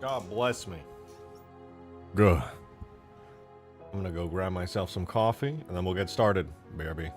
God bless me. Good. I'm gonna go grab myself some coffee, and then we'll get started, BRB.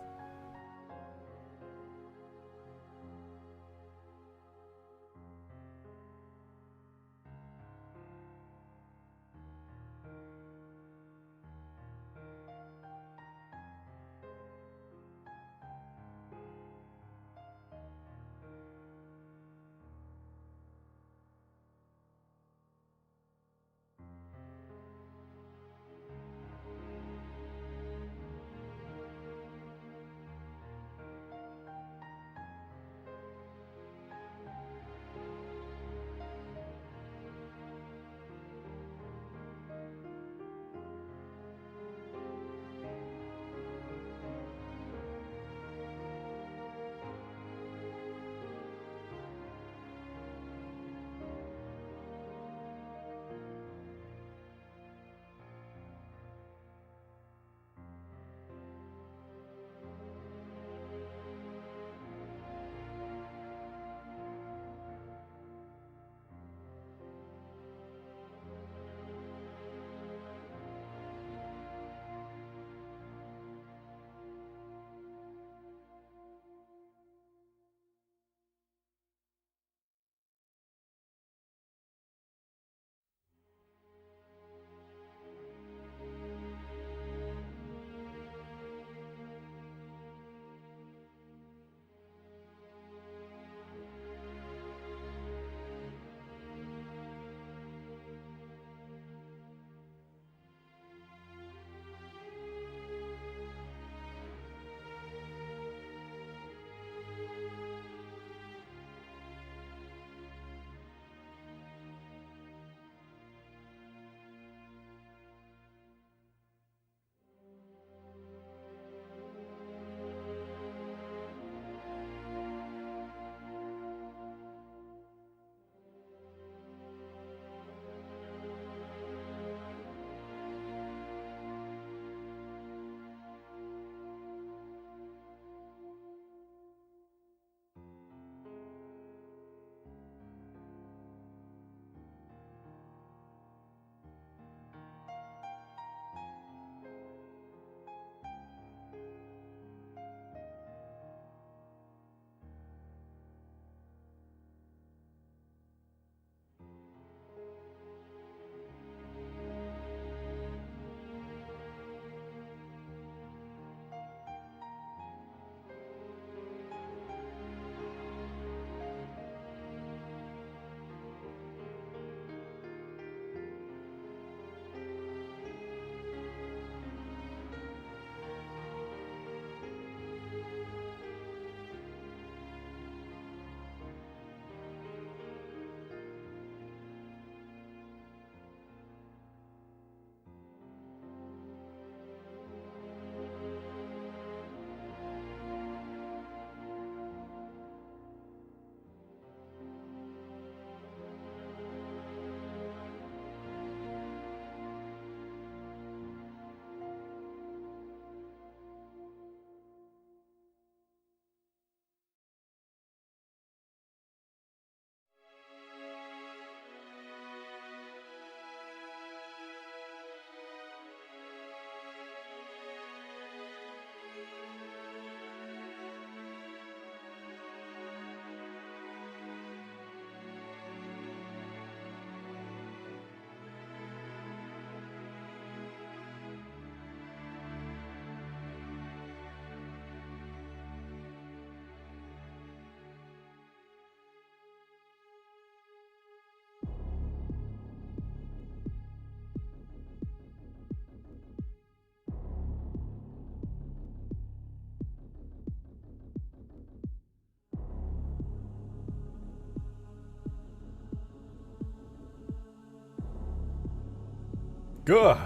Good.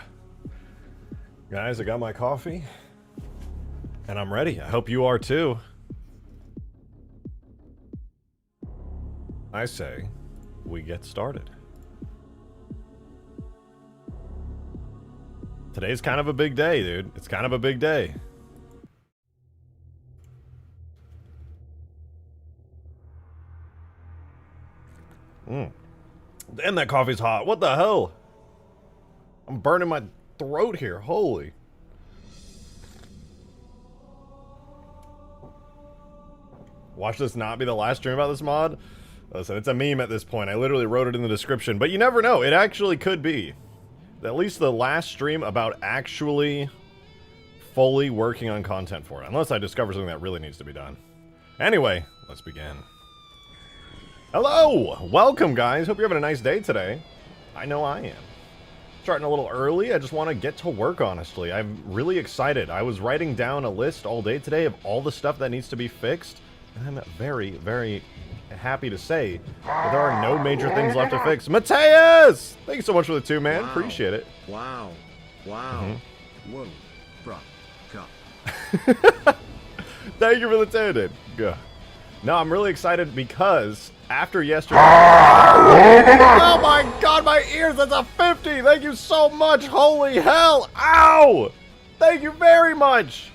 Guys, I got my coffee, and I'm ready. I hope you are too. I say we get started. Today's kind of a big day, dude. It's kind of a big day. Damn, that coffee's hot. What the hell? I'm burning my throat here. Holy. Watch this not be the last stream about this mod. Listen, it's a meme at this point. I literally wrote it in the description, but you never know. It actually could be. At least the last stream about actually fully working on content for it. Unless I discover something that really needs to be done. Anyway, let's begin. Hello! Welcome, guys. Hope you're having a nice day today. I know I am. Starting a little early. I just want to get to work, honestly. I'm really excited. I was writing down a list all day today of all the stuff that needs to be fixed. And I'm very, very happy to say that there are no major things left to fix. Mateus! Thank you so much for the 2, man. Wow. Appreciate it. Wow. Wow. Whoa. Bruh. God. Thank you for the 2, dude. Good. No, I'm really excited because after yesterday... Oh my god, my ears! That's a 50! Thank you so much! Holy hell! Ow! Thank you very much!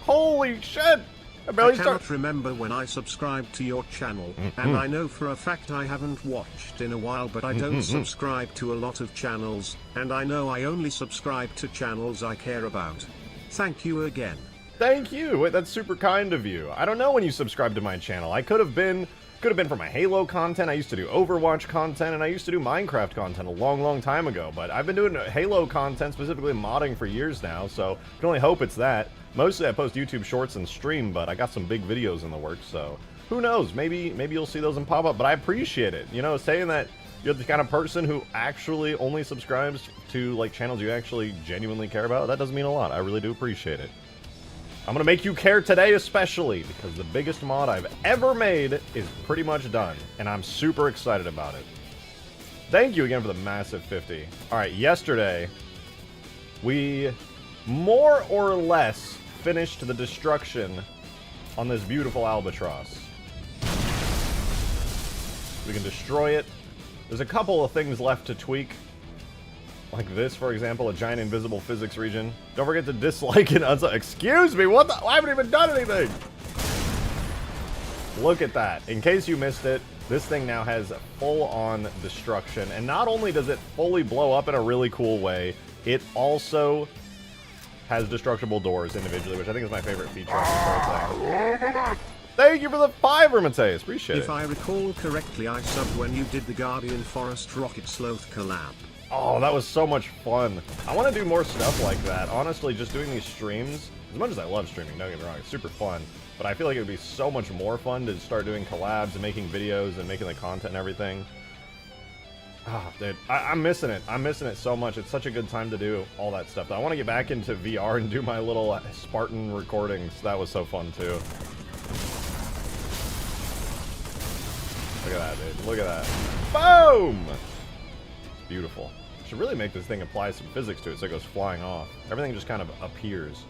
Holy shit! I cannot remember when I subscribed to your channel, and I know for a fact I haven't watched in a while, but I don't subscribe to a lot of channels, and I know I only subscribe to channels I care about. Thank you again. Thank you! Wait, that's super kind of you. I don't know when you subscribed to my channel. I could have been for my Halo content. I used to do Overwatch content, and I used to do Minecraft content a long time ago, but I've been doing Halo content, specifically modding, for years now, so I can only hope it's that. Mostly I post YouTube shorts and stream, but I got some big videos in the works, so who knows? Maybe you'll see those and pop up, but I appreciate it. You know, saying that you're the kind of person who actually only subscribes to, like, channels you actually genuinely care about, that does mean a lot. I really do appreciate it. I'm gonna make you care today especially, because the biggest mod I've ever made is pretty much done, and I'm super excited about it. Thank you again for the massive 50. Alright, yesterday, we more or less finished the destruction on this beautiful Albatross. We can destroy it. There's a couple of things left to tweak. Like this, for example, a giant invisible physics region. Don't forget to dislike and unsub. Excuse me, what the? I haven't even done anything! Look at that. In case you missed it, this thing now has full-on destruction. And not only does it fully blow up in a really cool way, it also has destructible doors individually, which I think is my favorite feature of this whole thing. Thank you for the 5, Mateus. Appreciate it. If I recall correctly, I subbed when you did the Guardian Forest Rocket Sloth collab. Oh, that was so much fun. I want to do more stuff like that. Honestly, just doing these streams, as much as I love streaming, don't get me wrong, it's super fun. But I feel like it would be so much more fun to start doing collabs and making videos and making the content and everything. Ah, dude, I'm missing it. I'm missing it so much. It's such a good time to do all that stuff. I want to get back into VR and do my little Spartan recordings. That was so fun, too. Look at that, dude. Look at that. Boom! Beautiful. Should really make this thing apply some physics to it so it goes flying off. Everything just kind of appears.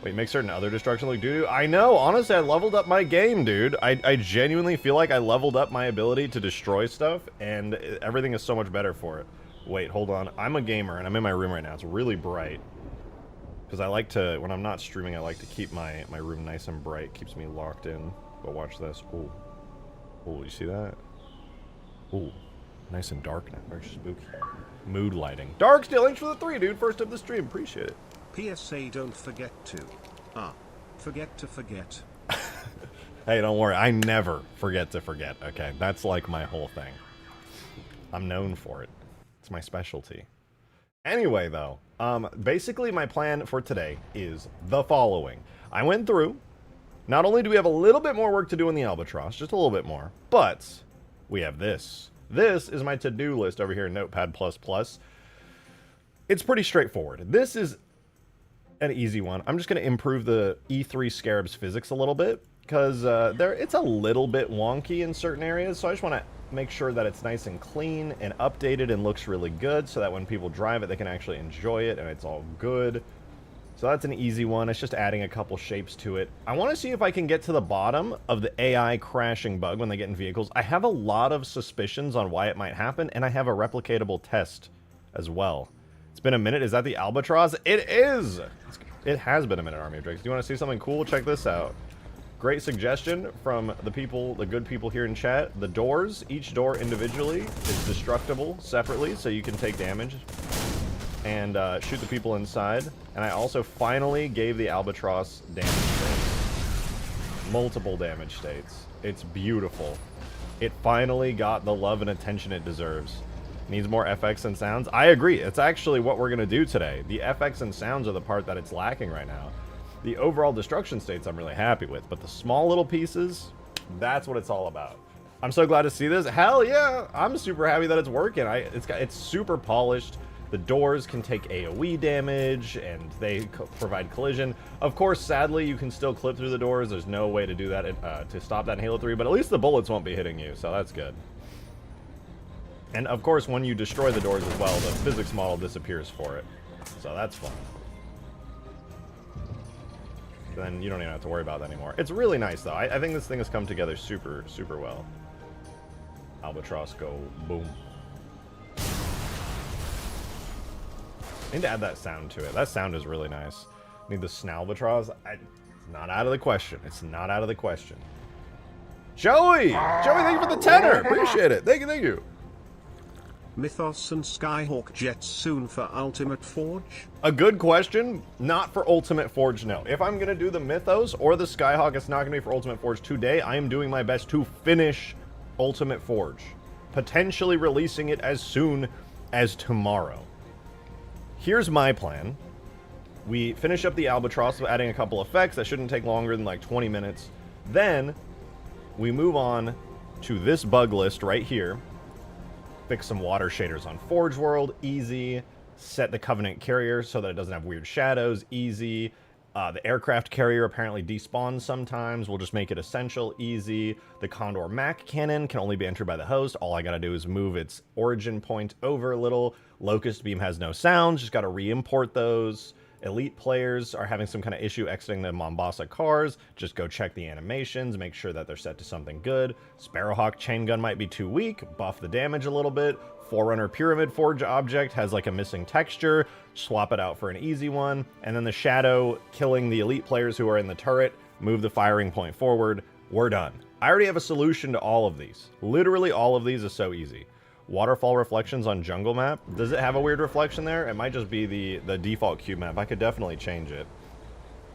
Wait, make certain other destruction look doo-doo? I know! Honestly, I leveled up my game, dude. I genuinely feel like I leveled up my ability to destroy stuff, and everything is so much better for it. Wait, hold on. I'm a gamer, and I'm in my room right now. It's really bright. Because I like to, when I'm not streaming, I like to keep my room nice and bright. Keeps me locked in. But watch this. Ooh. Ooh, you see that? Ooh. Nice and dark now. Very spooky. Mood lighting. Darksteel, thanks for the 3, dude. First of the stream. Appreciate it. PSA, don't forget to. Forget to forget. Hey, don't worry. I never forget to forget, okay? That's like my whole thing. I'm known for it. It's my specialty. Anyway, though, basically my plan for today is the following. I went through. Not only do we have a little bit more work to do in the Albatross, just a little bit more, but we have this. This is my to-do list over here in Notepad++. It's pretty straightforward. This is an easy one. I'm just going to improve the E3 Scarab's physics a little bit, because it's a little bit wonky in certain areas, so I just want to make sure that it's nice and clean and updated and looks really good, so that when people drive it, they can actually enjoy it, and it's all good. So that's an easy one. It's just adding a couple shapes to it. I want to see if I can get to the bottom of the AI crashing bug when they get in vehicles. I have a lot of suspicions on why it might happen, and I have a replicatable test as well. It's been a minute. Is that the Albatross? It is! It has been a minute, Army of Drakes. Do you want to see something cool? Check this out. Great suggestion from the people, the good people here in chat. The doors, each door individually is destructible separately, so you can take damage and shoot the people inside. And I also finally gave the Albatross damage states. Multiple damage states. It's beautiful. It finally got the love and attention it deserves. Needs more FX and sounds. I agree. It's actually what we're going to do today. The FX and sounds are the part that it's lacking right now. The overall destruction states I'm really happy with, but the small little pieces, that's what it's all about. I'm so glad to see this. Hell yeah! I'm super happy that it's working. It's super polished. The doors can take AoE damage, and they provide collision. Of course, sadly, you can still clip through the doors. There's no way to do that to stop that in Halo 3, but at least the bullets won't be hitting you, so that's good. And of course, when you destroy the doors as well, the physics model disappears for it, so that's fun. Then you don't even have to worry about that anymore. It's really nice, though. I think this thing has come together super, super well. Albatross, go boom. Need to add that sound to it. That sound is really nice. Need the Snalbatross. It's not out of the question. It's not out of the question. Joey! Joey, thank you for the tenor! Appreciate it. Thank you, thank you. Mythos and Skyhawk jets soon for Ultimate Forge? A good question. Not for Ultimate Forge, no. If I'm going to do the Mythos or the Skyhawk, it's not going to be for Ultimate Forge today. I am doing my best to finish Ultimate Forge. Potentially releasing it as soon as tomorrow. Here's my plan. We finish up the Albatross, adding a couple effects that shouldn't take longer than like 20 minutes. Then we move on to this bug list right here. Fix some water shaders on Forge World, easy. Set the Covenant carrier so that it doesn't have weird shadows, easy. The aircraft carrier apparently despawns sometimes. We'll just make it essential, easy. The Condor Mac cannon can only be entered by the host. All I gotta do is move its origin point over a little. Locust Beam has no sounds, just gotta re-import those. Elite players are having some kind of issue exiting the Mombasa cars. Just go check the animations, make sure that they're set to something good. Sparrowhawk chain gun might be too weak, buff the damage a little bit. Forerunner Pyramid Forge object has like a missing texture, swap it out for an easy one. And then the Shadow killing the elite players who are in the turret, move the firing point forward. We're done. I already have a solution to all of these. Literally all of these is so easy. Waterfall reflections on jungle map. Does it have a weird reflection there? It might just be the default cube map. I could definitely change it.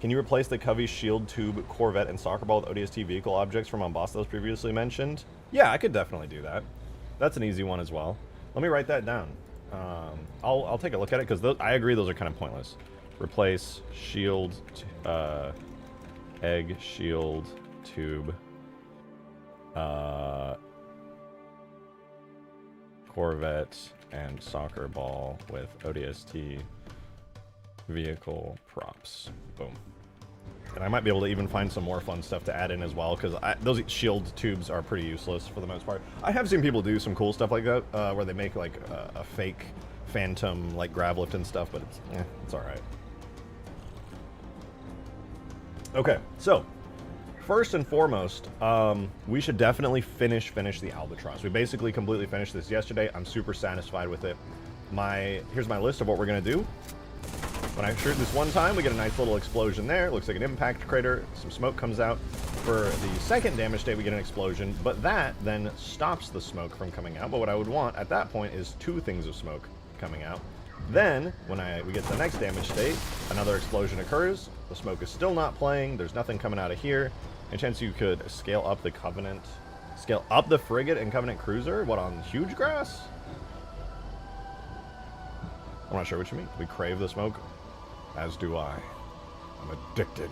Can you replace the Covey shield tube, Corvette, and soccer ball with ODST vehicle objects from Mombasa as previously mentioned? Yeah, I could definitely do that. That's an easy one as well. Let me write that down. I'll take a look at it because I agree those are kind of pointless. Replace shield, egg, shield, tube, Corvette, and soccer ball with ODST vehicle props. Boom. And I might be able to even find some more fun stuff to add in as well, because those shield tubes are pretty useless for the most part. I have seen people do some cool stuff like that, where they make like a fake phantom like grav lift and stuff, but it's alright. Okay, so first and foremost, we should definitely finish the Albatross. We basically completely finished this yesterday. I'm super satisfied with it. Here's my list of what we're gonna do. When I shoot this one time, we get a nice little explosion there. It looks like an impact crater. Some smoke comes out. For the second damage state, we get an explosion, but that then stops the smoke from coming out. But what I would want at that point is two things of smoke coming out. Then, when we get to the next damage state, another explosion occurs. The smoke is still not playing. There's nothing coming out of here. Any chance you could scale up the Covenant, scale up the frigate and Covenant cruiser? What, on huge grass? I'm not sure what you mean. We crave the smoke. As do I. I'm addicted.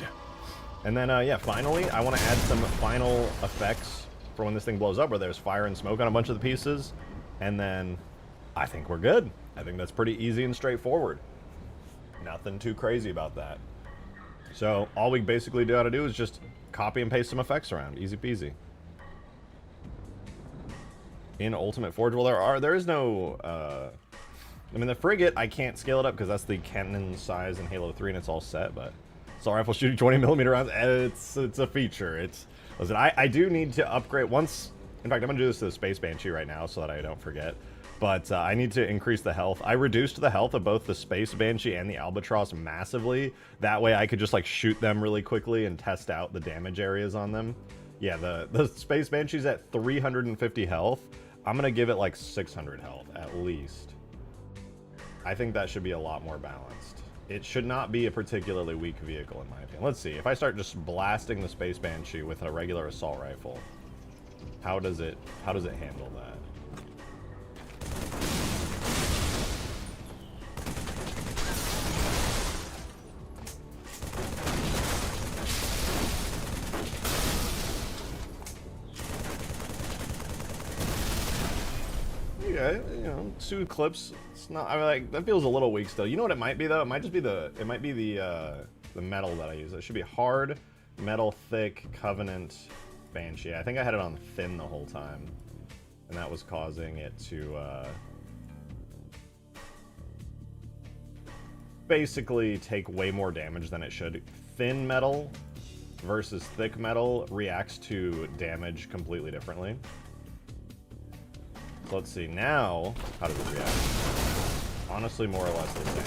And then, yeah, finally, I want to add some final effects for when this thing blows up, where there's fire and smoke on a bunch of the pieces. And then I think we're good. I think that's pretty easy and straightforward. Nothing too crazy about that. So all we basically got to do is just copy and paste some effects around. Easy peasy. In Ultimate Forge, well, there is no I mean, the frigate, I can't scale it up because that's the cannon size in Halo 3 and it's all set, but assault rifle shooting 20mm rounds, it's a feature. Listen, I do need to upgrade once. In fact, I'm going to do this to the Space Banshee right now so that I don't forget. But I need to increase the health. I reduced the health of both the Space Banshee and the Albatross massively. That way I could just like shoot them really quickly and test out the damage areas on them. Yeah, the Space Banshee's at 350 health. I'm going to give it like 600 health at least. I think that should be a lot more balanced. It should not be a particularly weak vehicle in my opinion. Let's see, if I start just blasting the Space Banshee with a regular assault rifle, how does it handle that? Yeah, you know, 2 clips. It's not. I mean, like that feels a little weak still. You know what it might be though? It might just be the metal that I use. It should be hard, metal, thick, Covenant, Banshee. I think I had it on thin the whole time, and that was causing it to basically take way more damage than it should. Thin metal versus thick metal reacts to damage completely differently. So let's see, now, how does it react? Honestly, more or less the same.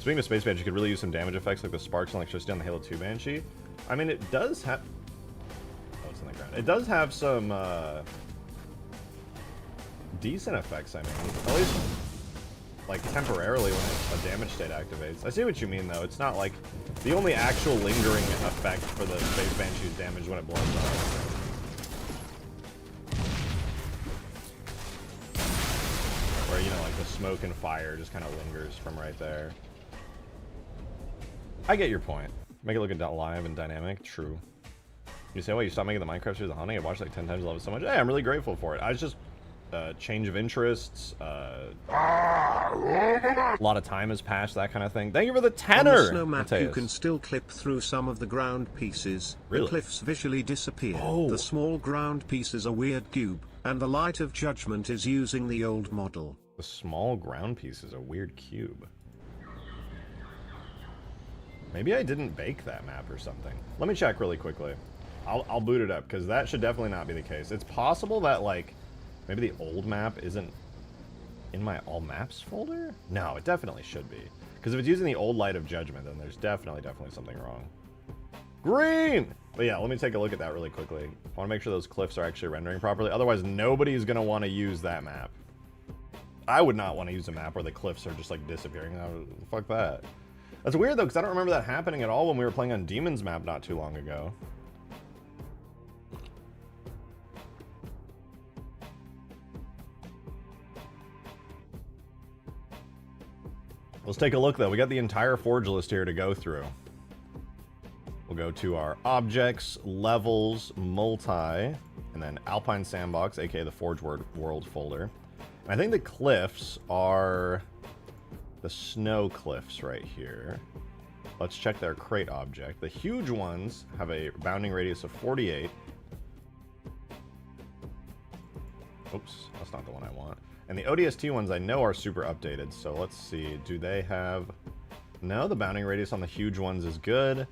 Speaking of Space Banshee, you could really use some damage effects like the sparks and electricity on the Halo 2 Banshee. I mean, it does have... Oh, it's on the ground. It does have some decent effects, I mean. At least, like, temporarily when a damage state activates. I see what you mean, though. It's not like... The only actual lingering effect for the Space Banshee's damage when it blows up. Where, you know, like the smoke and fire just kind of lingers from right there. I get your point. Make it look alive and dynamic. True. You say, well, you stopped making the Minecraft series of hunting. I watched like 10 times. I love it so much. Hey, I'm really grateful for it. I was just change of interests. A lot of time has passed. That kind of thing. Thank you for the tenor. On the snow map, you can still clip through some of the ground pieces. Really? The cliffs visually disappear. Oh. The small ground piece is a weird cube, and the Light of Judgment is using the old model. The small ground piece is a weird cube. Maybe I didn't bake that map or something. Let me check really quickly. I'll boot it up, because that should definitely not be the case. It's possible that, like, maybe the old map isn't in my all maps folder? No, it definitely should be. Because if it's using the old Light of Judgment, then there's definitely something wrong. Green! But yeah, let me take a look at that really quickly. I want to make sure those cliffs are actually rendering properly. Otherwise, nobody's going to want to use that map. I would not want to use a map where the cliffs are just like disappearing. Fuck that. That's weird though, because I don't remember that happening at all when we were playing on Demon's map not too long ago. Let's take a look though. We got the entire forge list here to go through. We'll go to our objects, levels, multi, and then Alpine Sandbox, aka the Forge World folder. And I think the cliffs are the snow cliffs right here. Let's check their crate object. The huge ones have a bounding radius of 48. Oops, that's not the one I want. And the ODST ones I know are super updated, so let's see. Do they have... No, the bounding radius on the huge ones is good.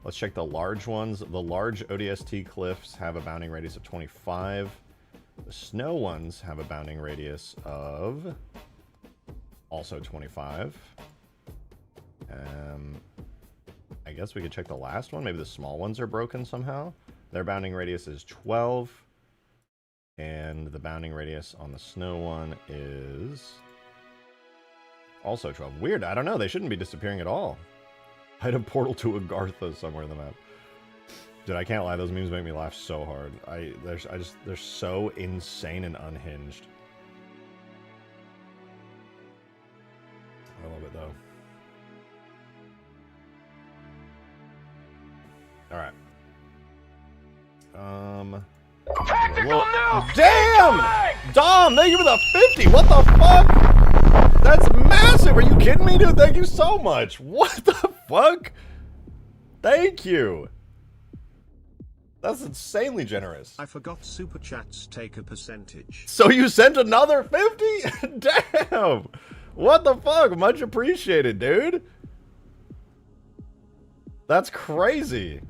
Let's check the large ones. The large ODST cliffs have a bounding radius of 25. The snow ones have a bounding radius of also 25. I guess we could check the last one. Maybe the small ones are broken somehow. Their bounding radius is 12. And the bounding radius on the snow one is also 12. Weird, I don't know. They shouldn't be disappearing at all. Item portal to Agartha somewhere in the map. Dude, I can't lie. Those memes make me laugh so hard. They're so insane and unhinged. I love it though. All right. Damn! Dom, thank you for the 50. What the fuck? That's massive. Are you kidding me, dude? Thank you so much. What the fuck? Thank you. That's insanely generous. I forgot super chats take a percentage. So you sent another 50? Damn! What the fuck? Much appreciated, dude. That's crazy.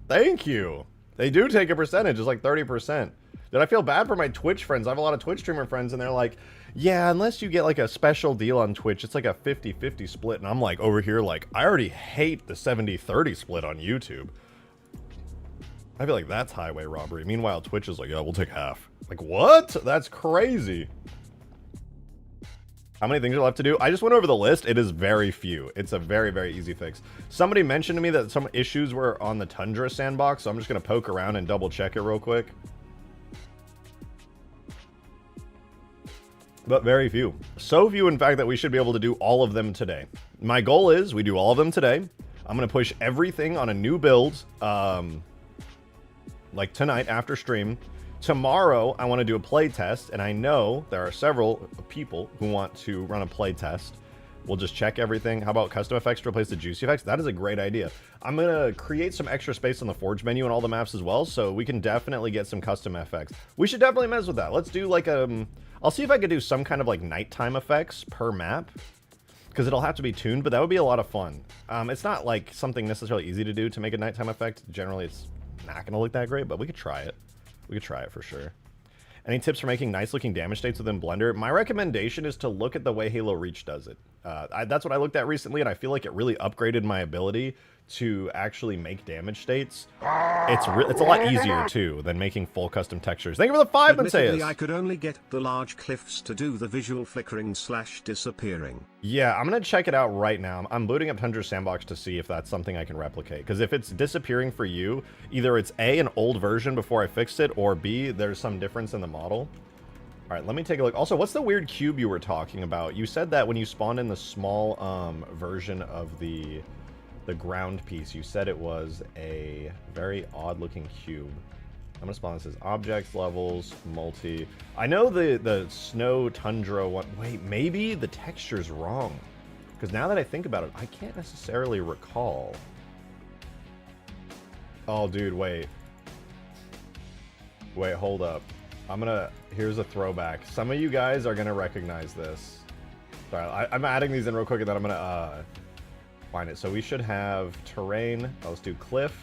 Thank you. They do take a percentage. It's like 30%. Did I feel bad for my Twitch friends? I have a lot of Twitch streamer friends, and they're like, yeah, unless you get like a special deal on Twitch, it's like a 50-50 split. And I'm like, over here, like, I already hate the 70-30 split on YouTube. I feel like that's highway robbery. Meanwhile, Twitch is like, yeah, we'll take half. Like, what? That's crazy. How many things are left to do? I just went over the list. It is very few. It's a very, very easy fix. Somebody mentioned to me that some issues were on the Tundra sandbox, so I'm just going to poke around and double check it real quick. But very few. So few, in fact, that we should be able to do all of them today. My goal is we do all of them today. I'm going to push everything on a new build, like tonight after stream. Tomorrow, I want to do a play test, and I know there are several people who want to run a play test. We'll just check everything. How about custom effects to replace the juicy effects? That is a great idea. I'm going to create some extra space on the Forge menu and all the maps as well, so we can definitely get some custom effects. We should definitely mess with that. Let's do like I'll see if I could do some kind of like nighttime effects per map, because it'll have to be tuned, but that would be a lot of fun. It's not like something necessarily easy to do to make a nighttime effect. Generally, it's not going to look that great, but we could try it. We could try it for sure. Any tips for making nice looking damage states within Blender? My recommendation is to look at the way Halo Reach does it. That's what I looked at recently, and I feel like it really upgraded my ability to actually make damage states. It's a lot easier too than making full custom textures. Thank you for the 5, Admittedly, Matthias. I could only get the large cliffs to do the visual flickering / disappearing. Yeah, I'm gonna check it out right now. I'm booting up Tundra Sandbox to see if that's something I can replicate. Because if it's disappearing for you, either it's A, an old version before I fixed it, or B, there's some difference in the model. All right, let me take a look. Also, what's the weird cube you were talking about? You said that when you spawned in the small version of the ground piece, you said it was a very odd looking cube. I'm gonna spawn this as objects, levels, multi. I know the snow tundra one. Wait, maybe the texture's wrong. Because now that I think about it, I can't necessarily recall. Oh, dude, wait. Wait, hold up. Here's a throwback. Some of you guys are gonna recognize this. Sorry, I'm adding these in real quick and then I'm gonna find it. So we should have terrain. Let's do cliff,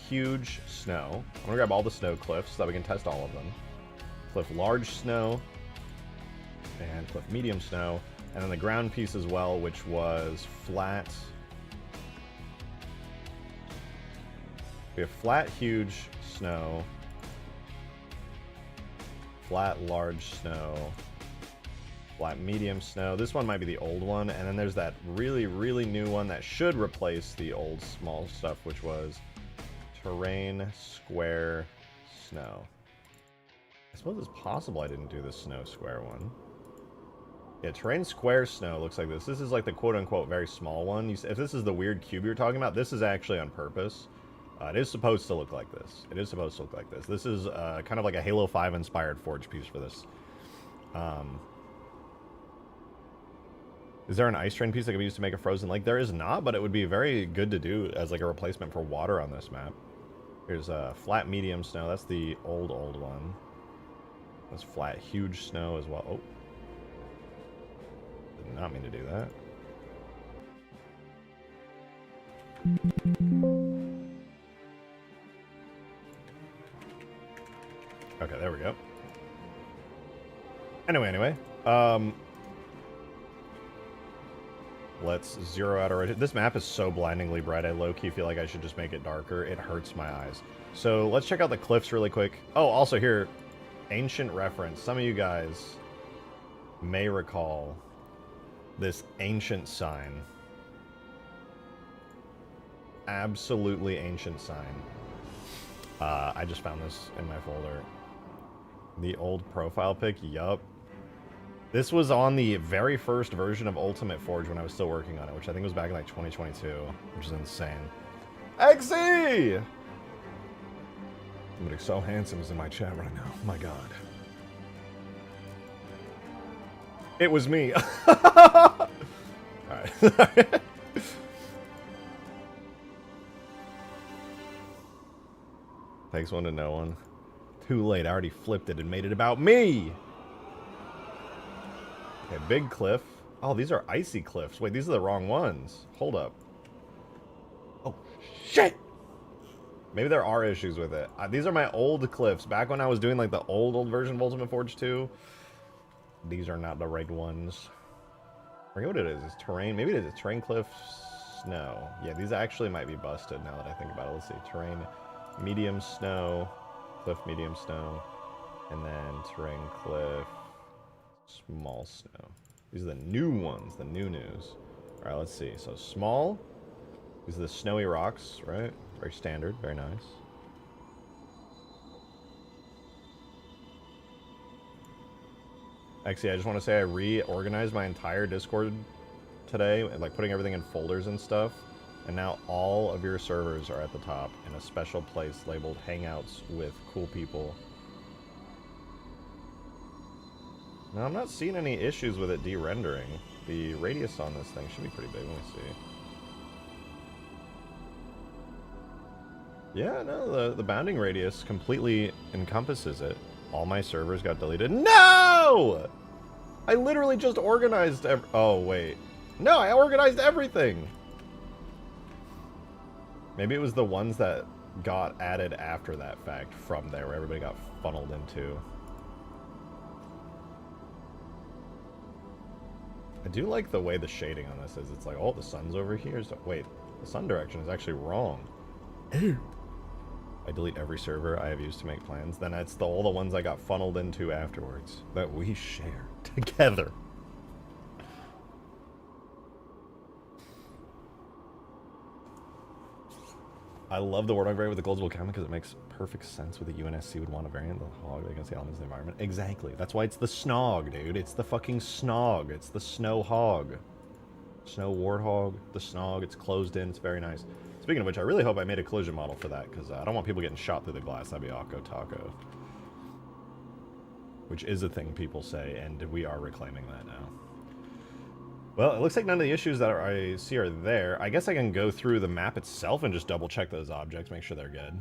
huge, snow. I'm gonna grab all the snow cliffs so that we can test all of them. Cliff large snow and cliff medium snow, and then the ground piece as well, which was flat. We have flat huge snow, flat large snow, flat medium snow. This one might be the old one, and then there's that really, really new one that should replace the old small stuff, which was terrain, square, snow. I suppose it's possible I didn't do the snow square one. Yeah, terrain, square, snow looks like this. This is like the quote-unquote very small one. If this is the weird cube you're talking about, this is actually on purpose. It is supposed to look like this. It is supposed to look like this. This is kind of like a Halo 5 inspired Forge piece for this. Is there an ice train piece that can be used to make a frozen lake? There is not, but it would be very good to do as like a replacement for water on this map. Here's a flat medium snow. That's the old one. That's flat huge snow as well. Oh. Did not mean to do that. Okay, there we go. Anyway. Let's zero out our... This map is so blindingly bright, I low-key feel like I should just make it darker. It hurts my eyes. So let's check out the cliffs really quick. Oh, also here, ancient reference. Some of you guys may recall this ancient sign. Absolutely ancient sign. I just found this in my folder. The old profile pic, yup. This was on the very first version of Ultimate Forge when I was still working on it, which I think was back in like 2022, which is insane. XE! Somebody so handsome is in my chat right now. My God. It was me. Alright. Takes one to know one. Too late. I already flipped it and made it about me. Okay, big cliff. Oh, these are icy cliffs. Wait, these are the wrong ones. Hold up. Oh, shit! Maybe there are issues with it. These are my old cliffs. Back when I was doing like the old version of Ultimate Forge 2. These are not the right ones. I forget what it is. It's terrain. Maybe it is terrain, cliff, snow. Yeah, these actually might be busted now that I think about it. Let's see. Terrain, medium snow, cliff, medium snow, and then terrain, cliff, small snow. These are the new ones, the new news. All right, let's see. So small. These are the snowy rocks, right? Very standard, very nice. Actually, I just want to say I reorganized my entire Discord today, like putting everything in folders and stuff. And now all of your servers are at the top in a special place labeled Hangouts with cool people. Now, I'm not seeing any issues with it de-rendering. The radius on this thing should be pretty big. Let me see. Yeah, no, the bounding radius completely encompasses it. All my servers got deleted. No! I literally just organized oh, wait. No, I organized everything! Maybe it was the ones that got added after that fact from there, where everybody got funneled into. I do like the way the shading on this is. It's like, oh, the sun's over here. So, wait, the sun direction is actually wrong. I delete every server I have used to make plans. Then it's all the ones I got funneled into afterwards that we share together. I love the Warthog variant with the global comment because it makes perfect sense with the UNSC would want a variant. The hog against the elements of the environment. Exactly. That's why it's the snog, dude. It's the fucking snog. It's the snow hog. Snow warthog. The snog. It's closed in. It's very nice. Speaking of which, I really hope I made a collision model for that, because I don't want people getting shot through the glass. That'd be Akko Taco. Which is a thing people say, and we are reclaiming that now. Well, it looks like none of the issues that I see are there. I guess I can go through the map itself and just double check those objects, make sure they're good.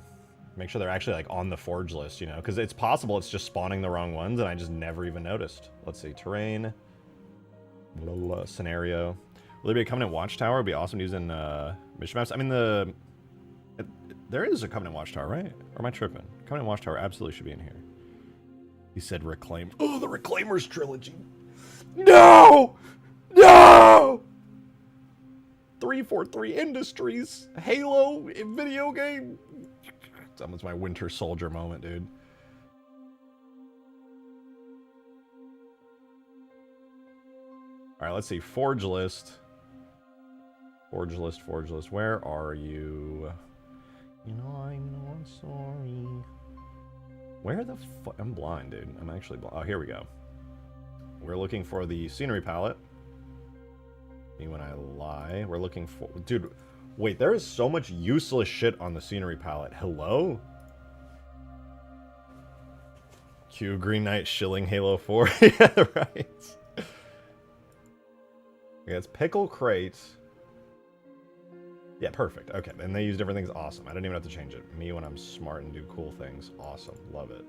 Make sure they're actually like on the forge list, you know, because it's possible it's just spawning the wrong ones, and I just never even noticed. Let's see, terrain, scenario. Will there be a Covenant Watchtower? It'd be awesome using mission maps. I mean, there is a Covenant Watchtower, right? Or am I tripping? Covenant Watchtower absolutely should be in here. He said reclaim. Oh, the Reclaimers trilogy. No! No! 343 Industries. Halo video game. It's almost my Winter Soldier moment, dude. All right, let's see. Forge list. Forge list, forge list. Where are you? You know, I'm sorry. Where the fuck? I'm blind, dude. I'm actually blind. Oh, here we go. We're looking for the scenery palette. Me when I lie. We're looking for... Dude, wait. There is so much useless shit on the scenery palette. Hello? Q Green Knight shilling Halo 4. Yeah, right. Yeah, it's Pickle Crate. Yeah, perfect. Okay, and they use different things. Awesome. I didn't even have to change it. Me when I'm smart and do cool things. Awesome. Love it.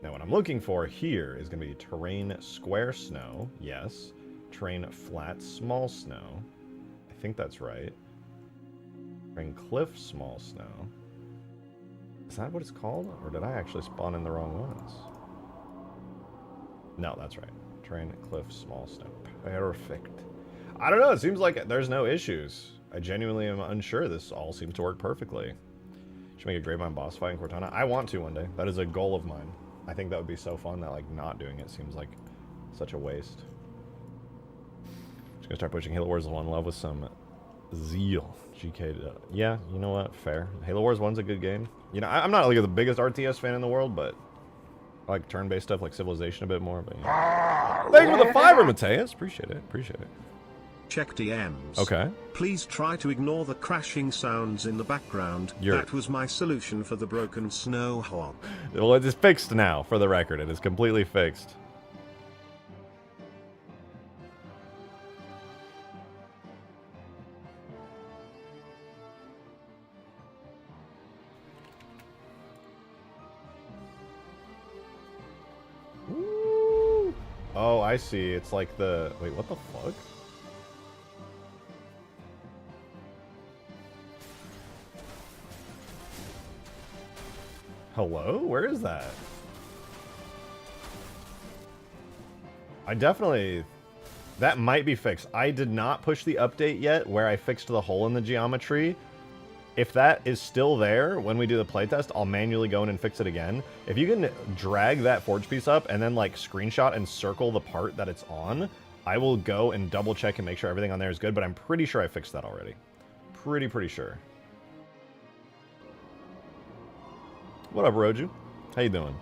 Now, what I'm looking for here is going to be terrain square snow. Yes. Terrain flat small snow. I think that's right. Terrain cliff small snow. Is that what it's called? Or did I actually spawn in the wrong ones? No, that's right. Terrain cliff small snow. Perfect. I don't know. It seems like there's no issues. I genuinely am unsure. This all seems to work perfectly. Should make a Gravemind boss fight in Cortana. I want to one day. That is a goal of mine. I think that would be so fun that like not doing it seems like such a waste. Just gonna start pushing Halo Wars 1 love with some zeal. GK. Yeah, you know what? Fair. Halo Wars 1's a good game. You know, I'm not like the biggest RTS fan in the world, but I like turn-based stuff like Civilization a bit more. But yeah. Thank you for the fiber, Mateus. Appreciate it. Appreciate it. Check DMs. Okay. Please try to ignore the crashing sounds in the background. That was my solution for the broken snow hog. Well, it is fixed now, for the record. It is completely fixed. Oh, I see. It's like the... Wait, what the fuck? Hello? Where is that? I definitely... That might be fixed. I did not push the update yet where I fixed the hole in the geometry. If that is still there when we do the playtest, I'll manually go in and fix it again. If you can drag that forge piece up and then like screenshot and circle the part that it's on, I will go and double check and make sure everything on there is good, but I'm pretty sure I fixed that already. Pretty sure. What up, Roju? How you doing?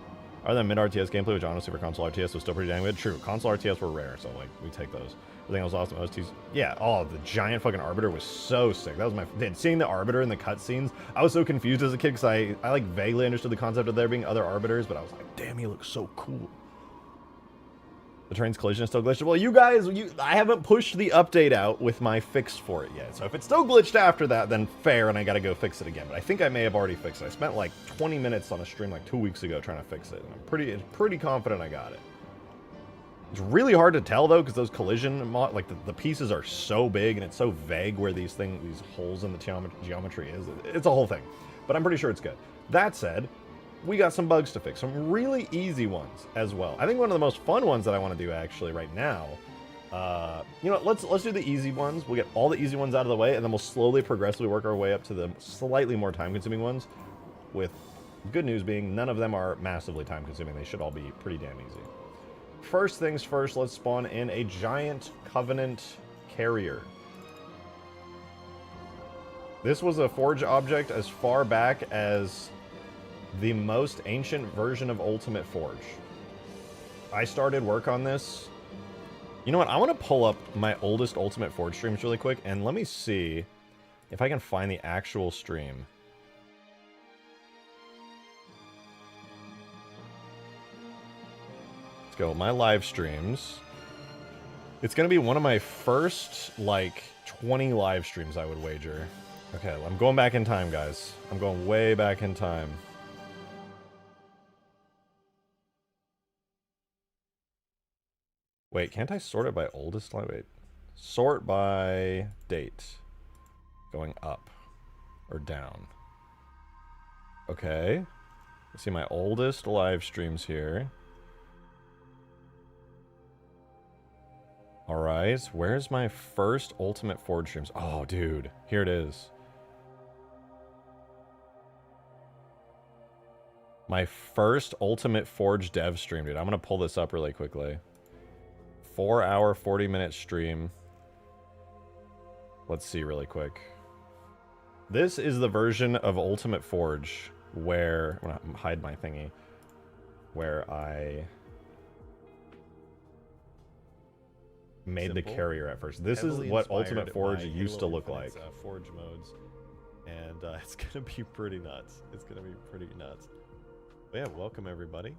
Other than mid-RTS gameplay, which honestly for console RTS was still pretty dang good. True, console RTS were rare, so like, we take those. Everything else awesome. OSTs. Yeah, oh, the giant fucking Arbiter was so sick. That was my... Dude, seeing the Arbiter in the cutscenes, I was so confused as a kid because I like vaguely understood the concept of there being other Arbiters, but I was like, damn, he looks so cool. The train's collision is still glitched. Well, you guys, I haven't pushed the update out with my fix for it yet. So if it's still glitched after that, then fair, and I gotta go fix it again. But I think I may have already fixed it. I spent like 20 minutes on a stream like 2 weeks ago trying to fix it, and I'm pretty confident I got it. It's really hard to tell though, because those collision like the pieces are so big and it's so vague where these holes in the geometry is. It's a whole thing, but I'm pretty sure it's good. That said, we got some bugs to fix, some really easy ones as well. I think one of the most fun ones that I want to do actually right now, you know, let's do the easy ones. We'll get all the easy ones out of the way, and then we'll slowly, progressively work our way up to the slightly more time-consuming ones. With good news being, none of them are massively time-consuming. They should all be pretty damn easy. First things first, let's spawn in a giant Covenant carrier. This was a forge object as far back as the most ancient version of Ultimate Forge. I started work on this. You know what? I want to pull up my oldest Ultimate Forge streams really quick, and let me see if I can find the actual stream. Let's go. My live streams. It's going to be one of my first, like, 20 live streams, I would wager. Okay, I'm going back in time, guys. I'm going way back in time. Wait, can't I sort it by oldest line? Wait. Sort by date. Going up. Or down. Okay. Let's see my oldest live streams here. Alright, where's my first Ultimate Forge streams? Oh, dude. Here it is. My first Ultimate Forge dev stream, dude. I'm gonna pull this up really quickly. 4-hour, 40-minute stream. Let's see really quick. This is the version of Ultimate Forge where... I'm gonna hide my thingy. Where I made the carrier at first. This is what Ultimate Forge used to look like. Forge modes. And it's gonna be pretty nuts. It's gonna be pretty nuts. But yeah, welcome everybody.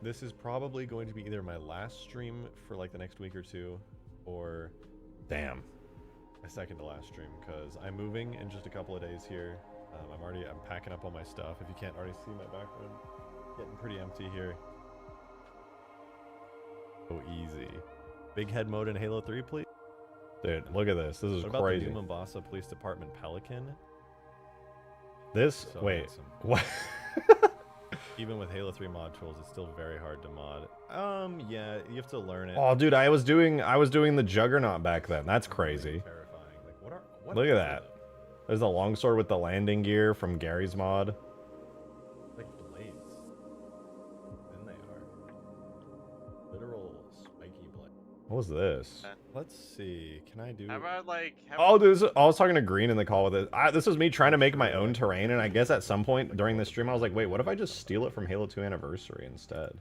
This is probably going to be either my last stream for like the next week or two, or damn, my second to last stream, because I'm moving in just a couple of days here. I'm packing up all my stuff. If you can't already see my background, getting pretty empty here. Oh, easy. Big head mode in Halo 3, please. Dude, look at this. This is crazy. What about the new Mombasa Police Department Pelican? This, so wait, awesome. What? Even with Halo 3 mod tools, it's still very hard to mod. Yeah, you have to learn it. Oh, dude, I was doing the Juggernaut back then. That's crazy. Terrifying. Like, what look at that. There's the longsword with the landing gear from Gary's mod. Like blades. Then they are. Literal spiky blade. What was this? Let's see. Can I do? How about like? Oh, dude, I was talking to Green in the call with it. This was me trying to make my own terrain, and I guess at some point during this stream, I was like, wait, what if I just steal it from Halo 2 Anniversary instead?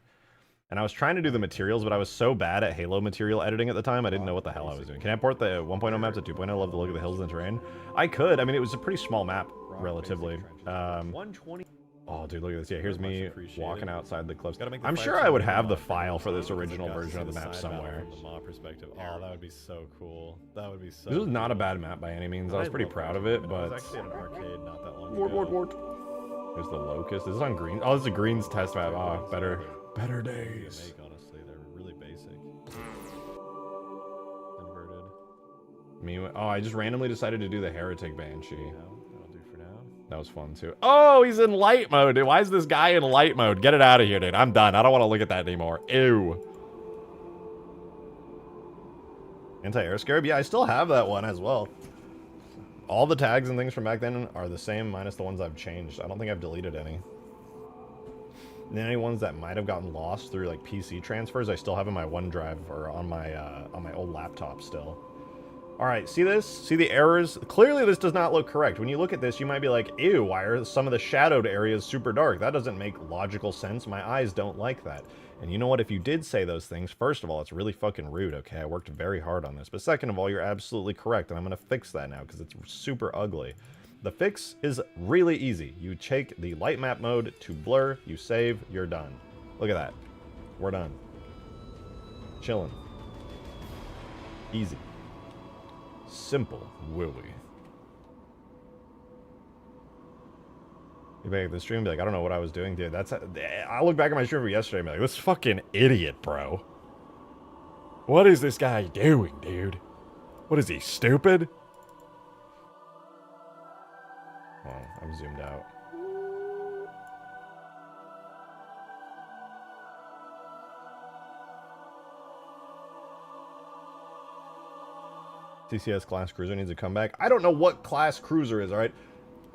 And I was trying to do the materials, but I was so bad at Halo material editing at the time, I didn't know what the hell I was doing. Can I port the 1.0 map to 2.0? I love the look of the hills and the terrain. I could. I mean, it was a pretty small map, relatively. 120. Oh, dude, look at this. Yeah, here's me walking outside the cliffs. I'm sure I would have the file for this original version of the map somewhere. From the mod perspective. Oh, that would be so cool. That would be so This was not a bad map by any means. I was pretty proud of it, but... I was actually at an arcade not that long ago. There's the Locust. This is on Green. Oh, this is a Green's test map. Oh, better days. Honestly, they're really Oh, I just randomly decided to do the Heretic Banshee. No, that'll do for now. That was fun, too. Oh, he's in light mode, dude. Why is this guy in light mode? Get it out of here, dude. I'm done. I don't want to look at that anymore. Ew. Anti-air scarab? Yeah, I still have that one as well. All the tags and things from back then are the same, minus the ones I've changed. I don't think I've deleted any. And any ones that might have gotten lost through like PC transfers, I still have in my OneDrive or on my old laptop still. All right, see this? See the errors? Clearly this does not look correct. When you look at this, you might be like, ew, why are some of the shadowed areas super dark? That doesn't make logical sense. My eyes don't like that. And you know what? If you did say those things, first of all, it's really fucking rude, okay? I worked very hard on this. But second of all, you're absolutely correct, and I'm going to fix that now because it's super ugly. The fix is really easy. You take the light map mode to blur, you save, you're done. Look at that. We're done. Chilling. Easy. Simple, Willy. You back at the stream and be like, I don't know what I was doing, dude. I look back at my stream from yesterday and be like, this fucking idiot, bro. What is this guy doing, dude? What is he, stupid? Oh, I'm zoomed out. CCS class cruiser needs a comeback. I don't know what class cruiser is, alright?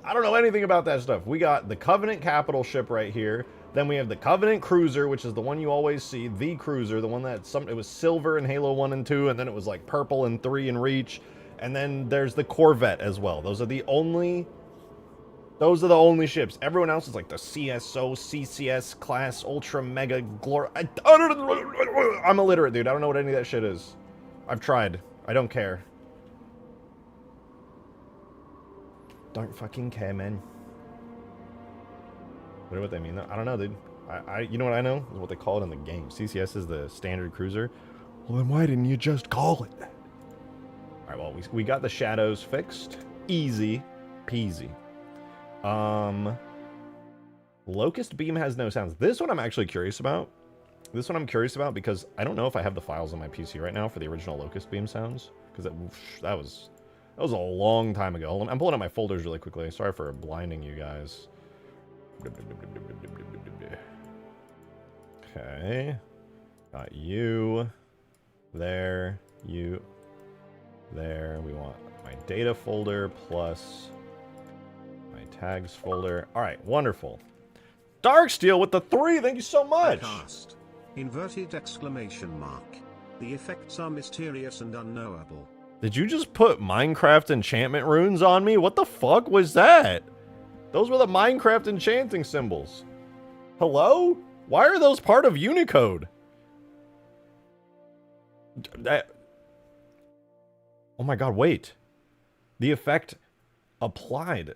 I don't know anything about that stuff. We got the Covenant capital ship right here. Then we have the Covenant cruiser, which is the one you always see. The cruiser, the one that it was silver in Halo 1 and 2, and then it was like purple in 3 in Reach. And then there's the Corvette as well. Those are the only ships. Everyone else is like the CSO, CCS class, Ultra Mega Glory. I'm illiterate, dude. I don't know what any of that shit is. I've tried. I don't care. Don't fucking care, man. What do what they mean though? I don't know, dude. You know what I know? Is what they call it in the game. CCS is the standard cruiser. Well, then why didn't you just call it that? All right, well, we got the shadows fixed. Easy peasy. Locust beam has no sounds. This one I'm actually curious about. This one I'm curious about because I don't know if I have the files on my PC right now for the original locust beam sounds. Because that was a long time ago. I'm pulling up my folders really quickly. Sorry for blinding you guys. Okay. Got you. There. You. There. We want my data folder plus my tags folder. Alright, wonderful. Darksteel with the 3, thank you so much! Cast. Inverted exclamation mark. The effects are mysterious and unknowable. Did you just put Minecraft enchantment runes on me? What the fuck was that? Those were the Minecraft enchanting symbols. Hello? Why are those part of Unicode? Oh my god, wait. The effect applied.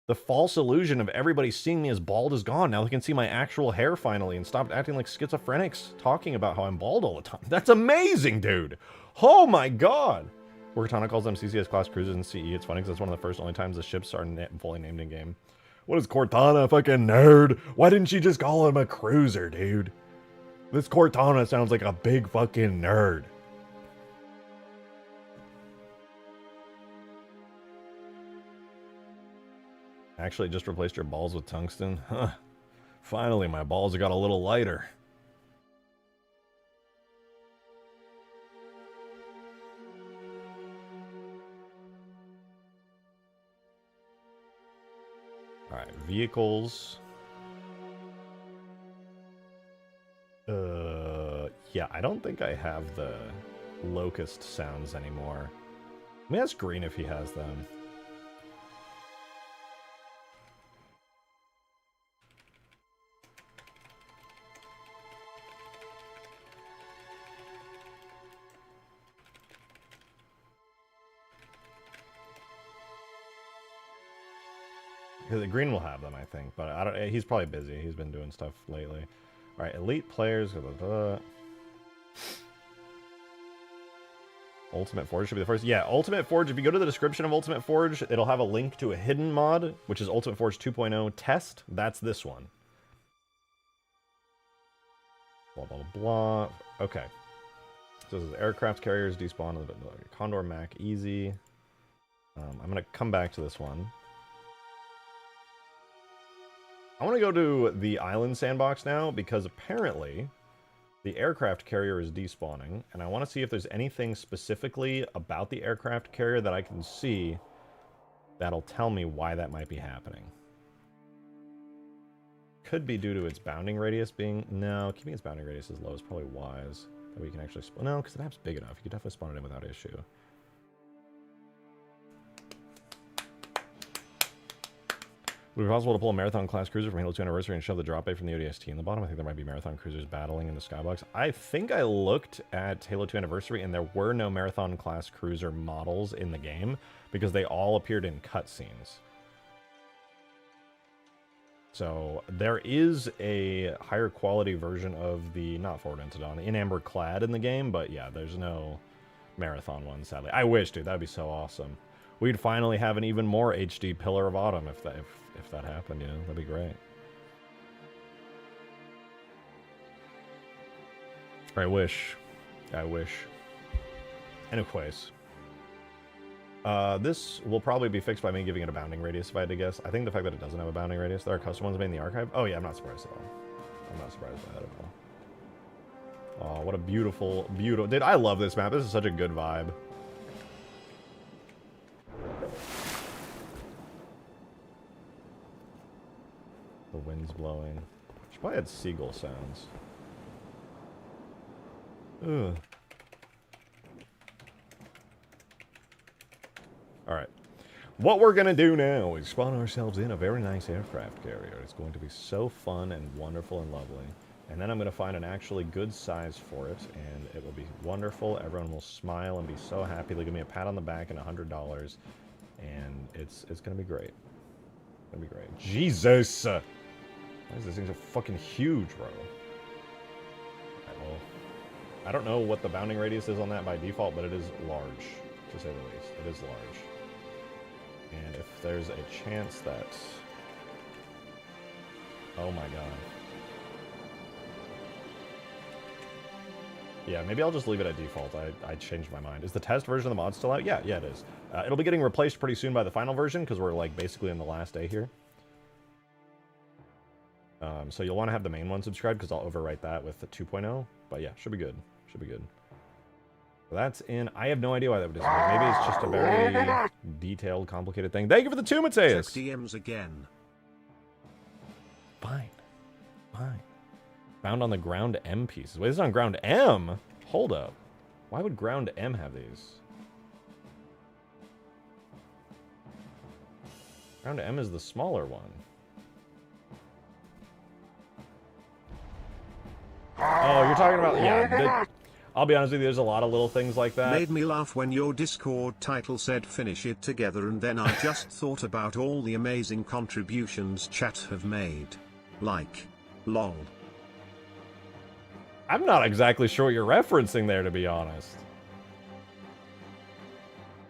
The false illusion of everybody seeing me as bald is gone. Now they can see my actual hair finally and stopped acting like schizophrenics talking about how I'm bald all the time. That's amazing, dude. Oh my god. Cortana calls them CCS class cruisers in CE. It's funny because that's one of the first only times the ships are fully named in game. What is Cortana, fucking nerd? Why didn't she just call him a cruiser, dude? This Cortana sounds like a big fucking nerd. Actually, just replaced your balls with tungsten? Huh. Finally, my balls got a little lighter. Alright, vehicles. Yeah, I don't think I have the locust sounds anymore. Let me ask Green if he has them. Because Green will have them, I think, but I don't. He's probably busy. He's been doing stuff lately. All right, elite players. Ultimate Forge should be the first. Yeah, Ultimate Forge. If you go to the description of Ultimate Forge, it'll have a link to a hidden mod, which is Ultimate Forge 2.0 test. That's this one. Blah blah blah. Okay. So this is aircraft carriers despawn. Condor Mac easy. I'm gonna come back to this one. I want to go to the island sandbox now because apparently the aircraft carrier is despawning, and I want to see if there's anything specifically about the aircraft carrier that I can see that'll tell me why that might be happening. Could be due to its bounding radius being... No, keeping its bounding radius as low is probably wise. That we can actually... No, because the map's big enough. You could definitely spawn it in without issue. Would it be possible to pull a Marathon-class cruiser from Halo 2 Anniversary and shove the drop bay from the ODST in the bottom? I think there might be Marathon cruisers battling in the skybox. I think I looked at Halo 2 Anniversary and there were no Marathon-class cruiser models in the game because they all appeared in cutscenes. So there is a higher quality version of the, not Forward into Dawn, in Amber Clad in the game, but yeah, there's no Marathon one, sadly. I wish, dude, that'd be so awesome. We'd finally have an even more HD Pillar of Autumn if that happened, you know, that'd be great. I wish. Anyways. This will probably be fixed by me giving it a bounding radius if I had to guess. I think the fact that it doesn't have a bounding radius, there are custom ones made in the archive. Oh yeah, I'm not surprised at all. I'm not surprised by that at all. Oh, what a beautiful, beautiful... Dude, I love this map. This is such a good vibe. The wind's blowing. Should probably add seagull sounds. Ugh. Alright. What we're going to do now is spawn ourselves in a very nice aircraft carrier. It's going to be so fun and wonderful and lovely. And then I'm going to find an actually good size for it, and it will be wonderful. Everyone will smile and be so happy. They'll give me a pat on the back and $100. And it's going to be great. It's going to be great. Jesus! Why is this thing so fucking huge, bro? Right, well, I don't know what the bounding radius is on that by default, but it is large, to say the least. It is large. And if there's a chance that... Oh my god. Yeah, maybe I'll just leave it at default. I changed my mind. Is the test version of the mod still out? Yeah, it is. It'll be getting replaced pretty soon by the final version, because we're like basically in the last day here. So you'll want to have the main one subscribed, because I'll overwrite that with the 2.0. But yeah, should be good. Should be good. So that's in... I have no idea why that would disappear. Maybe it's just a very detailed, complicated thing. Thank you for the 2, Mateus! Check DMs again. Fine. Fine. Found on the Ground M pieces. Wait, this is on Ground M? Hold up. Why would Ground M have these? Ground M is the smaller one. Oh, you're talking about... Yeah, I'll be honest with you, there's a lot of little things like that. Made me laugh when your Discord title said finish it together, and then I just thought about all the amazing contributions chat have made. Like, lol. I'm not exactly sure what you're referencing there, to be honest.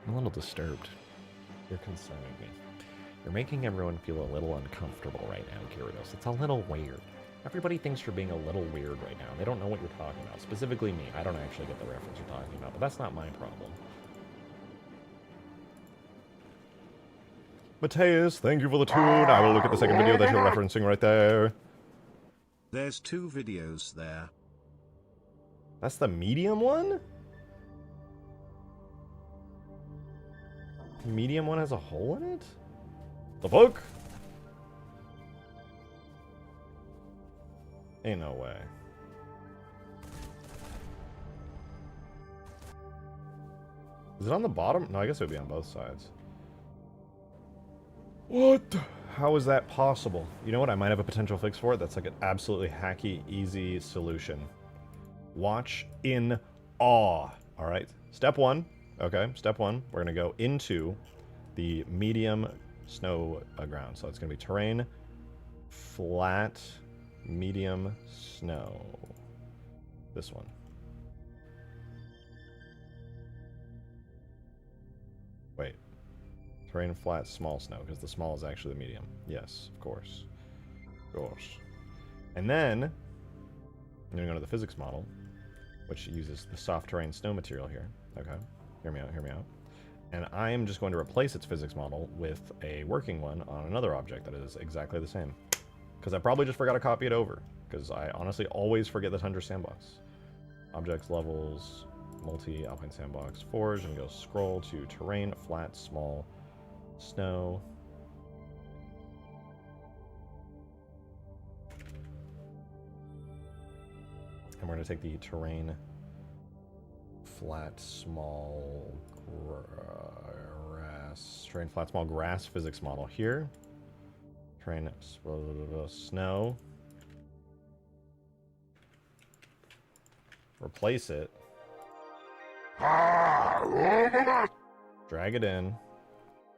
I'm a little disturbed. You're concerning me. You're making everyone feel a little uncomfortable right now, Gyarados. It's a little weird. Everybody thinks you're being a little weird right now. They don't know what you're talking about. Specifically me. I don't actually get the reference you're talking about, but that's not my problem. Mateus, thank you for the tune. I will look at the second video that you're referencing right there. There's 2 videos there. That's the medium one? The medium one has a hole in it? The fuck? Ain't no way. Is it on the bottom? No, I guess it would be on both sides. What? How is that possible? You know what? I might have a potential fix for it. That's like an absolutely hacky, easy solution. Watch in awe. All right. Step 1. Okay. Step 1. We're going to go into the medium snow ground. So it's going to be terrain, flat, medium, snow. This one. Wait. Terrain, flat, small snow, because the small is actually the medium. Yes, of course. Of course. And then, I'm going to go to the physics model. which uses the soft terrain snow material here. Okay, hear me out, hear me out. And I am just going to replace its physics model with a working one on another object that is exactly the same. Because I probably just forgot to copy it over, because I honestly always forget the Tundra Sandbox. Objects, levels, multi-alpine sandbox, forge, and go scroll to terrain, flat, small, snow. And we're going to take the terrain, flat, small, grass, terrain, flat, small, grass physics model here. Terrain, snow. Replace it. Drag it in.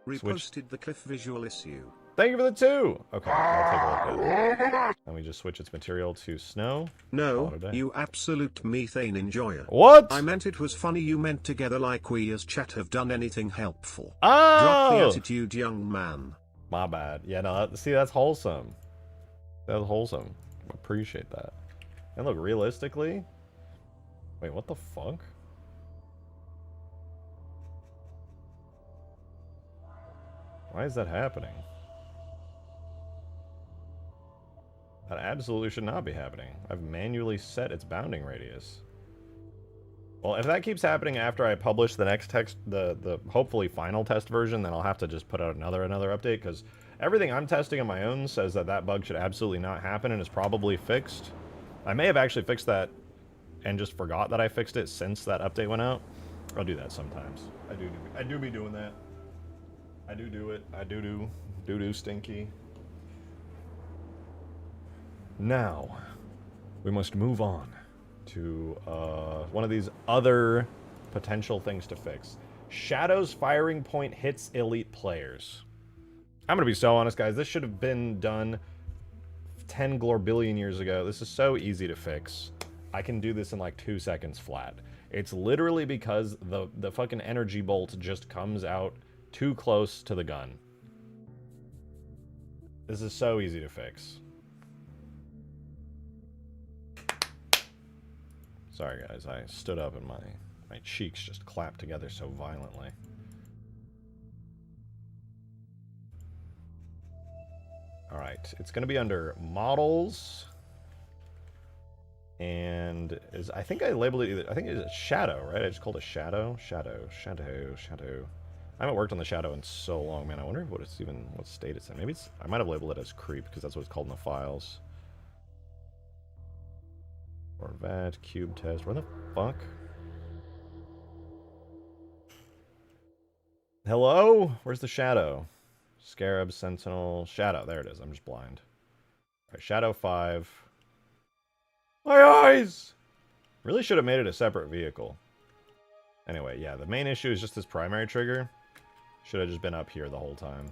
Reposted the cliff visual issue. Thank you for the 2! Okay, I'll take a look at it. And we just switch its material to snow. No, you absolute methane enjoyer. What? I meant it was funny you meant together like we as chat have done anything helpful. Oh! Drop the attitude, young man. My bad. Yeah, no, see, that's wholesome. That's wholesome. Appreciate that. And look, realistically... Wait, what the fuck? Why is that happening? That absolutely should not be happening. I've manually set its bounding radius. Well, if that keeps happening after I publish the next text, the hopefully final test version, then I'll have to just put out another update, because everything I'm testing on my own says that that bug should absolutely not happen and is probably fixed. I may have actually fixed that and just forgot that I fixed it since that update went out. I'll do that sometimes. I do be doing that. I do it. I do stinky. Now, we must move on to one of these other potential things to fix. Shadow's firing point hits elite players. I'm gonna be so honest, guys. This should have been done 10 glorbillion years ago. This is so easy to fix. I can do this in like 2 seconds flat. It's literally because the fucking energy bolt just comes out too close to the gun. This is so easy to fix. Sorry guys, I stood up and my cheeks just clapped together so violently. Alright, it's gonna be under models. And I think I labeled it either, I think it's shadow, right? I just called it shadow. Shadow. I haven't worked on the shadow in so long, man. I wonder what state it's in. Maybe I might have labeled it as creep, because that's what it's called in the files. Or vat, cube test, where the fuck? Hello? Where's the shadow? Scarab, Sentinel, shadow. There it is. I'm just blind. Alright, shadow 5. My eyes! Really should have made it a separate vehicle. Anyway, yeah, the main issue is just this primary trigger. Should have just been up here the whole time.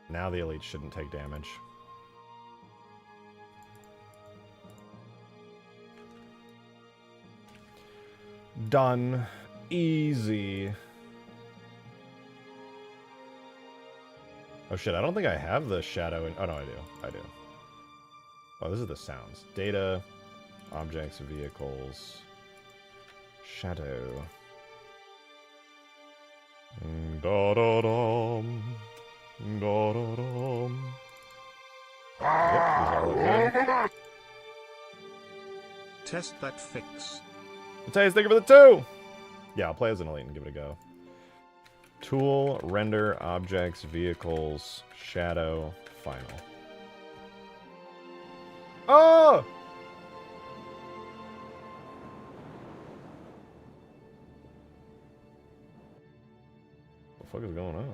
Now the elites shouldn't take damage. Done. Easy. Oh shit, I don't think I have the shadow in... Oh no, I do. I do. Oh, this is the sounds. Data, objects, vehicles, shadow. Da-da-dum. Da-da-dum. Yep, these all look good. Test that fix. Matthias, thank you for the 2! Yeah, I'll play as an elite and give it a go. Tool, render, objects, vehicles, shadow, final. Oh! What the fuck is going on?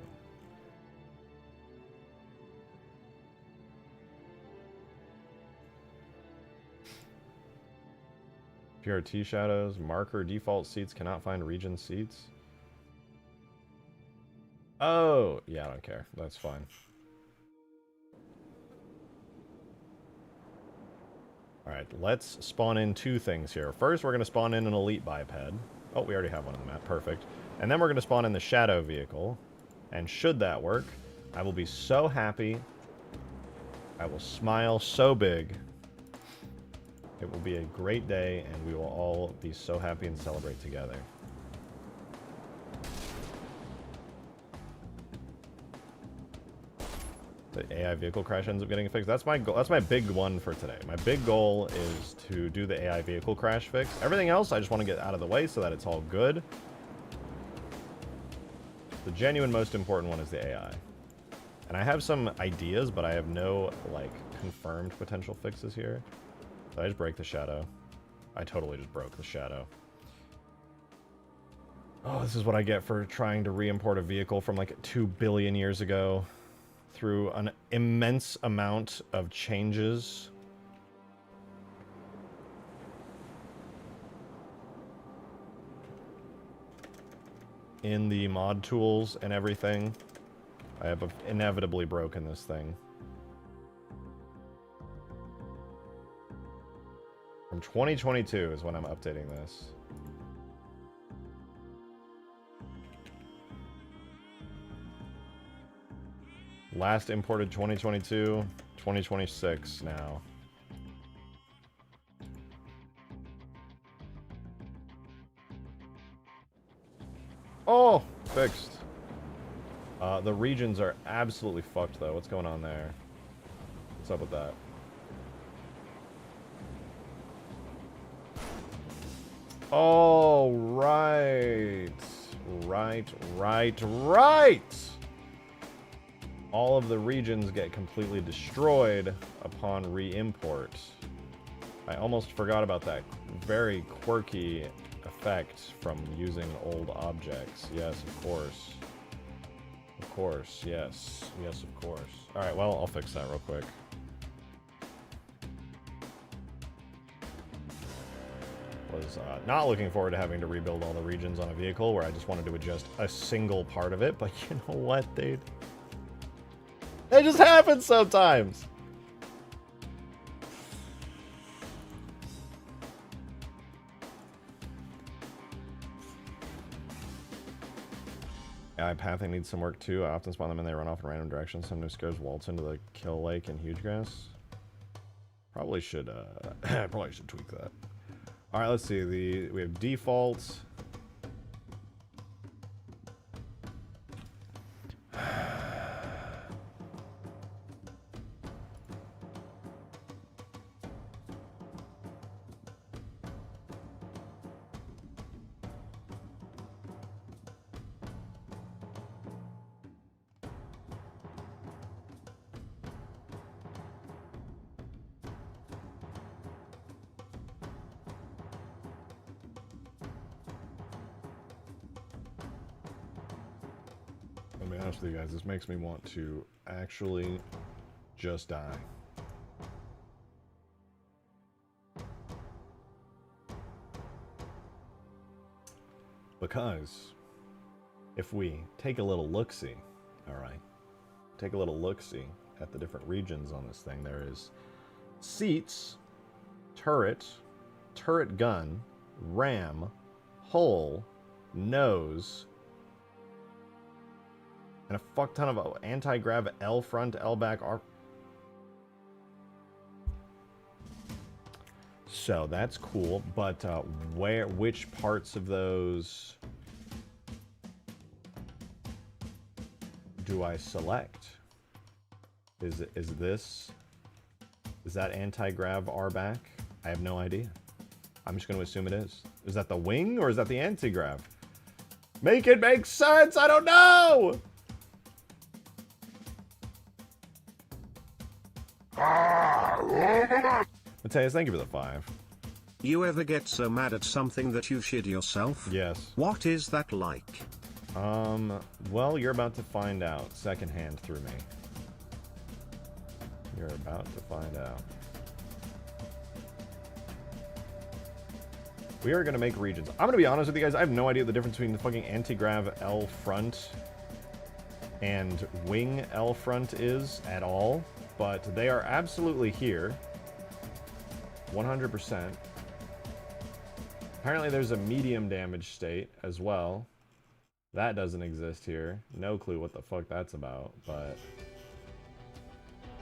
PRT shadows, marker, default seats, cannot find region seats. Oh, yeah, I don't care. That's fine. Alright, let's spawn in 2 things here. First, we're going to spawn in an elite biped. Oh, we already have one on the map. Perfect. And then we're going to spawn in the shadow vehicle. And should that work, I will be so happy. I will smile so big. It will be a great day, and we will all be so happy and celebrate together. The AI vehicle crash ends up getting fixed. That's my goal. That's my big one for today. My big goal is to do the AI vehicle crash fix. Everything else, I just want to get out of the way so that it's all good. The genuine most important one is the AI. And I have some ideas, but I have no, like, confirmed potential fixes here. Did I just break the shadow? I totally just broke the shadow. Oh, this is what I get for trying to re-import a vehicle from, like, 2 billion years ago. Through an immense amount of changes. In the mod tools and everything. I have inevitably broken this thing. From 2022 is when I'm updating this. Last imported 2022, 2026 now. Oh, fixed. The regions are absolutely fucked though. What's going on there? What's up with that? Oh, right. Right. All of the regions get completely destroyed upon re-import. I almost forgot about that very quirky effect from using old objects. Yes, of course. Of course, yes. Yes, of course. Alright, well, I'll fix that real quick. Was not looking forward to having to rebuild all the regions on a vehicle where I just wanted to adjust a single part of it, but you know what, dude? It just happens sometimes. AI pathing needs some work too. I often spawn them and they run off in random directions. Some new scares waltz into the kill lake and huge grass. Probably should tweak that. All right, let's see. We have default. I'll be honest with you guys, this makes me want to actually just die. Because if we take a little look-see, alright, take a little look-see at the different regions on this thing, there is seats, turret, turret gun, ram, hull, nose, and a fuck ton of anti-grav L front, L back, R. So that's cool, but which parts of those do I select? Is that anti-grav R back? I have no idea. I'm just going to assume it is. Is that the wing or is that the anti-grav? Make it make sense! I don't know! Mateus, thank you for the 5. You ever get so mad at something that you shit yourself? Yes. What is that like? Well, you're about to find out secondhand through me. You're about to find out. We are going to make regions. I'm going to be honest with you guys, I have no idea the difference between the fucking anti-grav L front and wing L front is at all, but they are absolutely here. 100%. Apparently there's a medium damage state as well. That doesn't exist here. No clue what the fuck that's about, but...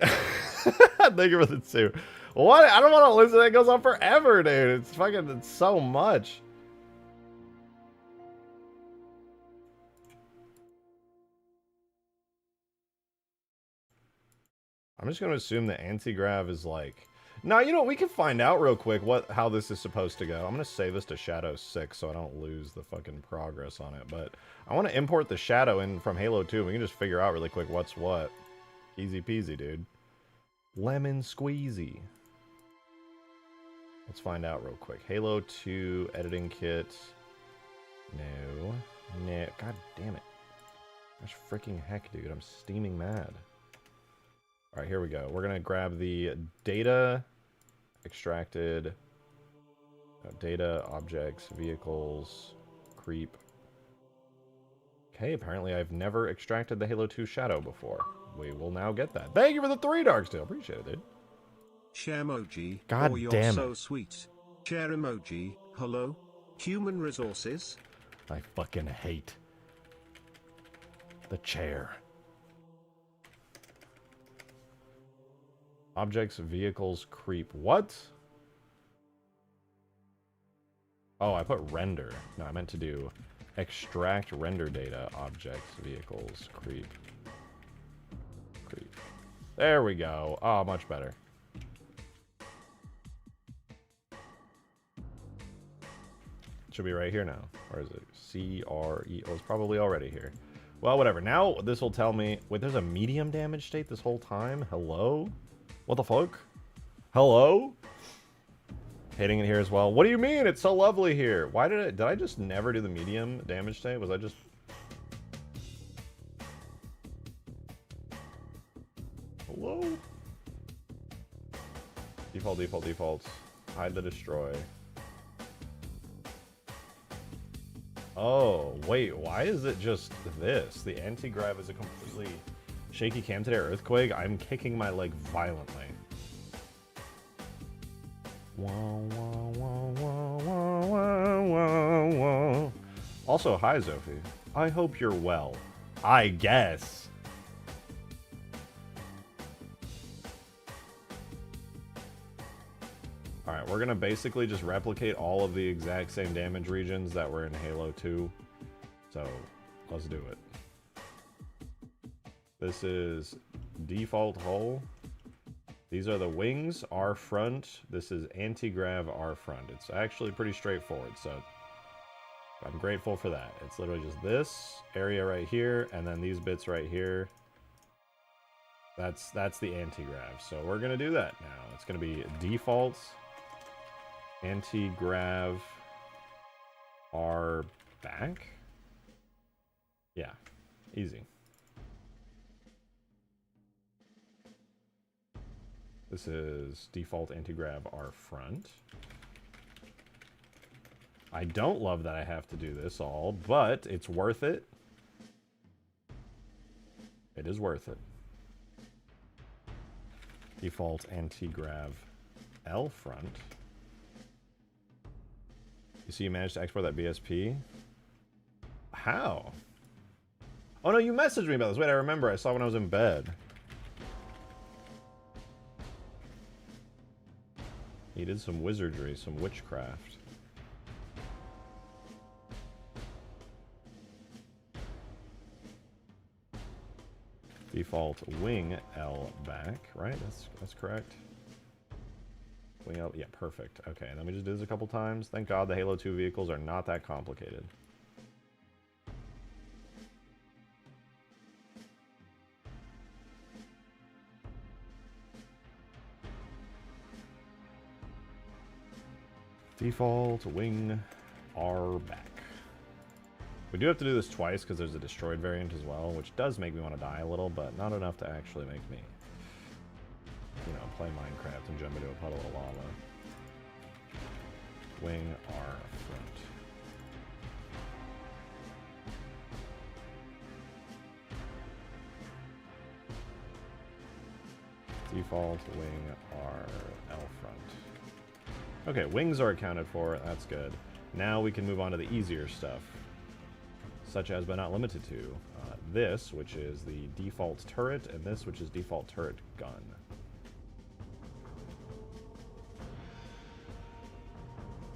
Thank you for the 2. What? I don't want to listen. That goes on forever, dude. It's so much. I'm just going to assume that anti-grav is like... No, you know, we can find out real quick how this is supposed to go. I'm going to save this to Shadow 6 so I don't lose the fucking progress on it. But I want to import the Shadow in from Halo 2. We can just figure out really quick what's what. Easy peasy, dude. Lemon squeezy. Let's find out real quick. Halo 2 editing kit. No. No. God damn it. Gosh freaking heck, dude. I'm steaming mad. Alright, here we go. We're going to grab the data, extracted, data, objects, vehicles, creep. Okay, apparently I've never extracted the Halo 2 Shadow before. We will now get that. Thank you for the 3 Darksteel. Appreciate it, dude. Share emoji. God or you're damn it. so sweet. Share emoji. Hello? Human resources? I fucking hate the chair. Objects, vehicles, creep. What? Oh, I put render. No, I meant to do extract render data, objects, vehicles, creep. Creep. There we go. Oh, much better. Should be right here now. Or is it C-R-E? Oh, it's probably already here. Well, whatever. Now this will tell me... Wait, there's a medium damage state this whole time? Hello? What the fuck? Hello? Hitting it here as well. What do you mean? It's so lovely here. Why did I just never do the medium damage state? Was I just... Hello? Default, default, defaults. Hide the destroy. Oh, wait, why is it just this? The anti-grav is a completely shaky cam today, earthquake. I'm kicking my leg violently. Also, hi, Zophie. I hope you're well. I guess. Alright, we're gonna basically just replicate all of the exact same damage regions that were in Halo 2. So, let's do it. This is default hull. These are the wings, R front. This is anti-grav, R front. It's actually pretty straightforward, so I'm grateful for that. It's literally just this area right here, and then these bits right here. That's the anti-grav. So we're gonna do that now. It's gonna be default anti-grav R back. Yeah, easy. This is default anti-grav R front. I don't love that I have to do this all, but it's worth it. It is worth it. Default anti-grav L front. You see you managed to export that BSP? How? Oh no, you messaged me about this. Wait, I remember. I saw when I was in bed. He did some wizardry, some witchcraft. Default wing L back, right? That's correct. Wing L, yeah, perfect. Okay, and then we just did this a couple times. Thank God the Halo 2 vehicles are not that complicated. Default wing R back. We do have to do this twice because there's a destroyed variant as well, which does make me want to die a little, but not enough to actually make me, you know, play Minecraft and jump into a puddle of lava. Wing R front. Default wing R L front. Okay, wings are accounted for. That's good. Now we can move on to the easier stuff. such as but not limited to this, which is the default turret, and this, which is default turret gun.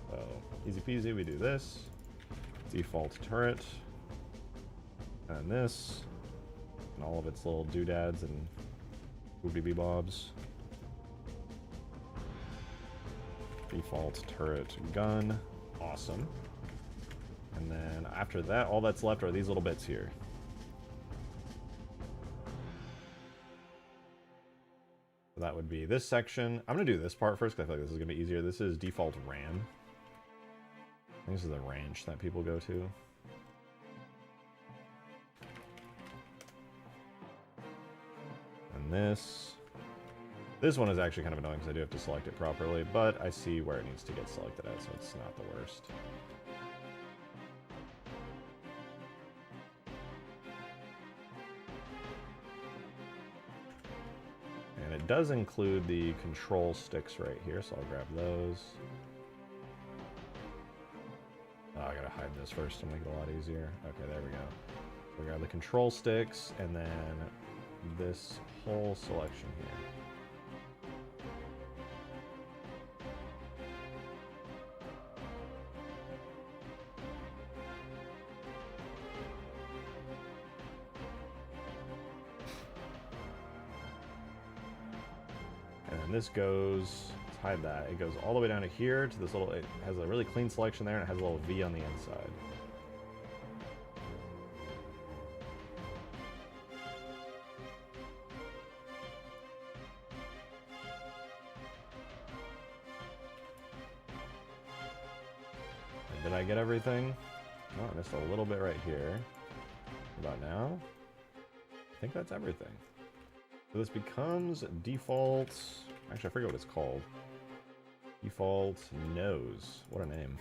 So, easy peasy, we do this. Default turret. And this. And all of its little doodads and boobity bobs. Default turret gun. Awesome. And then after that, all that's left are these little bits here. So that would be this section. I'm going to do this part first because I feel like this is going to be easier. This is default RAM. I think this is the ranch that people go to. And this one is actually kind of annoying because I do have to select it properly, but I see where it needs to get selected at, so it's not the worst. And it does include the control sticks right here, so I'll grab those. Oh, I gotta hide this first to make it a lot easier. Okay, there we go. So we grab the control sticks, and then this whole selection here. And this goes, let's hide that, it goes all the way down to here to this little, it has a really clean selection there, and it has a little V on the inside. And did I get everything? Oh, I missed a little bit right here. About now? I think that's everything. So this becomes default... Actually, I forget what it's called. Default nose. What a name.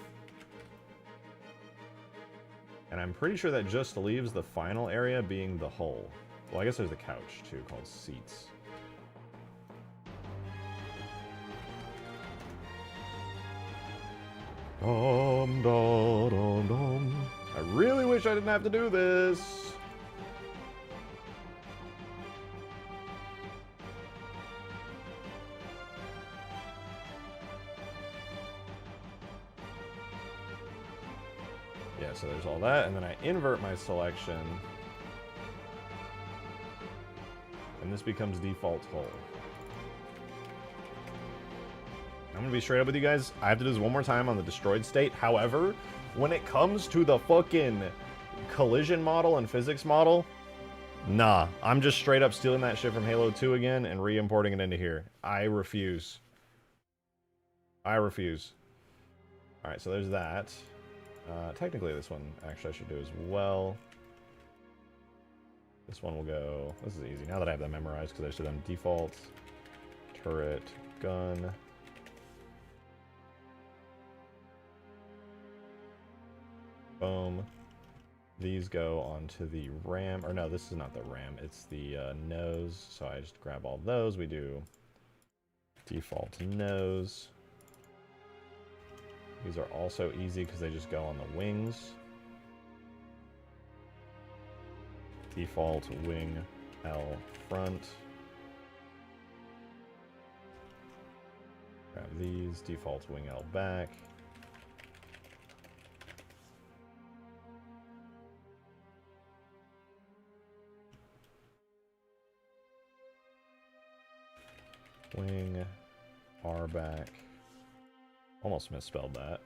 And I'm pretty sure that just leaves the final area being the hull. Well, I guess there's the couch, too, called seats. Dum, dum, dum, dum. I really wish I didn't have to do this. Yeah, so there's all that, and then I invert my selection, and this becomes default hull. I'm gonna be straight up with you guys. I have to do this one more time on the destroyed state. However, when it comes to the fucking collision model and physics model, nah. I'm just straight up stealing that shit from Halo 2 again and re-importing it into here. I refuse. I refuse. Alright, so there's that. Technically, this one actually I should do as well. This one will go... This is easy. Now that I have that memorized, because I should have done default, turret, gun. Boom. These go onto the RAM. Or no, this is not the RAM. It's the nose. So I just grab all those. We do default nose. These are also easy because they just go on the wings. Default wing L front. Grab these. Default wing L back. Wing R back. Almost misspelled that.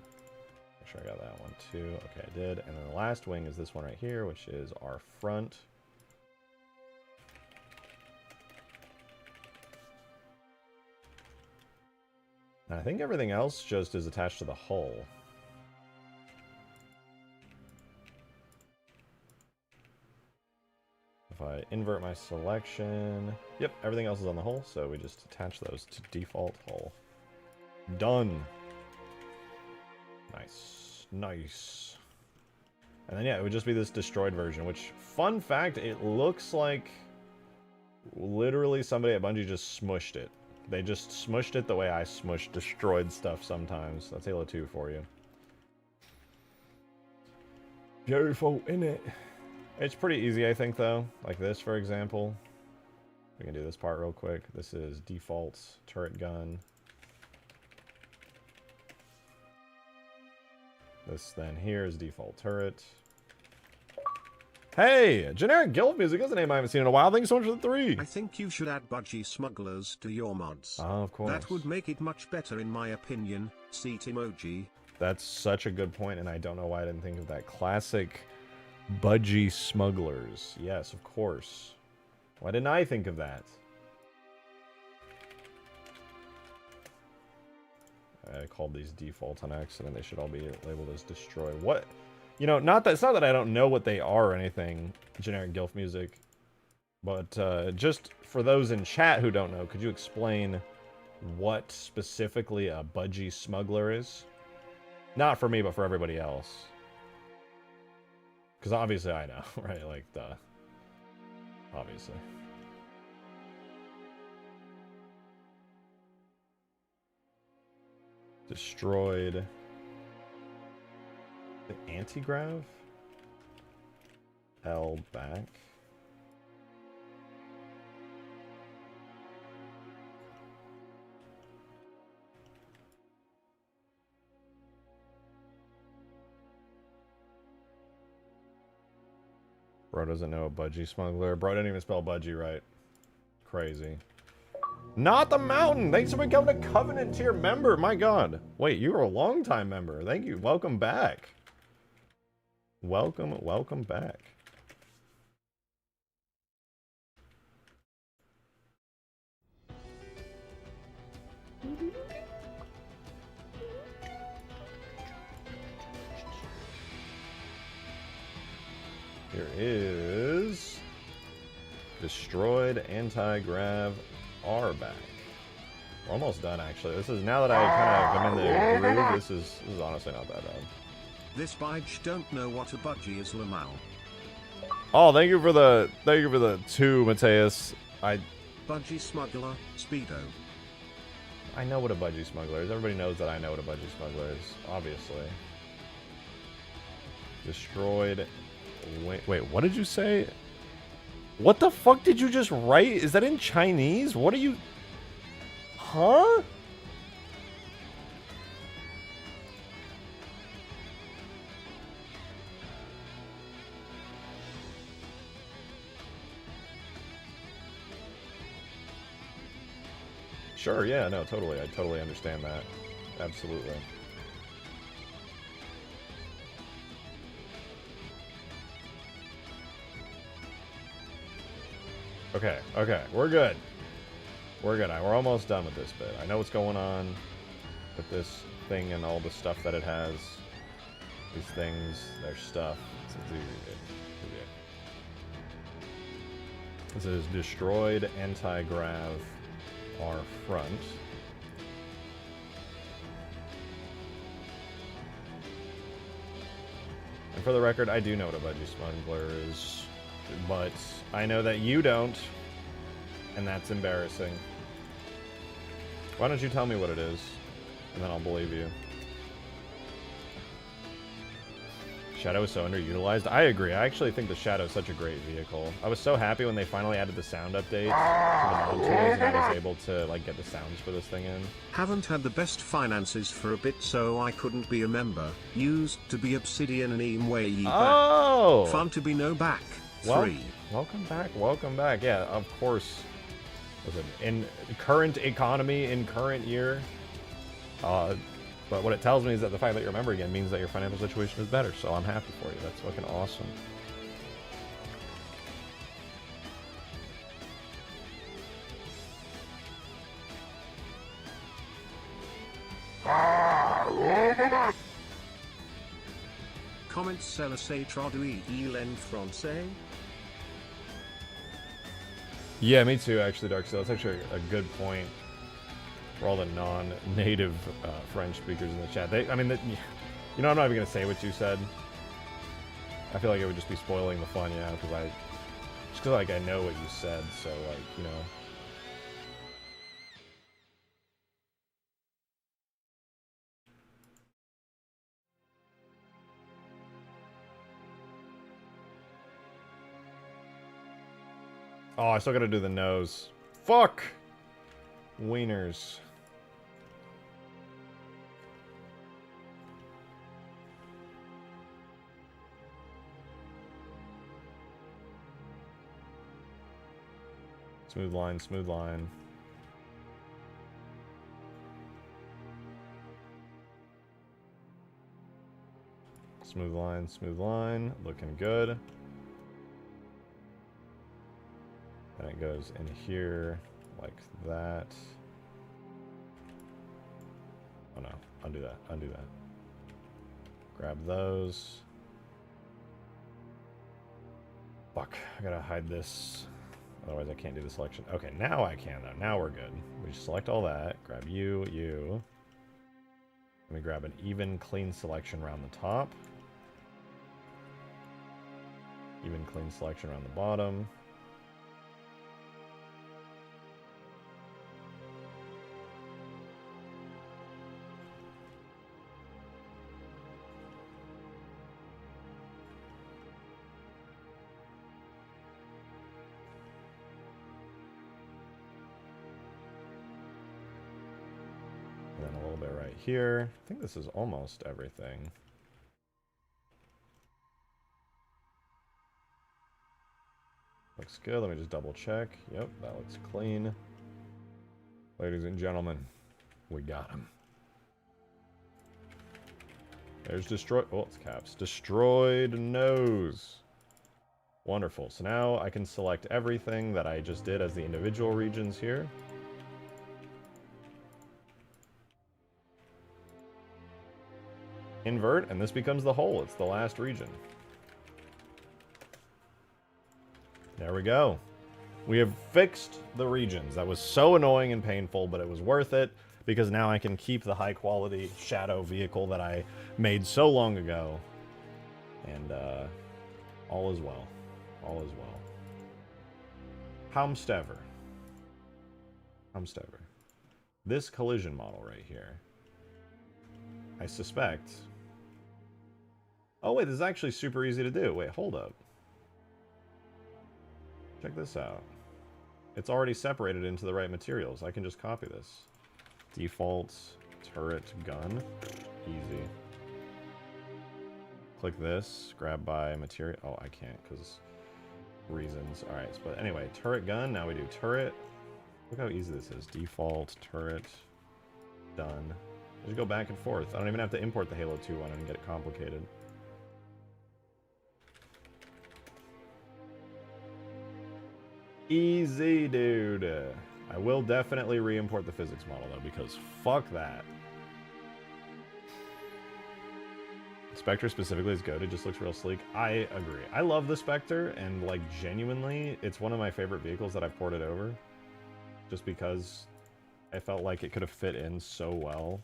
Make sure I got that one too. Okay, I did. And then the last wing is this one right here, which is our front. And I think everything else just is attached to the hull. If I invert my selection... Yep, everything else is on the hull, so we just attach those to default hull. Done! Nice. Nice. And then, yeah, it would just be this destroyed version, which, fun fact, it looks like literally somebody at Bungie just smushed it. They just smushed it the way I smush destroyed stuff sometimes. That's Halo 2 for you. Beautiful, innit? It's pretty easy, I think, though. Like this, for example. We can do this part real quick. This is defaults, turret gun. This then here is default turret. Hey! Generic guild music is a name I haven't seen in a while. Thanks so much for the 3. I think you should add budgie smugglers to your mods. Oh, of course. That would make it much better in my opinion. Seat emoji. That's such a good point, and I don't know why I didn't think of that. Classic budgie smugglers. Yes, of course. Why didn't I think of that? I called these default on accident. They should all be labeled as destroy. What? You know, not that it's not that I don't know what they are or anything, generic guild music, but just for those in chat who don't know, could you explain what specifically a budgie smuggler is? Not for me, but for everybody else. Because obviously I know, right? Like, duh. Obviously. Destroyed. The anti-grav? L back. Bro doesn't know a budgie smuggler. Bro didn't even spell budgie right. Crazy. Not the mountain! Thanks for becoming a Covenant tier member! My god. Wait, you were a long-time member. Thank you. Welcome back. Welcome back. Here is destroyed anti-grav R back. We're almost done, actually. This is, now that I kind of am in the groove, this is honestly not that bad. This Bige don't know what a budgie is, Lamau. Oh, thank you for the 2, Mateus. Budgie smuggler, speedo. I know what a budgie smuggler is. Everybody knows that I know what a budgie smuggler is, obviously. Destroyed. Wait, what did you say? What the fuck did you just write? Is that in Chinese? What are you... Huh? Sure, yeah, no, totally. I totally understand that. Absolutely. Okay, we're good. We're good. We're almost done with this bit. I know what's going on with this thing and all the stuff that it has. These things, their stuff. This is destroyed anti-grav R front. And for the record, I do know what a budgie smuggler is, but I know that you don't, and that's embarrassing. Why don't you tell me what it is, and then I'll believe you. Shadow is so underutilized. I agree. I actually think the Shadow is such a great vehicle. I was so happy when they finally added the sound update to the mod tools, and I was able to like get the sounds for this thing in. Haven't had the best finances for a bit, so I couldn't be a member. Used to be Obsidian and Eam way ye back. Oh! Fun to be no back. Well, 3. welcome back. Yeah, of course. Listen, in current economy, in current year, but what it tells me is that the fact that you're a member again means that your financial situation is better, so I'm happy for you. That's fucking awesome. Comment cela say traduit il en français? Yeah, me too, actually, Darkseid. That's actually a good point for all the non-native French speakers in the chat. You know, I'm not even going to say what you said. I feel like it would just be spoiling the fun, yeah, just because, like, I know what you said, so, like, you know. Oh, I still gotta do the nose. Fuck! Wieners. Smooth line, smooth line. Smooth line, smooth line. Looking good. Then it goes in here like that. Oh no, undo that, undo that. Grab those. Fuck, I gotta hide this. Otherwise I can't do the selection. Okay, now I can though. Now we're good. We just select all that. Grab you, you. Let me grab an even, clean selection around the top. Even, clean selection around the bottom. And then a little bit right here. I think this is almost everything. Looks good. Let me just double check. Yep, that looks clean. Ladies and gentlemen, we got him. There's destroy. Oh, it's caps. Destroyed nose. Wonderful. So now I can select everything that I just did as the individual regions here. Invert, and this becomes the whole. It's the last region. There we go. We have fixed the regions. That was so annoying and painful, but it was worth it because now I can keep the high quality shadow vehicle that I made so long ago. And all is well. All is well. Haumstever. Haumstever. This collision model right here, I suspect... Oh wait, this is actually super easy to do. Wait, hold up. Check this out. It's already separated into the right materials. I can just copy this. Default turret gun. Easy. Click this. Grab by material. Oh, I can't because reasons. Alright, but anyway, turret gun. Now we do turret. Look how easy this is. Default turret. Done. Just go back and forth. I don't even have to import the Halo 2 one and get it complicated. Easy, dude. I will definitely re-import the physics model, though, because fuck that. Spectre specifically is good. It just looks real sleek. I agree. I love the Spectre, and, like, genuinely, it's one of my favorite vehicles that I've ported over. Just because I felt like it could have fit in so well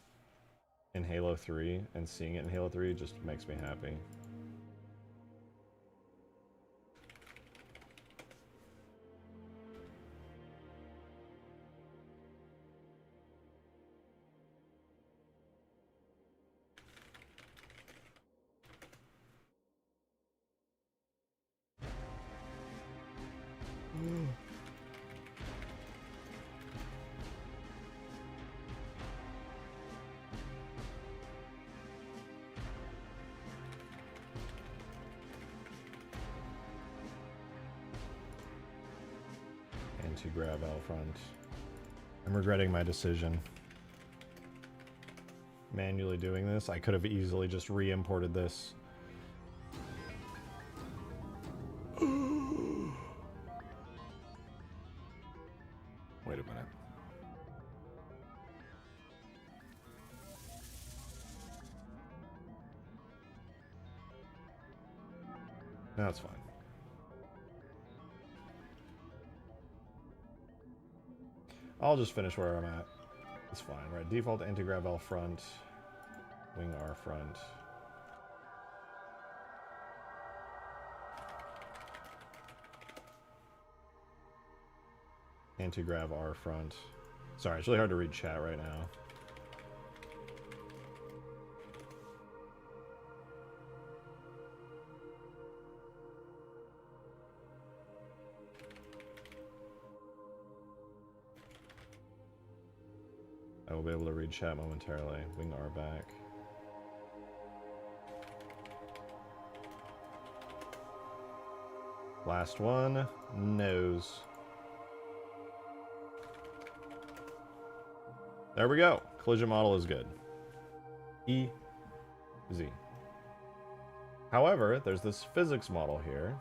in Halo 3, and seeing it in Halo 3 just makes me happy. To grab out front. I'm regretting my decision. Manually doing this, I could have easily just re-imported this. Wait a minute. That's fine. I'll just finish where I'm at. It's fine, right? Default anti-grav L front, wing R front. Anti-grav R front. Sorry, it's really hard to read chat right now. I will be able to read chat momentarily. Wing R back. Last one. Nose. There we go. Collision model is good. E. Z. However, there's this physics model here.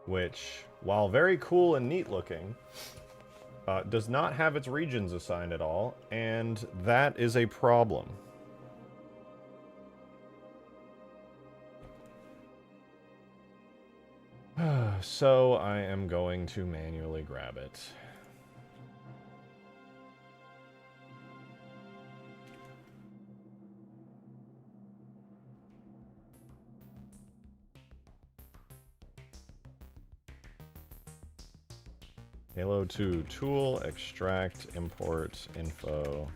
Which, while very cool and neat looking, does not have its regions assigned at all, and that is a problem. So I am going to manually grab it. Halo 2 tool, extract, import, info,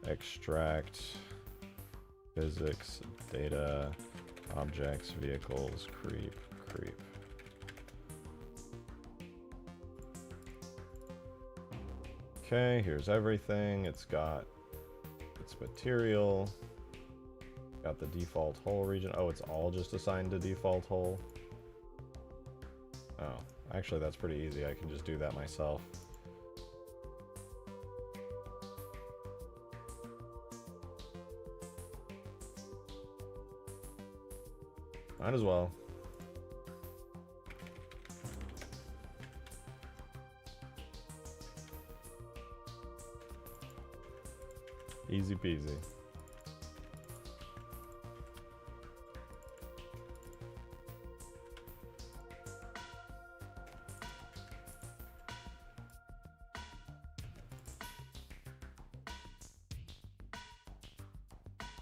extract, physics, data, objects, vehicles, creep. Okay, here's everything. It's got its material, got the default hull region. Oh, it's all just assigned to default hull. Oh. Actually, that's pretty easy. I can just do that myself. Might as well. Easy peasy.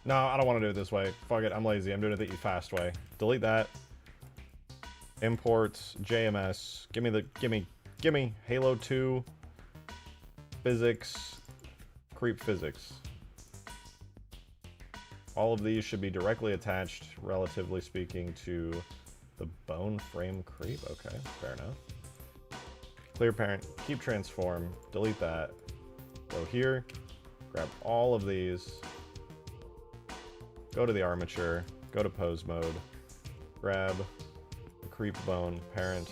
No, I don't want to do it this way. Fuck it, I'm lazy. I'm doing it the fast way. Delete that. Imports, JMS. Gimme Halo 2 physics, creep physics. All of these should be directly attached, relatively speaking, to the bone frame creep. Okay, fair enough. Clear parent, keep transform, delete that. Go here, grab all of these. Go to the armature, go to pose mode, grab the creep bone, parent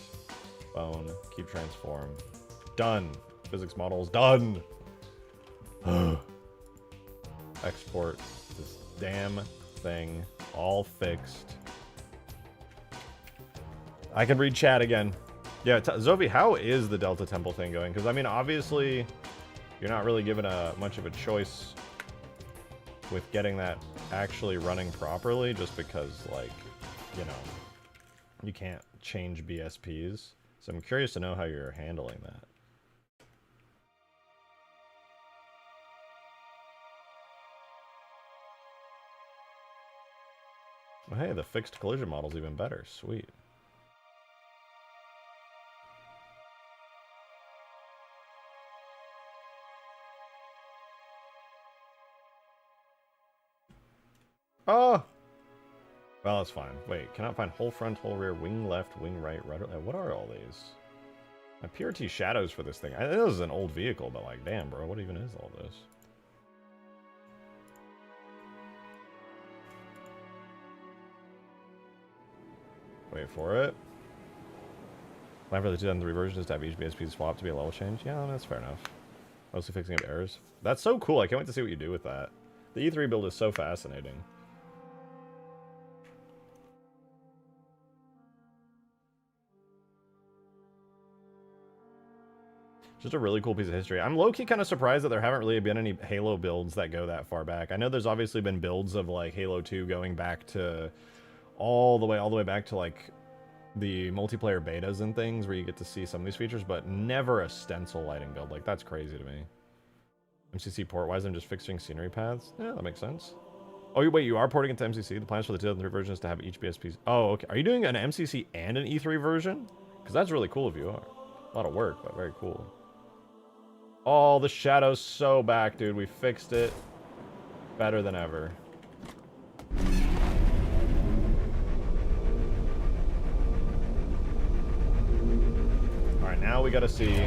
bone, keep transform. Done. Physics models done. Export this damn thing, all fixed. I can read chat again. Yeah, Zovi, how is the Delta Temple thing going? Because I mean, obviously, you're not really given much of a choice with getting that actually running properly, just because, like, you know, you can't change BSPs. So I'm curious to know how you're handling that. Well, hey, the fixed collision model's even better. Sweet. Oh! Well, that's fine. Wait, cannot find whole front, whole rear, wing left, wing right, right. What are all these? My PRT shadows for this thing. I know this is an old vehicle, but like, damn, bro, what even is all this? Wait for it. Plan for the 2003 version is to have each BSP swap to be a level change. Yeah, that's fair enough. Mostly fixing up errors. That's so cool. I can't wait to see what you do with that. The E3 build is so fascinating. Just a really cool piece of history. I'm low-key kind of surprised that there haven't really been any Halo builds that go that far back. I know there's obviously been builds of like Halo 2 going back to all the way back to like the multiplayer betas and things where you get to see some of these features, but never a stencil lighting build. Like, that's crazy to me. MCC port, why is them just fixing scenery paths? Yeah, that makes sense. Oh, wait, you are porting into MCC? The plans for the 2003 version is to have each BSP... Oh, okay. Are you doing an MCC and an E3 version? Because that's really cool if you are. A lot of work, but very cool. Oh, the shadow's so back, dude. We fixed it. Better than ever. now we gotta see,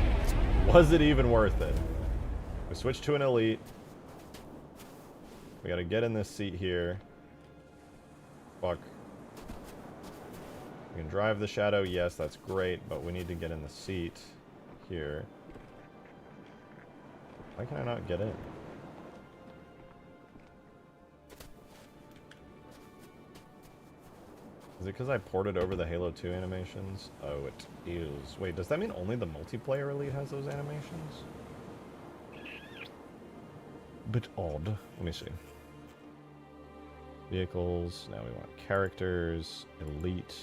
was it even worth it? We switched to an elite. We gotta get in this seat here. Fuck. We can drive the shadow, yes, that's great, but we need to get in the seat here. Why can I not get in? Is it because I ported over the Halo 2 animations? Oh, it is. Wait, does that mean only the multiplayer elite has those animations? Bit odd. Let me see. Vehicles. Now we want characters. Elite.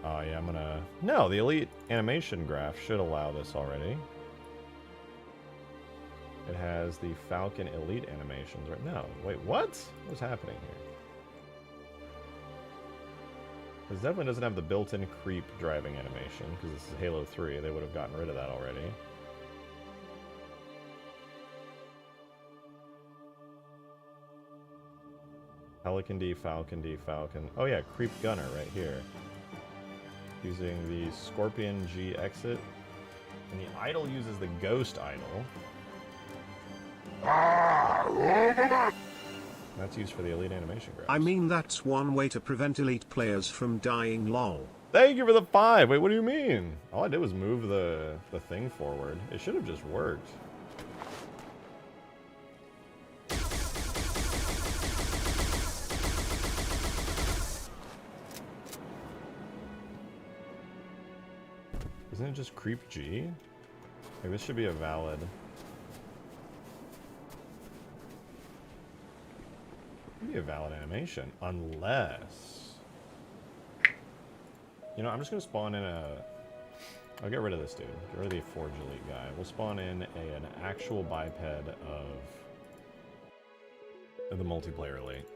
Oh, yeah, I'm gonna... No, the elite animation graph should allow this already. It has the Falcon elite animations right now. Wait, what? What's happening here? This definitely doesn't have the built-in creep driving animation, because this is Halo 3. They would have gotten rid of that already. Pelican D, Falcon D, Falcon. Oh yeah, creep gunner right here. Using the Scorpion G exit. And the idle uses the ghost idle. That's used for the elite animation grabs. I mean, that's one way to prevent elite players from dying, lol. Thank you for the 5! Wait, what do you mean? All I did was move the thing forward. It should have just worked. Isn't it just creep G? Like, this should be a valid... Be a valid animation, unless... You know, I'm just gonna spawn in a... I'll get rid of this dude. Get rid of the Forge Elite guy. We'll spawn in an actual biped of the multiplayer elite.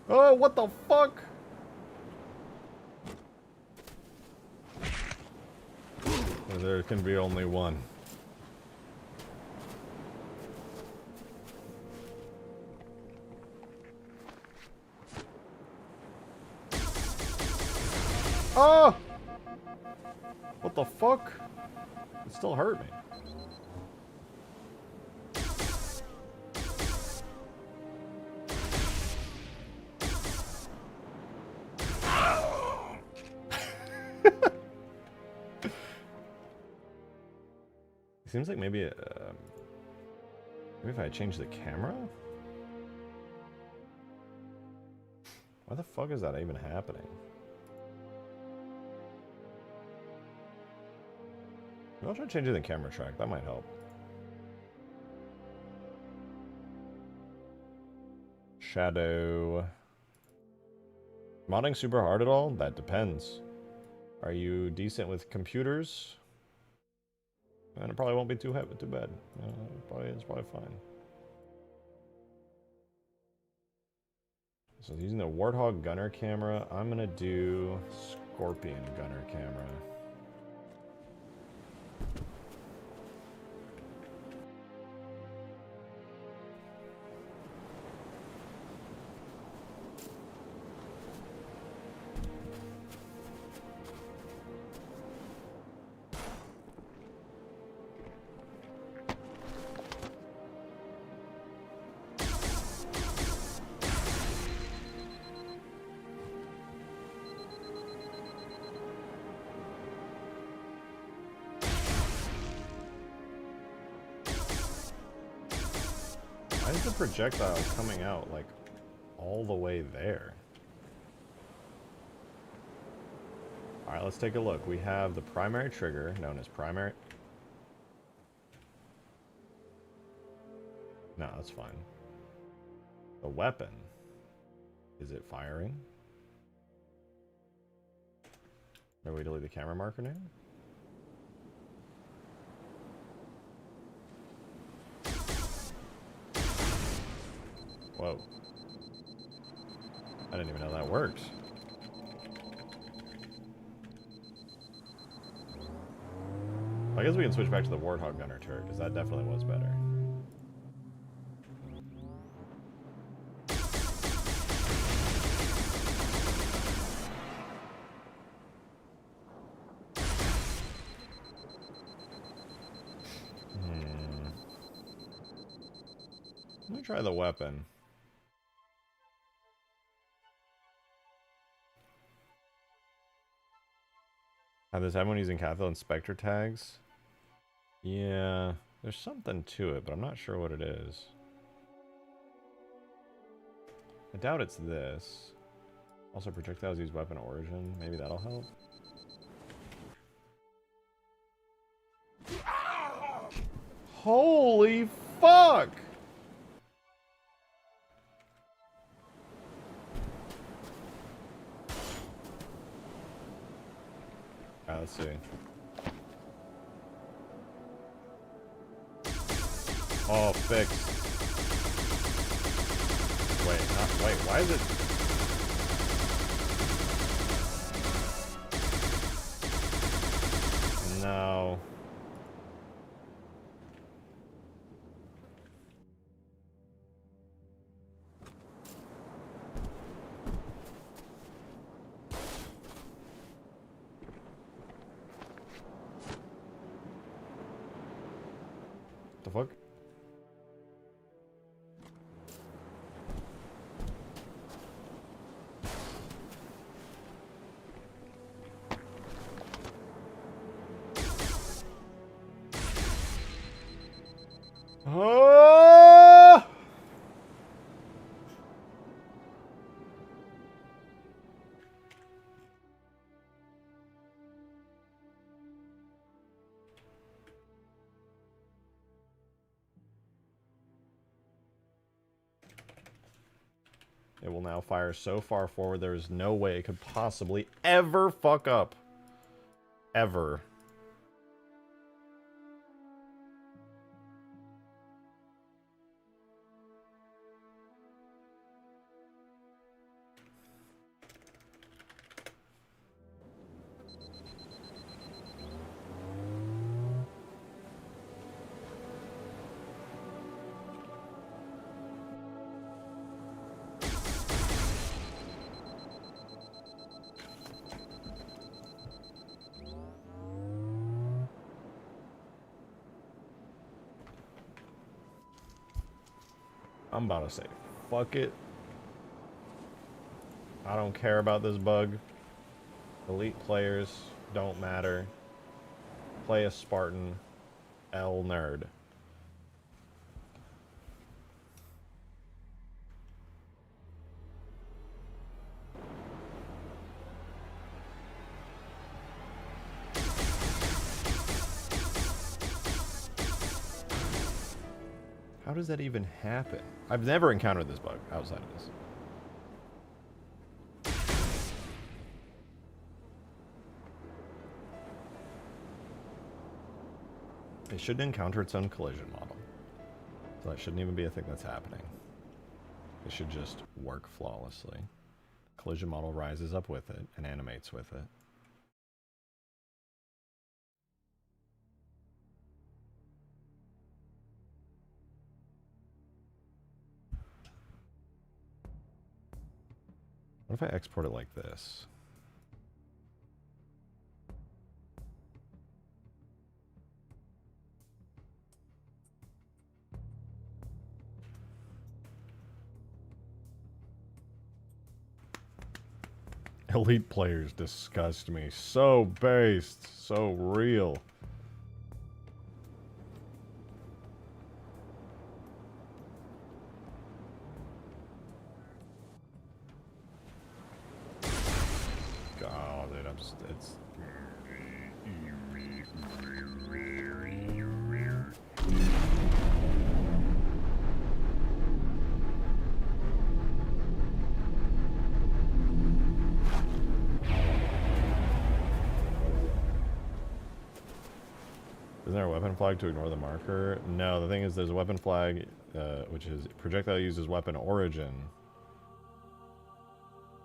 Oh, what the fuck? There can be only one. Oh! What the fuck? It still hurt me. Seems like maybe if I change the camera? Why the fuck is that even happening? Maybe I'll try changing the camera track. That might help. Shadow. Modding super hard at all? That depends. Are you decent with computers? And it probably won't be too heavy, too bad. It's probably fine. So using the Warthog gunner camera, I'm gonna do Scorpion gunner camera. Why is the projectile coming out, like, all the way there? Alright, let's take a look. We have the primary trigger, known as primary... No, that's fine. The weapon. Is it firing? Maybe we delete the camera marker now? Whoa. I didn't even know that worked. I guess we can switch back to the Warthog Gunner turret, because that definitely was better. Let me try the weapon. Have this happen when using Cathode and Spectre tags? Yeah, there's something to it, but I'm not sure what it is. I doubt it's this. Also, projectiles use weapon origin. Maybe that'll help. Holy fuck! Alright, let's see. Oh, fixed. Wait, why is it... No. The fuck? Oh! It will now fire so far forward there is no way it could possibly ever fuck up. Ever. I'm about to say, fuck it. I don't care about this bug. Elite players don't matter. Play a Spartan. L nerd. How does that even happen? I've never encountered this bug outside of this. It shouldn't encounter its own collision model. So that shouldn't even be a thing that's happening. It should just work flawlessly. Collision model rises up with it and animates with it. What if I export it like this? Elite players disgust me. So based, so real. Oh, dude, it's... Isn't there a weapon flag to ignore the marker? No, the thing is there's a weapon flag, which is projectile uses weapon origin,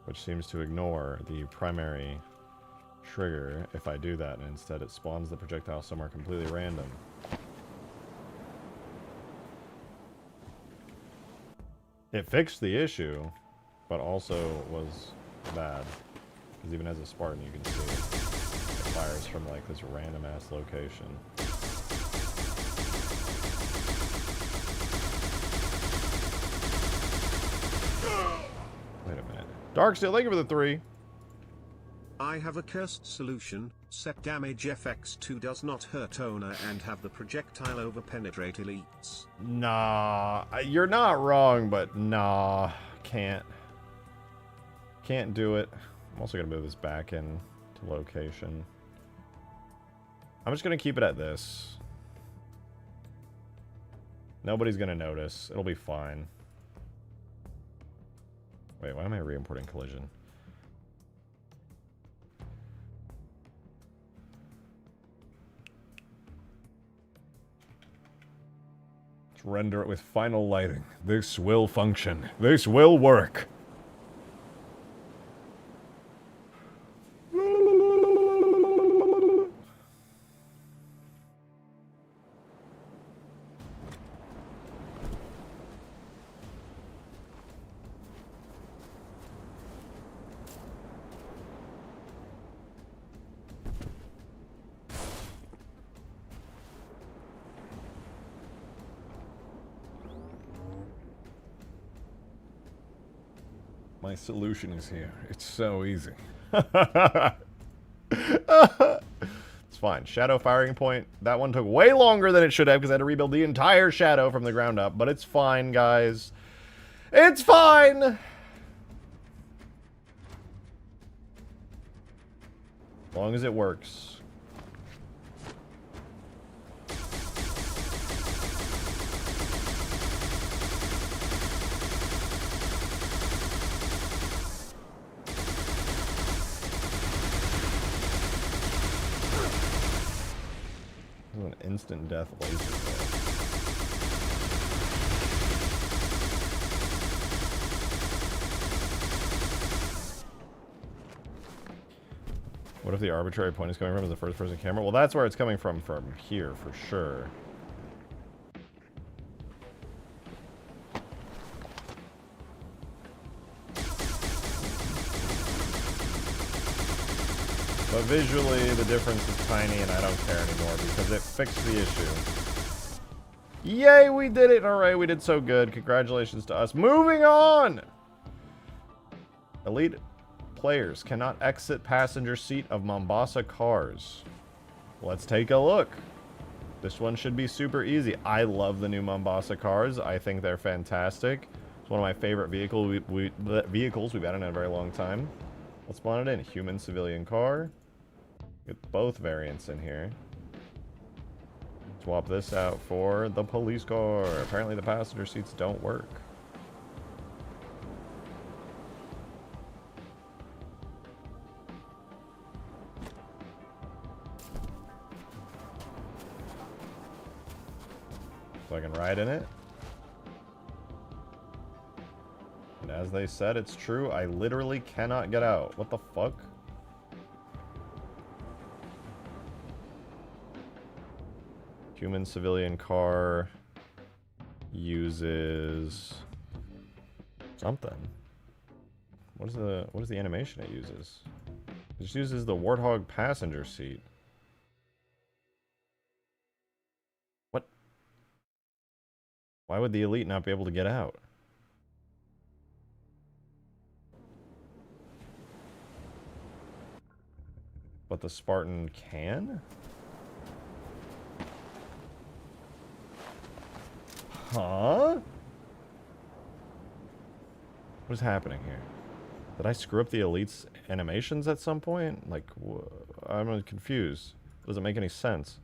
which seems to ignore the primary trigger if I do that, and instead it spawns the projectile somewhere completely random. It fixed the issue, but also was bad. Because even as a Spartan, you can see it fires from like this random ass location. Wait a minute. Darksteel, thank you for the 3. I have a cursed solution. Set damage FX2 does not hurt owner and have the projectile over penetrate elites. Nah, you're not wrong, but nah, can't do it. I'm also gonna move this back in to location. I'm just gonna keep it at this. Nobody's gonna notice. It'll be fine. Wait, why am I re-importing collision? Let's render it with final lighting. This will function. This will work. My solution is here. It's so easy. It's fine. Shadow firing point. That one took way longer than it should have because I had to rebuild the entire shadow from the ground up. But it's fine, guys. It's fine! As long as it works. An instant death laser there. What if the arbitrary point is coming from as a first-person camera? Well, that's where it's coming from here, for sure. But visually, the difference is tiny, and I don't care anymore because it fixed the issue. Yay, we did it! Alright, we did so good. Congratulations to us. Moving on! Elite players cannot exit passenger seat of Mombasa cars. Let's take a look. This one should be super easy. I love the new Mombasa cars. I think they're fantastic. It's one of my favorite vehicles we've had in a very long time. Let's spawn it in. Human civilian car. Get both variants in here. Swap this out for the police car. Apparently the passenger seats don't work. So I can ride in it. And as they said, it's true. I literally cannot get out. What the fuck? Human civilian car uses something. What is the animation it uses? It just uses the Warthog passenger seat. What? Why would the elite not be able to get out? But the Spartan can? Huh? What is happening here? Did I screw up the elite's animations at some point? Like, I'm confused. Doesn't make any sense.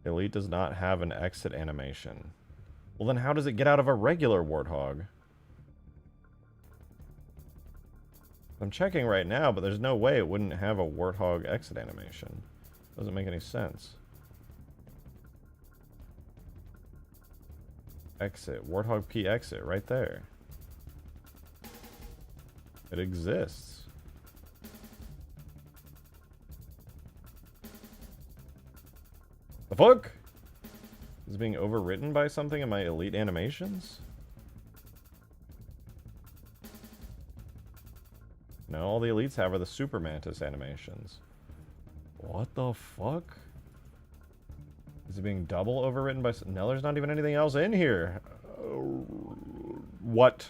Elite does not have an exit animation. Well, then how does it get out of a regular Warthog? I'm checking right now, but there's no way it wouldn't have a Warthog exit animation. Doesn't make any sense. Exit. Warthog P exit right there. It exists. The fuck? Is it being overwritten by something in my elite animations? No, all the elites have are the Super Mantis animations. What the fuck? Is it being double overwritten by... No, there's not even anything else in here. What?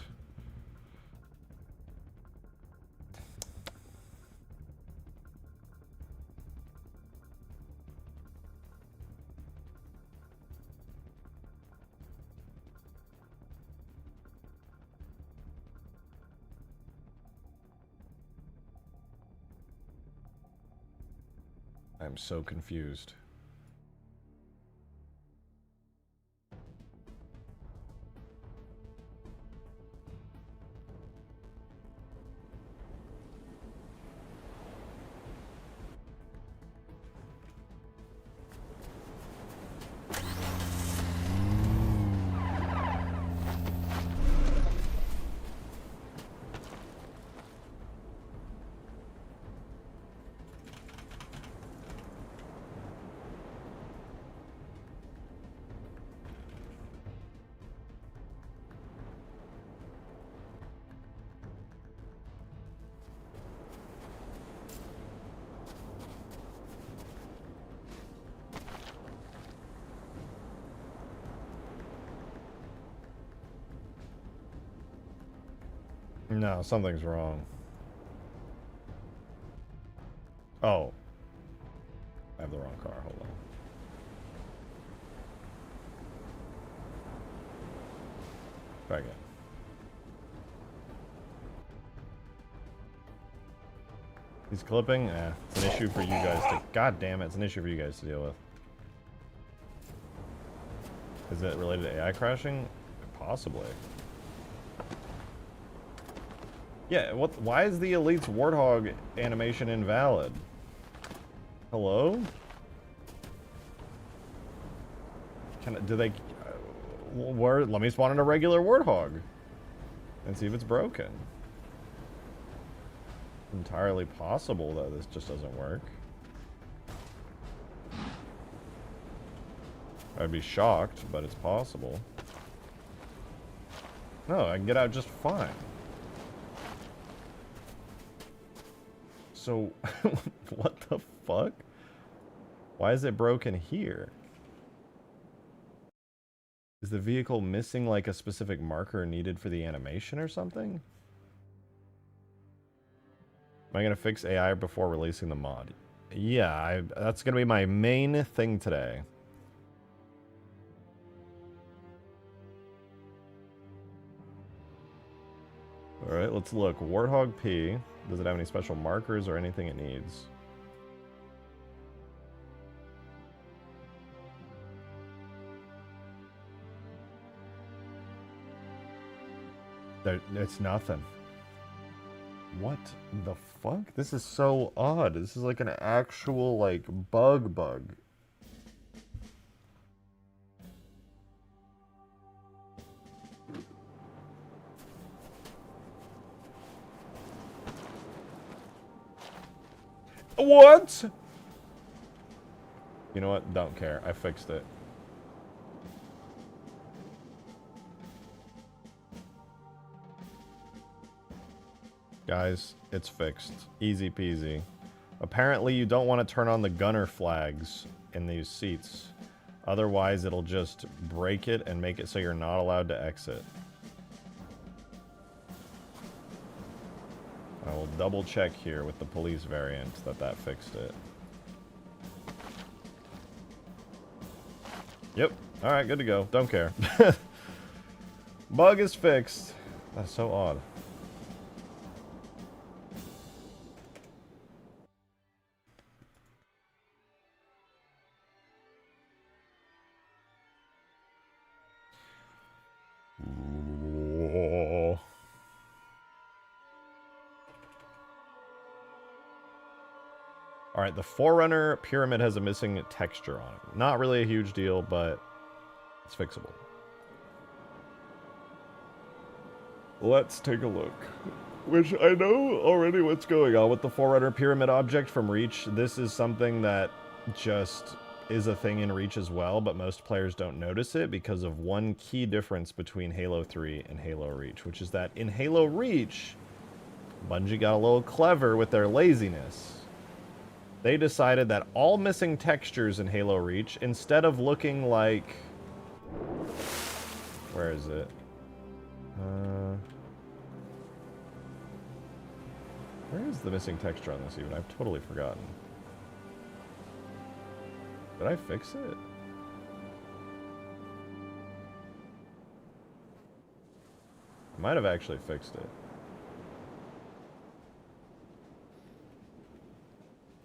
I'm so confused. No, something's wrong. Oh. I have the wrong car. Hold on. Try again. He's clipping? Eh, it's an issue for you guys to... God damn it, it's an issue for you guys to deal with. Is it related to AI crashing? Possibly. Yeah, what? Why is the Elite's Warthog animation invalid? Hello? Do they... let me spawn in a regular Warthog. And see if it's broken. Entirely possible that this just doesn't work. I'd be shocked, but it's possible. No, I can get out just fine. So, what the fuck? Why is it broken here? Is the vehicle missing like a specific marker needed for the animation or something? Am I gonna fix AI before releasing the mod? Yeah, that's gonna be my main thing today. Alright, let's look. Warthog P. Does it have any special markers or anything it needs? It's nothing. What the fuck? This is so odd. This is like an actual, like, bug. What? You know what? Don't care. I fixed it. Guys, it's fixed. Easy peasy. Apparently you don't want to turn on the gunner flags in these seats. Otherwise it'll just break it and make it so you're not allowed to exit. I will double check here with the police variant that fixed it. Yep. Alright, good to go. Don't care. Bug is fixed. That's so odd. Alright, the Forerunner Pyramid has a missing texture on it. Not really a huge deal, but it's fixable. Let's take a look. Which I know already what's going on with the Forerunner Pyramid object from Reach. This is something that just is a thing in Reach as well, but most players don't notice it because of one key difference between Halo 3 and Halo Reach, which is that in Halo Reach, Bungie got a little clever with their laziness. They decided that all missing textures in Halo Reach, instead of looking like... Where is it? Where is the missing texture on this even? I've totally forgotten. Did I fix it? I might have actually fixed it.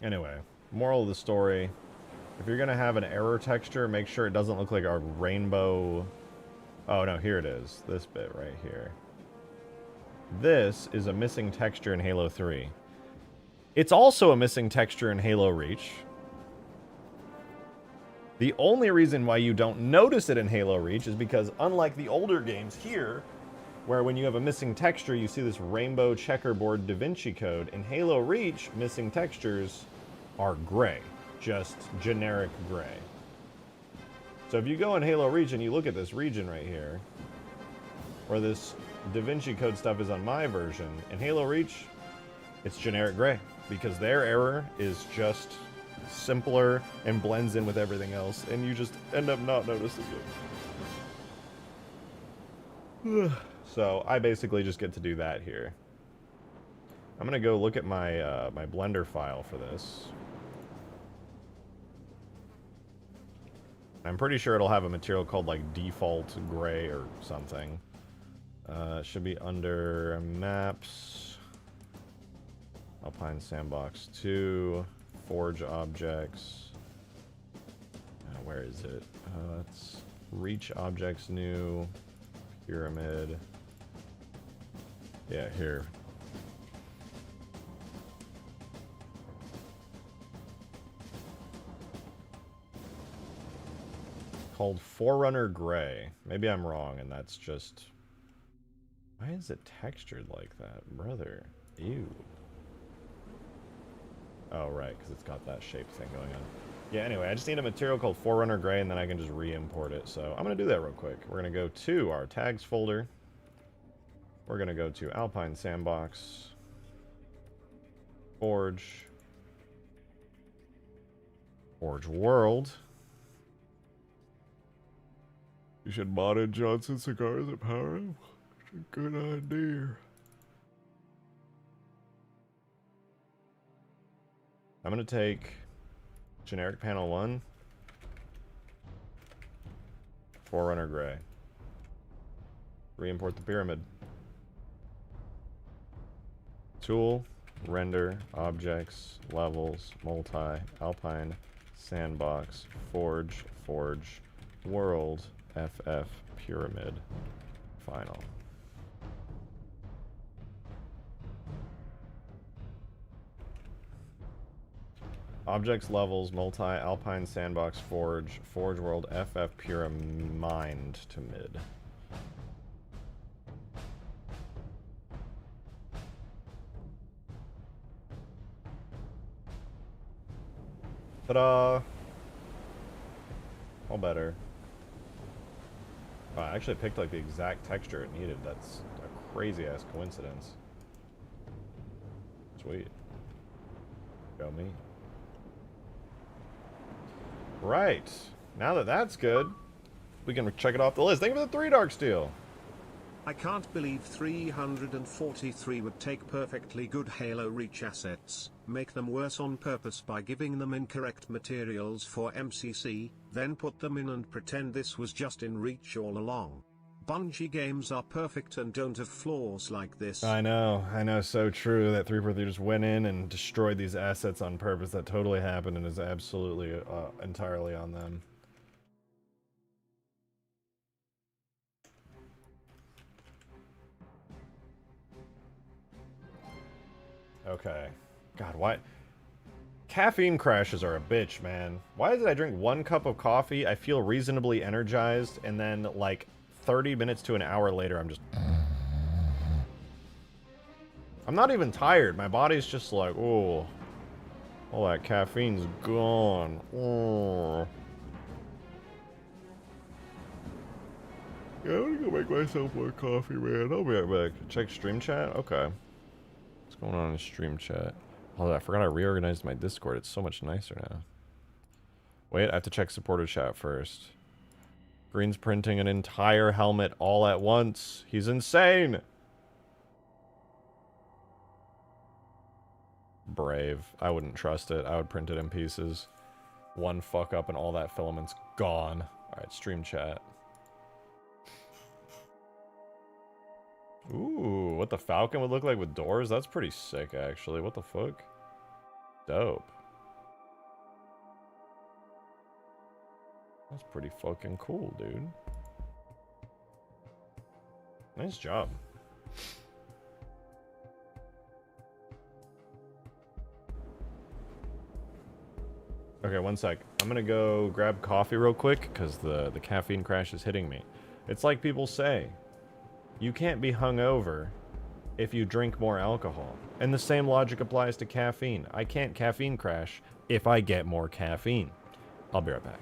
Anyway, moral of the story. If you're going to have an error texture, make sure it doesn't look like a rainbow... Oh, no, here it is. This bit right here. This is a missing texture in Halo 3. It's also a missing texture in Halo Reach. The only reason why you don't notice it in Halo Reach is because, unlike the older games here, where when you have a missing texture, you see this rainbow checkerboard Da Vinci Code, in Halo Reach, missing textures are gray. Just generic gray. So if you go in Halo Reach and you look at this region right here, where this Da Vinci Code stuff is on my version, in Halo Reach, it's generic gray, because their error is just simpler and blends in with everything else, and you just end up not noticing it. So I basically just get to do that here. I'm gonna go look at my my Blender file for this. I'm pretty sure it'll have a material called like default gray or something. It should be under maps, Alpine Sandbox 2, Forge objects. Where is it? It's Reach objects new, Pyramid. Yeah, here. Called Forerunner Gray. Maybe I'm wrong, and that's just... Why is it textured like that, brother? Ew. Oh, right, because it's got that shape thing going on. Yeah, anyway, I just need a material called Forerunner Gray, and then I can just re-import it. So I'm going to do that real quick. We're going to go to our tags folder. We're going to go to Alpine Sandbox, Forge, Forge World. You should mod in Johnson Cigars at Power Up. It's a good idea. I'm going to take generic panel 1, Forerunner Gray. Re-import the pyramid. Tool, render, objects, levels, multi, Alpine, Sandbox, Forge, Forge, World, FF, Pyramid, Final. Objects, levels, multi, Alpine, Sandbox, Forge, Forge World, FF, Pyramid to mid. Ta-da! All better. Oh, I actually picked like the exact texture it needed. That's a crazy-ass coincidence. Sweet. Go me. Right. Now that that's good, we can check it off the list. Thank you for the 3 Dark Steel. I can't believe 343 would take perfectly good Halo Reach assets, make them worse on purpose by giving them incorrect materials for MCC, then put them in and pretend this was just in Reach all along. Bungie games are perfect and don't have flaws like this. I know, so true that 343 just went in and destroyed these assets on purpose. That totally happened and is absolutely entirely on them. Okay. God, why? Caffeine crashes are a bitch, man. Why did I drink 1 cup of coffee, I feel reasonably energized, and then, like, 30 minutes to an hour later, I'm just... I'm not even tired. My body's just like, oh, all that caffeine's gone. Oh. Yeah, I'm gonna go make myself more coffee, man. I'll be right back. Check stream chat? Okay. What's going on in stream chat? Oh, I forgot I reorganized my Discord. It's so much nicer now. Wait, I have to check supporter chat first. Green's printing an entire helmet all at once. He's insane! Brave. I wouldn't trust it. I would print it in pieces. One fuck up and all that filament's gone. Alright, stream chat. Ooh, what the Falcon would look like with doors? That's pretty sick, actually. What the fuck? Dope. That's pretty fucking cool, dude. Nice job. Okay, one sec. I'm gonna go grab coffee real quick, because the caffeine crash is hitting me. It's like people say, you can't be hungover if you drink more alcohol. And the same logic applies to caffeine. I can't caffeine crash if I get more caffeine. I'll be right back.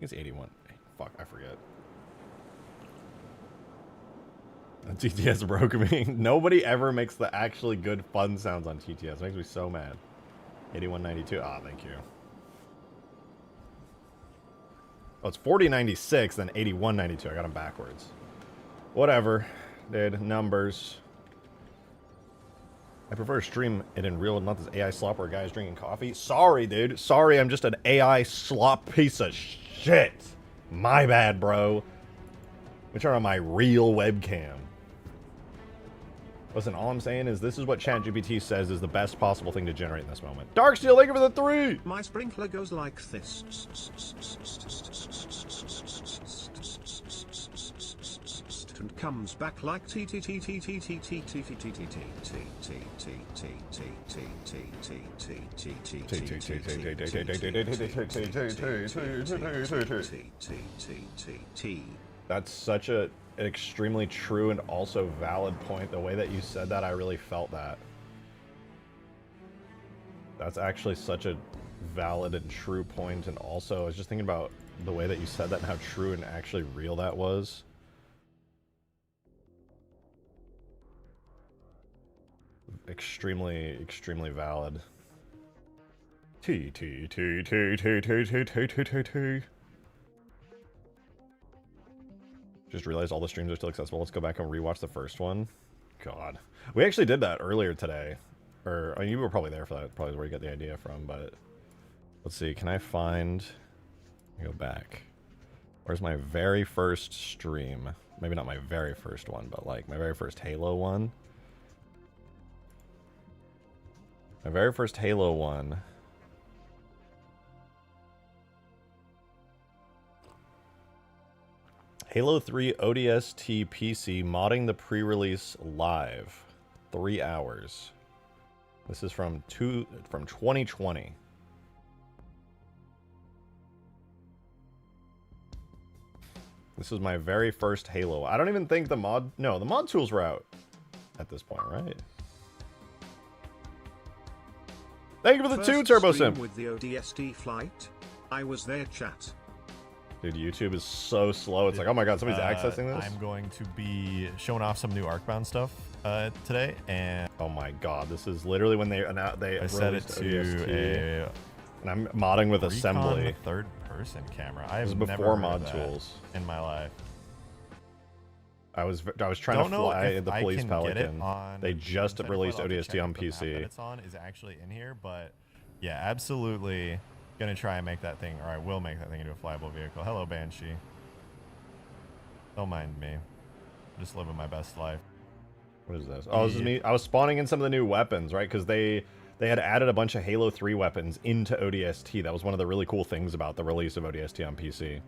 it's 81. Fuck, I forget. TTS broke me. Nobody ever makes the actually good fun sounds on TTS. It makes me so mad. 8192. Ah, thank you. Oh, it's 4096, then 8192. I got them backwards. Whatever, dude. Numbers. I prefer to stream it in real, not this AI slop where a guy's drinking coffee. Sorry, dude. Sorry, I'm just an AI slop piece of shit. My bad, bro. Let me turn on my real webcam. Listen, all I'm saying is this is what ChatGPT says is the best possible thing to generate in this moment. Darksteel, thank you for the 3! My sprinkler goes like this. And comes back like That's such an extremely true and also valid point. The way that you said that, I really felt that. That's actually such a valid and true point, and also I was just thinking about the way that you said that and how true and actually real that was. Extremely, extremely valid. T. Just realized all the streams are still accessible. Let's go back and rewatch the first one. God. We actually did that earlier today. Or, I mean, you were probably there for that. Probably where you got the idea from, but... Let's see, can I find... Let me go back. Where's my very first stream? Maybe not my very first one, but like my very first Halo one. My very first Halo one. Halo 3 ODST PC modding the pre-release live. 3 hours. This is from 2020. This is my very first Halo. I don't even think the mod... No, the mod tools were out at this point, right? Thank you for the First 2, Turbo Simp. with the ODST flight. I was there, chat. Dude, YouTube is so slow. It's like, oh my god, somebody's accessing this? I'm going to be showing off some new Arcbound stuff today, and oh my god, this is literally when they set it to ODST, and I'm modding with assembly. Third-person camera. I This have is never before heard mod of that tools. in my life. I was trying to fly the police Pelican. They just inside released Flight, I'll have to ODST check on if the map that PC. it's on is actually in here, but yeah, absolutely gonna try and make that thing, or I will make that thing into a flyable vehicle. Hello, Banshee. Don't mind me. I'm just living my best life. What is this? Oh, this is me. I was spawning in some of the new weapons, right? Because they had added a bunch of Halo 3 weapons into ODST. That was one of the really cool things about the release of ODST on PC.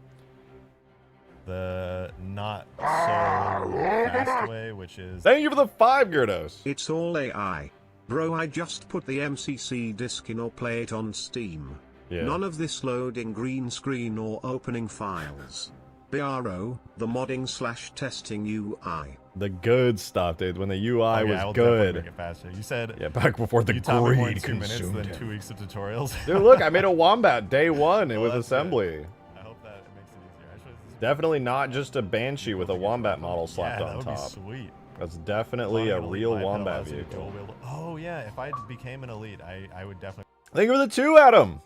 The not so fast way, which is... Thank you for the 5, Gyarados. It's all AI. Bro, I just put the MCC disc in or play it on Steam. Yeah. None of this loading green screen or opening files. BRO, the modding/testing UI. The good stuff, dude. When the UI I will was definitely good. make it faster. You said Yeah, back before the you taught me more in greed 2 minutes consumed than him. 2 weeks of tutorials. Dude, look, I made a wombat day 1 Well, with that's assembly. good. I hope that it makes it easier. Actually, this is Definitely not just a Banshee with a wombat model slapped yeah, on that top. would be sweet. That's definitely a real wombat vehicle. vehicle. Oh yeah, if I became an elite, I would definitely. Thank you for the 2, Adam.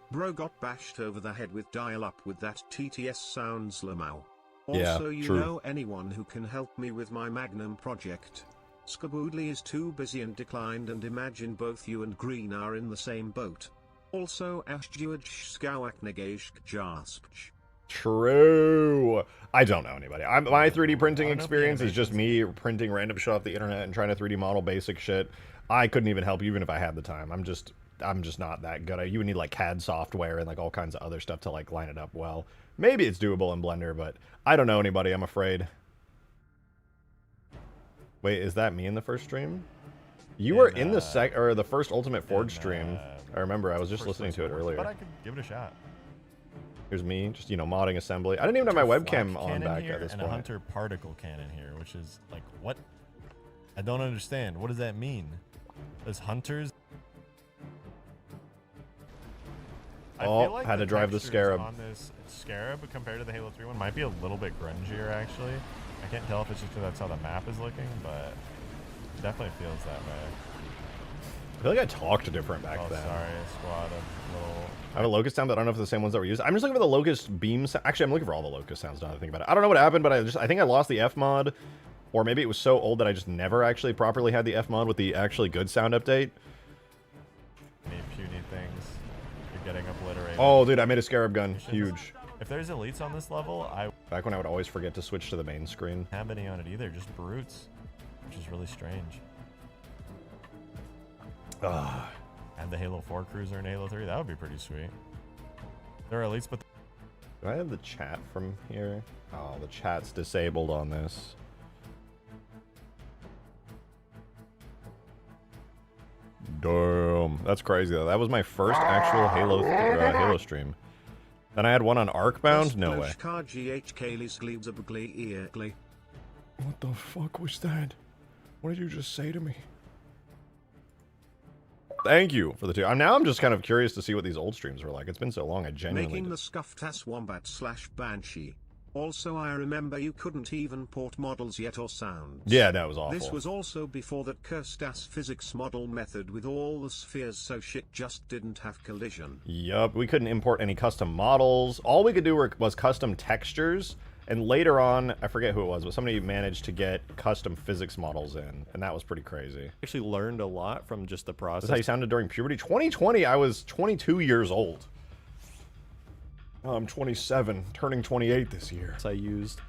Bro got bashed over the head with dial-up with that TTS sounds lamau. Yeah, Also, you true. know anyone who can help me with my Magnum project? Skaboodly is too busy and declined, and imagine both you and Green are in the same boat. Also, Ashjuaj Skawak Jaspch. True. I don't know anybody. My 3D printing I don't know if the experience is just animations- me printing random shit off the internet and trying to 3D model basic shit. I couldn't even help you even if I had the time. I'm just not that good. You would need like CAD software and like all kinds of other stuff to like line it up well. Maybe it's doable in Blender, but I don't know anybody, I'm afraid. Wait, is that me in the first stream? You were in the the first Ultimate Forge stream. I remember, I was just listening to it earlier. But I could give it a shot. Here's me, just, you know, modding assembly. I didn't even have my webcam on back at this and point. a Hunter particle cannon here, which is like, what? I don't understand. What does that mean? There's Hunters. I Oh, feel like had to drive the textures Scarab. on this Scarab compared to the Halo 3 one might be a little bit grungier, actually. I can't tell if it's just because that's how the map is looking, but it definitely feels that way. I feel like I talked different back Oh, then. sorry, squad of little... I have a locust sound, but I don't know if it's the same ones that were used. I'm just looking for the locust beam sound. Actually, I'm looking for all the locust sounds now that I think about it. I don't know what happened, but I think I lost the F mod, or maybe it was so old that I just never actually properly had the F mod with the actually good sound update. Any puny things. You're getting obliterated. Oh, dude, I made a Scarab gun. Huge. If there's elites on this level, I Back when I would always forget to switch to the main screen. don't have any on it either, just brutes, which is really strange. Ugh. And the Halo 4 cruiser in Halo 3, that would be pretty sweet. There are elites, but Do I have the chat from here? Oh, the chat's disabled on this. Damn, that's crazy though. That was my first actual Halo stream. Then I had one on Arcbound. No way. What the fuck was that? What did you just say to me? Thank you for the two. I'm just kind of curious to see what these old streams were like. It's been so long. I genuinely Making the scuffed ass wombat / banshee. Also, I remember you couldn't even port models yet or sounds. Yeah, that was awful. This was also before that cursed ass physics model method with all the spheres, so shit just didn't have collision. Yup, we couldn't import any custom models. All we could do was custom textures. And later on, I forget who it was, but somebody managed to get custom physics models in, and that was pretty crazy. Actually learned a lot from just the process. That's how you sounded during puberty. 2020, I was 22 years old. I'm 27, turning 28 this year. I used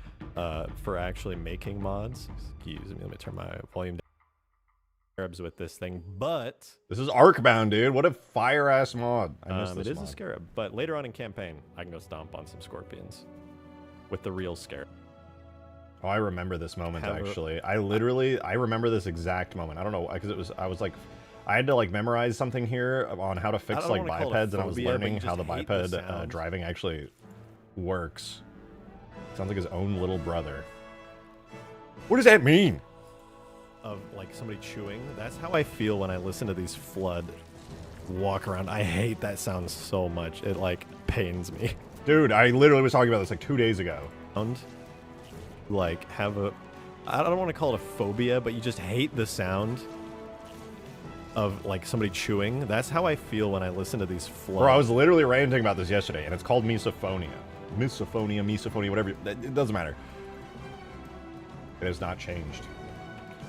for actually making mods. Excuse me, let me turn my volume down. Scarabs with this thing, but This is Arcbound, dude. What a fire-ass mod. I missed this it is mod. a Scarab. But later on in campaign, I can go stomp on some scorpions with the real Scarab. Oh, I remember this moment, Have a- actually. I remember this exact moment. I don't know, because I had to, like, memorize something here on how to fix, don't like, wanna call it bipeds, and I was phobia, but learning you how the just hate biped the sound. driving actually works. Sounds like his own little brother. What does that mean? Of like somebody chewing. That's how I feel when I listen to these flood walk around. I hate that sound so much. It like pains me. Dude, I literally was talking about this like 2 days ago. Sound like have a, I don't want to call it a phobia, but you just hate the sound of like somebody chewing. That's how I feel when I listen to these flood. Bro, I was literally ranting about this yesterday, and it's called misophonia. Misophonia, whatever. It doesn't matter. It has not changed.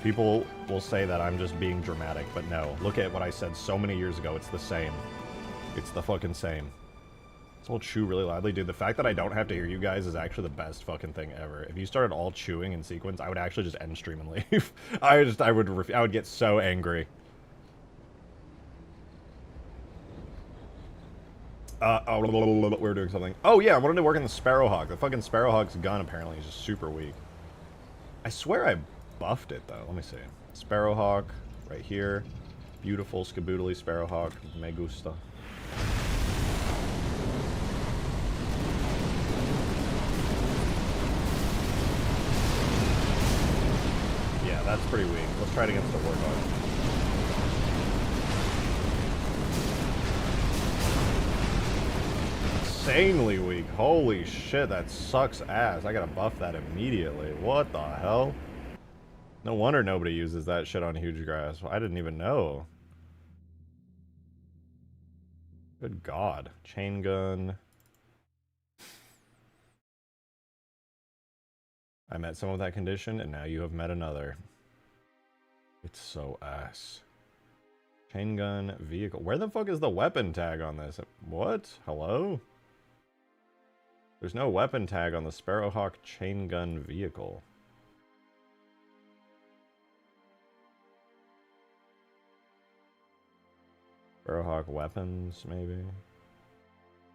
People will say that I'm just being dramatic, but no. Look at what I said so many years ago. It's the same. It's the fucking same. This whole chew really loudly, dude. The fact that I don't have to hear you guys is actually the best fucking thing ever. If you started all chewing in sequence, I would actually just end stream and leave. I would get so angry. We were doing something. Oh yeah, I wanted to work on the Sparrowhawk. The fucking Sparrowhawk's gun apparently is just super weak. I swear I buffed it though. Let me see. Sparrowhawk right here. Beautiful skaboodly Sparrowhawk. Me gusta. Yeah, that's pretty weak. Let's try it against the Warthog. Insanely weak. Holy shit, that sucks ass. I gotta buff that immediately. What the hell? No wonder nobody uses that shit on huge grass. I didn't even know. Good god. Chain gun. I met someone with that condition, and now you have met another. It's so ass. Chain gun vehicle. Where the fuck is the weapon tag on this? What? Hello? There's no weapon tag on the Sparrowhawk chain gun vehicle. Sparrowhawk weapons, maybe?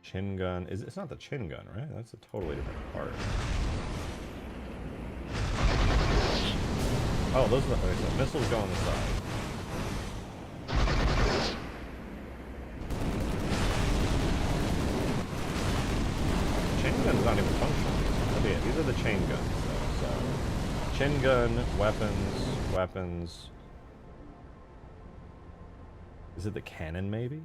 Chin gun. It's not the chin gun, right? That's a totally different part. Oh, those are the, okay, so missiles go on the side. Chain gun's not even functional. Okay, yeah, these are the chain guns, though. So, chin gun, weapons. Is it the cannon, maybe?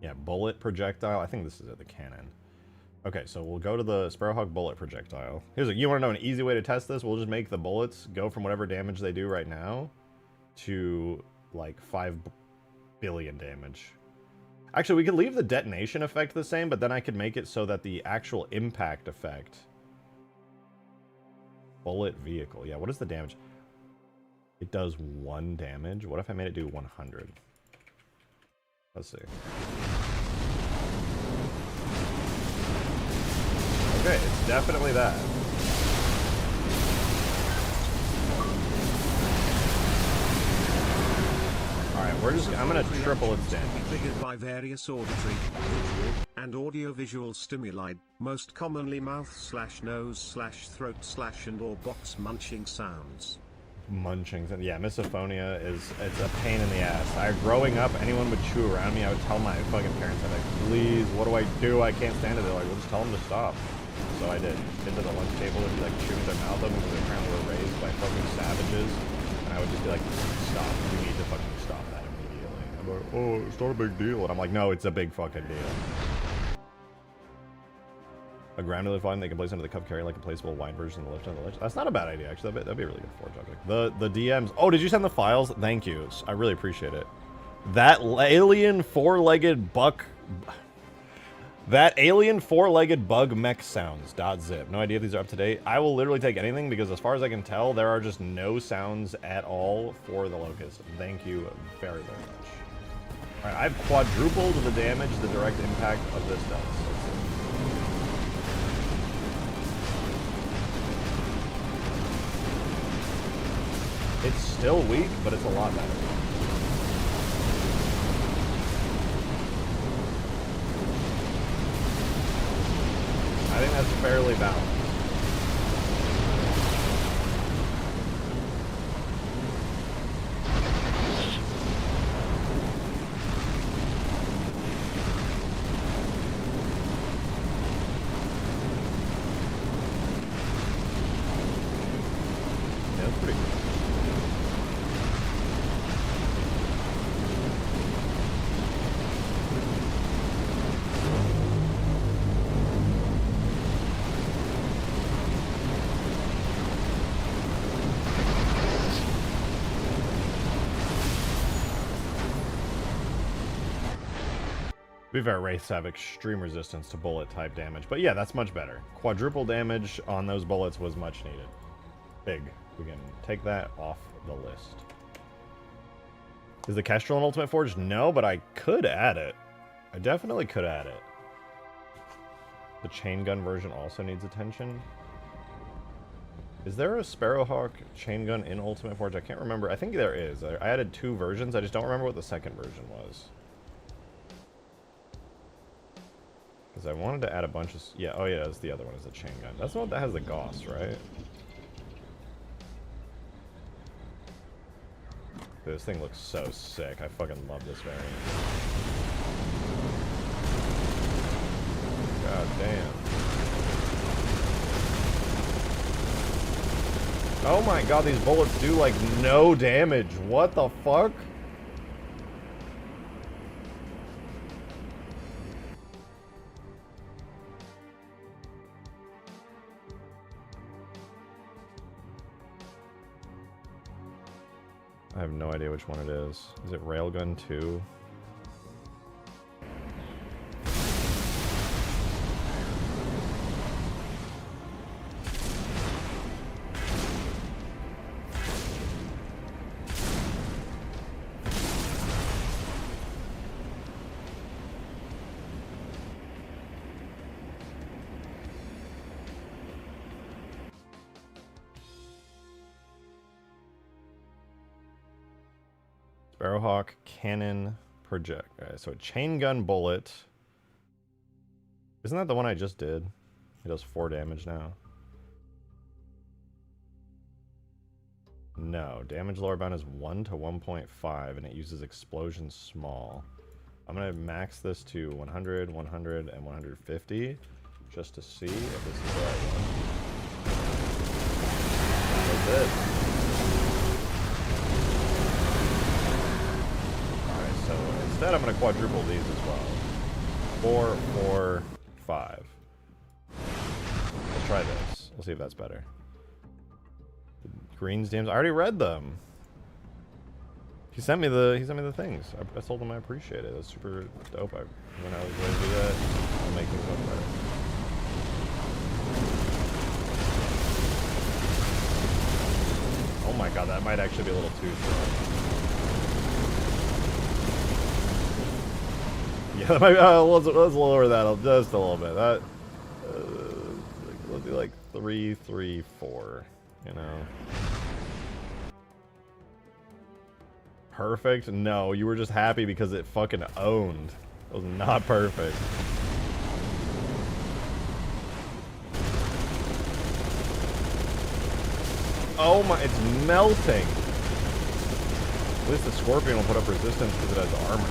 Yeah, bullet projectile. I think this is it, the cannon. Okay, so we'll go to the Sparrowhawk bullet projectile. Here's a, you want to know an easy way to test this? We'll just make the bullets go from whatever damage they do right now to like 5 billion damage. Actually, we could leave the detonation effect the same, but then I could make it so that the actual impact effect... Bullet vehicle. Yeah, what is the damage? It does 1 damage. What if I made it do 100? Let's see. Okay, it's definitely that. Alright, I'm gonna triple its damage. Triggered by various auditory, visual, and audio-visual stimuli, most commonly mouth/nose/throat/and/or box munching sounds. Munchings, and yeah, misophonia it's a pain in the ass. Growing up, anyone would chew around me, I would tell my fucking parents, I'd be like, please, what do I do? I can't stand it. They're like, well, just tell them to stop. So I did. Been to the lunch table, would be like chewing their mouth open because apparently we're raised by fucking savages. And I would just be like, stop. You need to fucking stop that immediately. I'm like, oh, it's not a big deal. And I'm like, no, it's a big fucking deal. A granular volume they can place under the cup carry like a placeable wide version of the lift on the ledge. That's not a bad idea, actually. That'd be a really good forge object. The DMs. Oh, did you send the files? Thank you. I really appreciate it. That alien four-legged buck... That alien four-legged bug mech sounds. .zip. No idea if these are up to date. I will literally take anything because as far as I can tell, there are just no sounds at all for the Locust. Thank you very, very much. Alright, I've quadrupled the damage the direct impact of this does. It's still weak, but it's a lot better. I think that's fairly balanced. Yeah, that's pretty good. To be fair, wraiths have extreme resistance to bullet type damage, but yeah, that's much better. Quadruple damage on those bullets was much needed. Big. We can take that off the list. Is the Kestrel an Ultimate Forge? No, but I could add it. I definitely could add it. The chain gun version also needs attention. Is there a Sparrowhawk chain gun in Ultimate Forge? I can't remember. I think there is. I added 2 versions. I just don't remember what the second version was. Because I wanted to add a bunch of... Yeah, oh yeah, it's the other one is the chain gun. That's the one that has the Gauss, right? Dude, this thing looks so sick. I fucking love this variant. God damn. Oh my god, these bullets do like no damage. What the fuck? I have no idea which one it is. Is it Railgun 2? Sparrowhawk cannon project. Alright, so a chain gun bullet. Isn't that the one I just did? It does 4 damage now. No, damage lower bound is 1 to 1.5 and it uses explosion small. I'm gonna max this to 100, 100, and 150 just to see if this is the right one. That's it. So instead, I'm going to quadruple these as well. 4, 4, 5. Let's try this. We'll see if that's better. Green's dams. I already read them. He sent me the things. I told him I appreciate it. That's super dope. When I was ready to do that, I'll make things much better. Oh my god, that might actually be a little too strong. Yeah, that might, let's lower that just a little bit. That let's do like 3, 3, 4. You know. Perfect? No, you were just happy because it fucking owned. It was not perfect. Oh my, it's melting. At least the Scorpion will put up resistance because it has armor.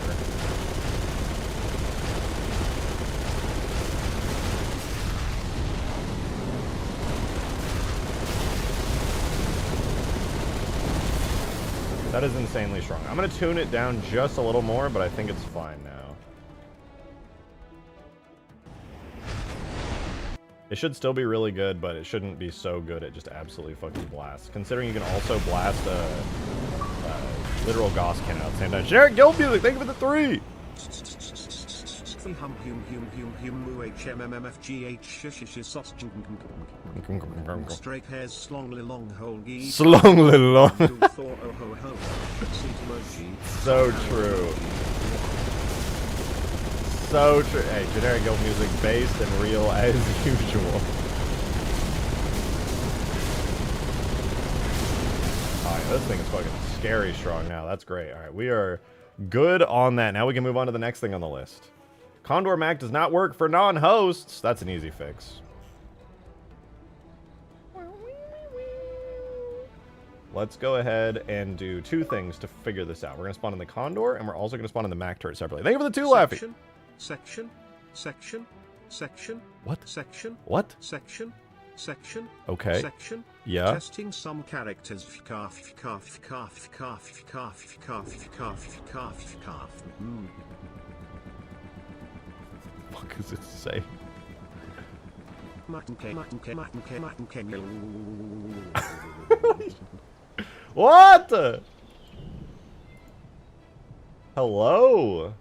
That is insanely strong. I'm going to tune it down just a little more, but I think it's fine now. It should still be really good, but it shouldn't be so good it just absolutely fucking blasts. Considering you can also blast a literal Gauss cannon at the same time. Generic Guild Music, thank you for the 3! Straight hairs, slongly long hole ye. Slongly long. So true. So true. Hey, generic guild music based and real as usual. Alright, this thing is fucking scary strong now. That's great. Alright, we are good on that. Now we can move on to the next thing on the list. Condor Mac does not work for non-hosts. That's an easy fix. Let's go ahead and do 2 things to figure this out. We're going to spawn in the Condor, and we're also going to spawn in the Mac turret separately. Thank you for the 2, Laffy. Section. What? Section. What? Section. Okay. Section. Yeah. Testing some characters. What does it say? What? Hello?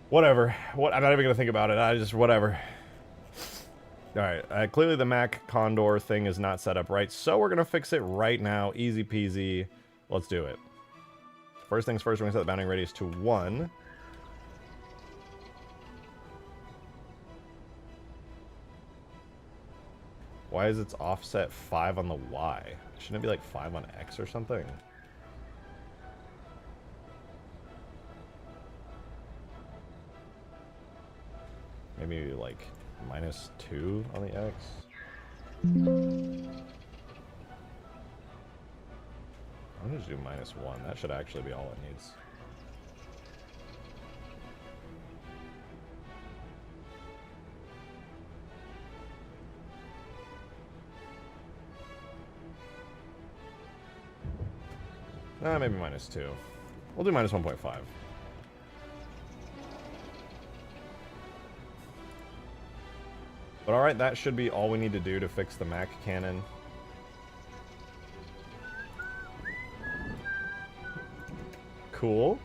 Whatever. What? I'm not even gonna think about it. I just whatever. All right. Clearly the Mac Condor thing is not set up right, so we're gonna fix it right now. Easy peasy. Let's do it. First things first, we're gonna set the bounding radius to 1. Why is its offset 5 on the Y? Shouldn't it be like 5 on X or something? Maybe like -2 on the X? I'm gonna just do -1. That should actually be all it needs. Maybe -2. We'll do -1.5. But alright, that should be all we need to do to fix the Mac cannon. Cool.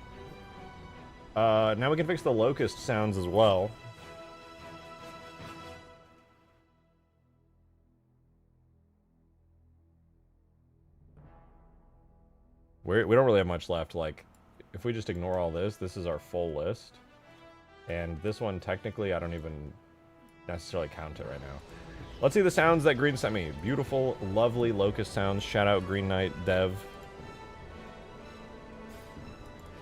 Now we can fix the locust sounds as well. We don't really have much left. Like, if we just ignore all this, this is our full list. And this one, technically, I don't even necessarily count it right now. Let's see the sounds that Green sent me. Beautiful, lovely locust sounds. Shout out Green Knight Dev.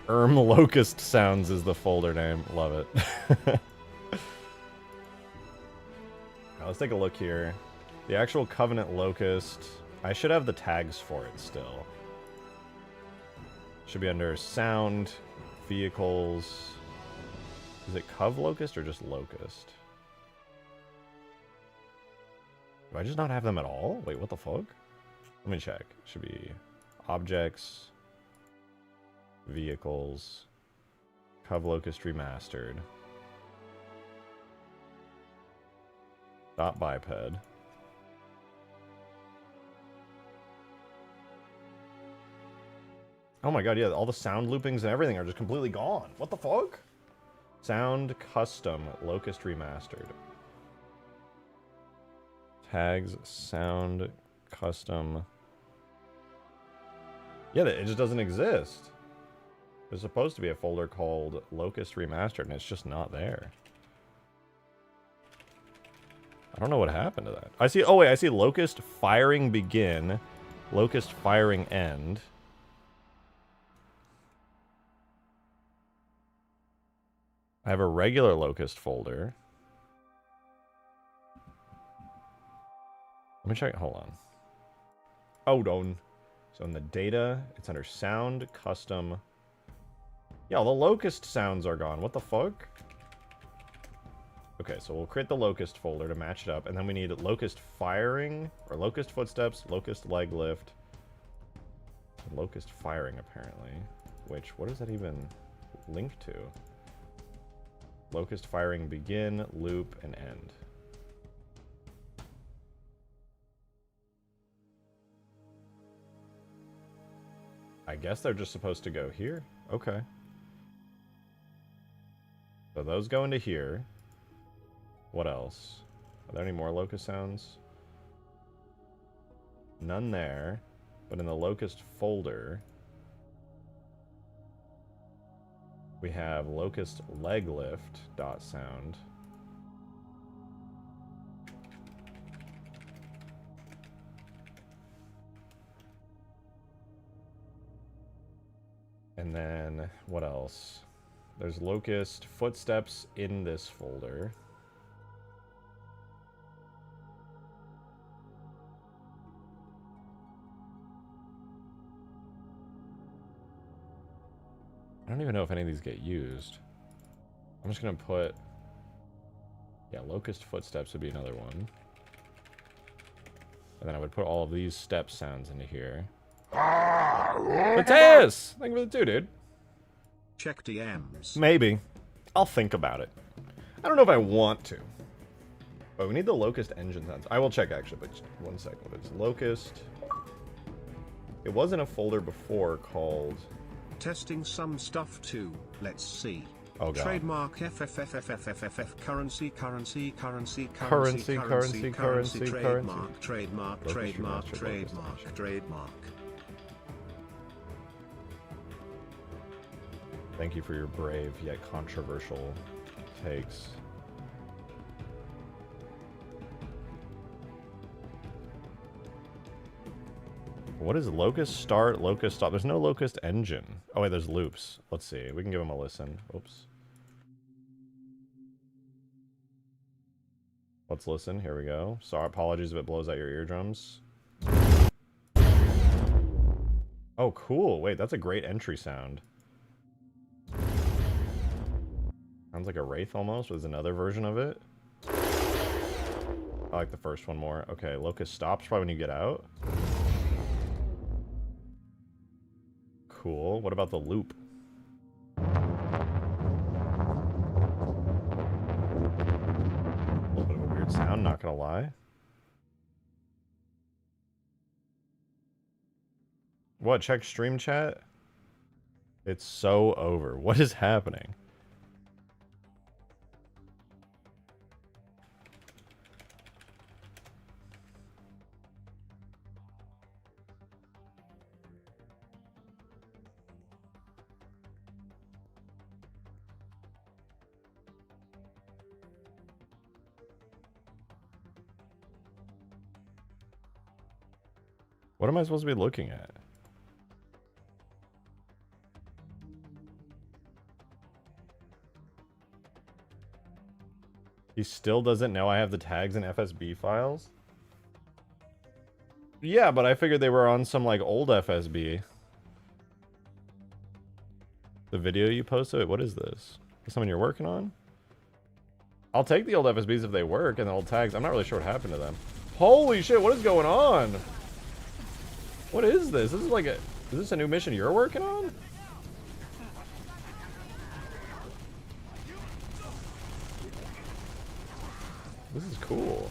Locust Sounds is the folder name. Love it. Now, let's take a look here. The actual Covenant Locust. I should have the tags for it still. Should be under Sound, Vehicles. Is it Cov Locust or just Locust? Do I just not have them at all? Wait, what the fuck? Let me check. Should be Objects. Vehicles. Cov Locust Remastered. Dot biped. Oh my god, yeah, all the sound loopings and everything are just completely gone. What the fuck? Sound custom Locust Remastered. Tags, sound, custom. Yeah, it just doesn't exist. There's supposed to be a folder called Locust Remastered, and it's just not there. I don't know what happened to that. I see, oh wait, I see Locust Firing Begin, Locust Firing End. I have a regular Locust folder. Let me check, hold on. Hold on. So in the data, it's under sound, custom. Yeah, all the Locust sounds are gone. What the fuck? Okay, so we'll create the Locust folder to match it up, and then we need Locust Firing, or Locust Footsteps, Locust Leg Lift, and Locust Firing, apparently. Which, what does that even link to? Locust Firing Begin, Loop, and End. I guess they're just supposed to go here. Okay. So those go into here. What else? Are there any more Locust sounds? None there. But in the Locust folder, we have Locust Leg Lift dot sound. And then, what else? There's Locust Footsteps in this folder. I don't even know if any of these get used. I'm just gonna put... Yeah, Locust Footsteps would be another one. And then I would put all of these step sounds into here. Mateus! Thank you for the 2, dude. Check DMs. Maybe. I'll think about it. I don't know if I want to. But we need the Locust engine sounds. I will check, actually, but just 1 second. It's Locust... It was in a folder before called... Testing some stuff too. Let's see. Oh god. Trademark FFFFFFF currency trademark. Thank you for your brave yet controversial takes. What is Locust Start, Locust Stop? There's no Locust Engine. Oh wait, there's loops. Let's see. We can give them a listen. Oops. Let's listen. Here we go. Sorry, apologies if it blows out your eardrums. Oh, cool. Wait, that's a great entry sound. Sounds like a Wraith almost. There's another version of it. I like the first one more. Okay, Locust Stops probably when you get out. Cool. What about the loop? A little bit of a weird sound, not gonna lie. What? Check stream chat? It's so over. What is happening? What am I supposed to be looking at? He still doesn't know I have the tags in FSB files? Yeah, but I figured they were on some, like, old FSB. The video you posted? Wait, what is this? Is something you're working on? I'll take the old FSBs if they work, and the old tags. I'm not really sure what happened to them. Holy shit, what is going on? What is this? This is like a... Is this a new mission you're working on? This is cool.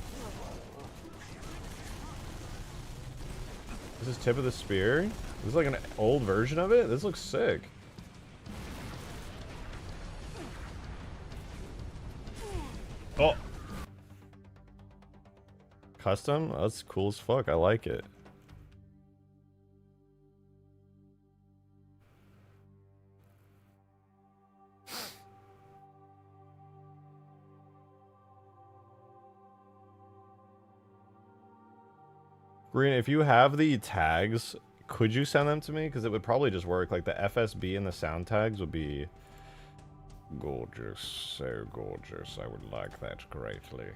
This is tip of the spear? This is like an old version of it? This looks sick. Oh! Custom? That's cool as fuck. I like it. Green, if you have the tags, could you send them to me? Because it would probably just work. Like the FSB and the sound tags would be gorgeous. So gorgeous. I would like that greatly.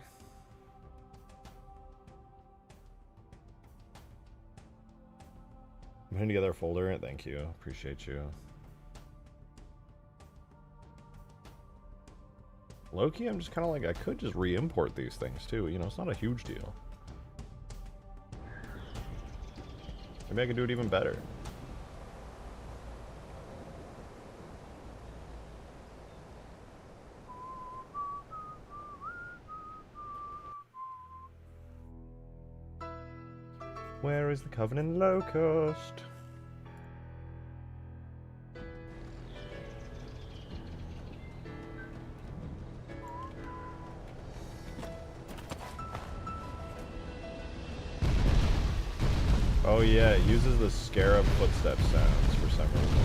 I'm putting together a folder. Thank you. Appreciate you. Low-key, I'm just kind of like, I could just re-import these things too. You know, it's not a huge deal. Maybe I could do it even better. Where is the Covenant Locust? Oh yeah, it uses the Scarab footstep sounds for some reason.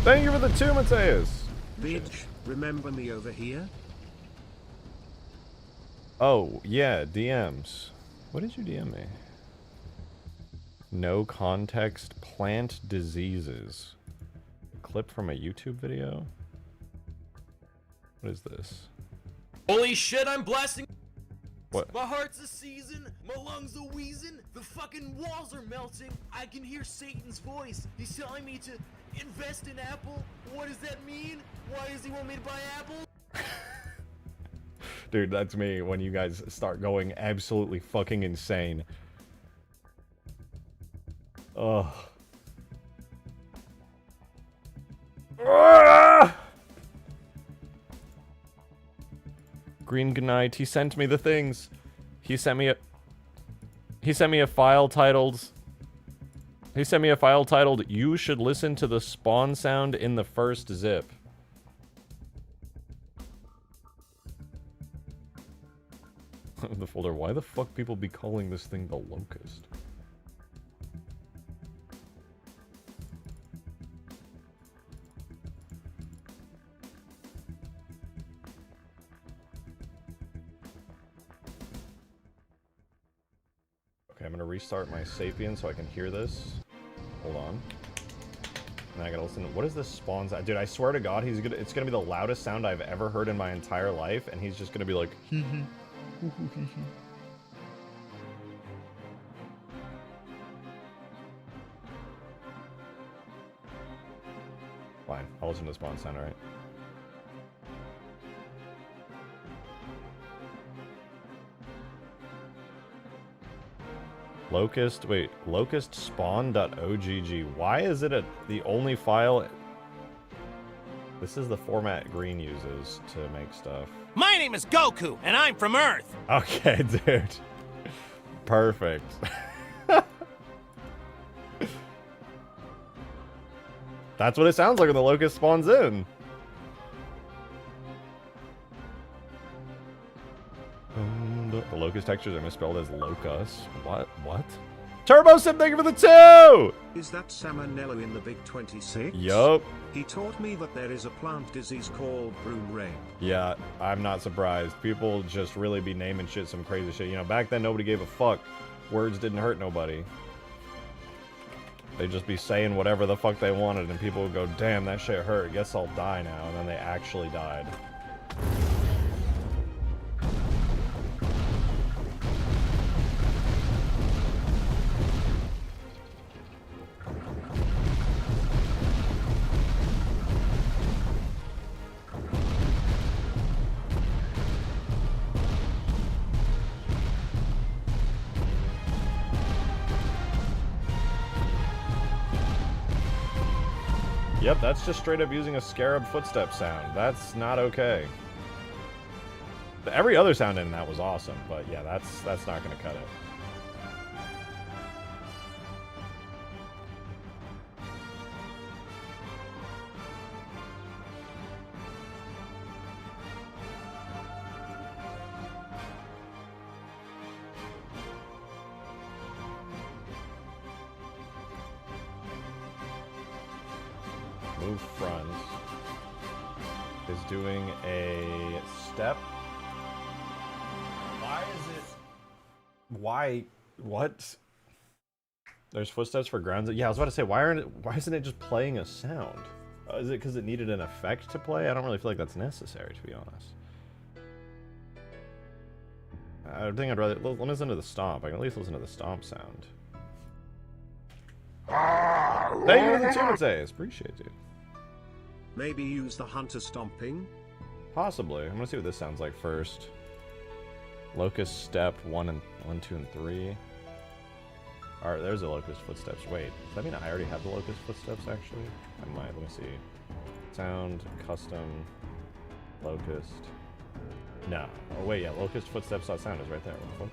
Thank you for the 2, Mateus. Bitch, remember me over here? Oh, yeah, DMs. What did you DM me? No context plant diseases. Clip from a YouTube video? What is this? Holy shit, I'm blasting. What? My heart's a season, my lungs a wheezing, the fucking walls are melting. I can hear Satan's voice. He's telling me to invest in Apple. What does that mean? Why does he want me to buy Apple? Dude, that's me when you guys start going absolutely fucking insane. Ugh. Ah! Green good night. He sent me the things. He sent me a file titled "You should listen to the spawn sound in the first zip." The folder. Why the fuck people be calling this thing the Locust? Okay, I'm gonna restart my Sapien so I can hear this. Hold on. And I gotta listen. What is this spawn sound? Dude, I swear to God, it's gonna be the loudest sound I've ever heard in my entire life, and he's just gonna be like, hee hee. Fine, I'll listen to the spawn sound, alright? Locust, wait, locust spawn.ogg. Why is it the only file? This is the format Green uses to make stuff. My name is Goku, and I'm from Earth. Okay, dude. Perfect. That's what it sounds like when the locust spawns in. The locust textures are misspelled as locust. What? What? Turbo Sim, thank you for the 2! Is that Salmonella in the Big 26? Yup. He taught me that there is a plant disease called broom rape. Yeah, I'm not surprised. People just really be naming shit some crazy shit. You know, back then nobody gave a fuck. Words didn't hurt nobody. They'd just be saying whatever the fuck they wanted, and people would go, damn, that shit hurt. Guess I'll die now. And then they actually died. Yep, that's just straight up using a Scarab footstep sound. That's not okay. Every other sound in that was awesome, but yeah, that's not gonna cut it. Move front is doing a step. Why is it? Why? What? There's footsteps for grounds. Yeah, I was about to say, why isn't it just playing a sound? Is it because it needed an effect to play? I don't really feel like that's necessary, to be honest. I think I'd rather let me listen to the stomp. I can at least listen to the stomp sound. Thank you for the 2 Mateus. Appreciate it. Maybe use the hunter stomping? Possibly. I'm gonna see what this sounds like first. Locust step 1, 2, and 3. Alright, there's the locust footsteps. Wait, does that mean I already have the locust footsteps actually? I might. Let me see. Sound, custom, locust. No. Oh wait, yeah, locust footsteps.sound is right there. What the fuck?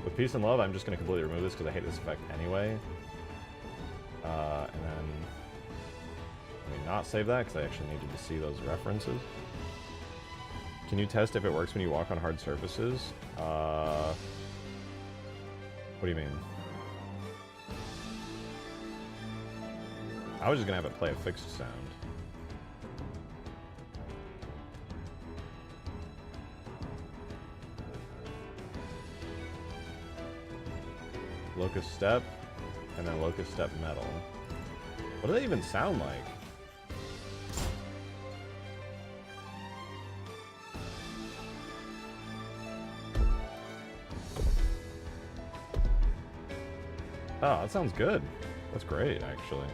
With peace and love, I'm just gonna completely remove this because I hate this effect anyway. And then let me not save that because I actually needed to see those references. Can you test if it works when you walk on hard surfaces? What do you mean? I was just gonna have it play a fixed sound. Locust step, and then locust step metal. What do they even sound like? Oh, that sounds good. That's great, actually.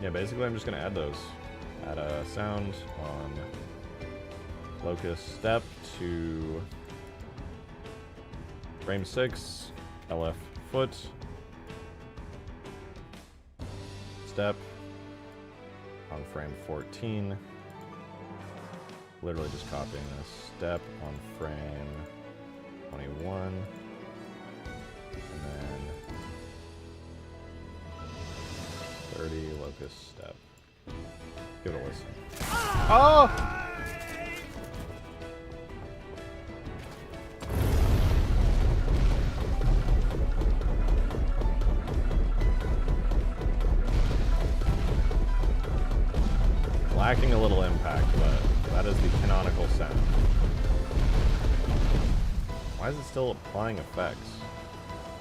Yeah, basically I'm just gonna add those. Add a sound on locust step to frame 6, LF foot, step on frame 14. Literally just copying this. Step on frame 21, and then 30 locust step. Give it a listen. Oh! Lacking a little impact, but that is the canonical sound. Why is it still applying effects?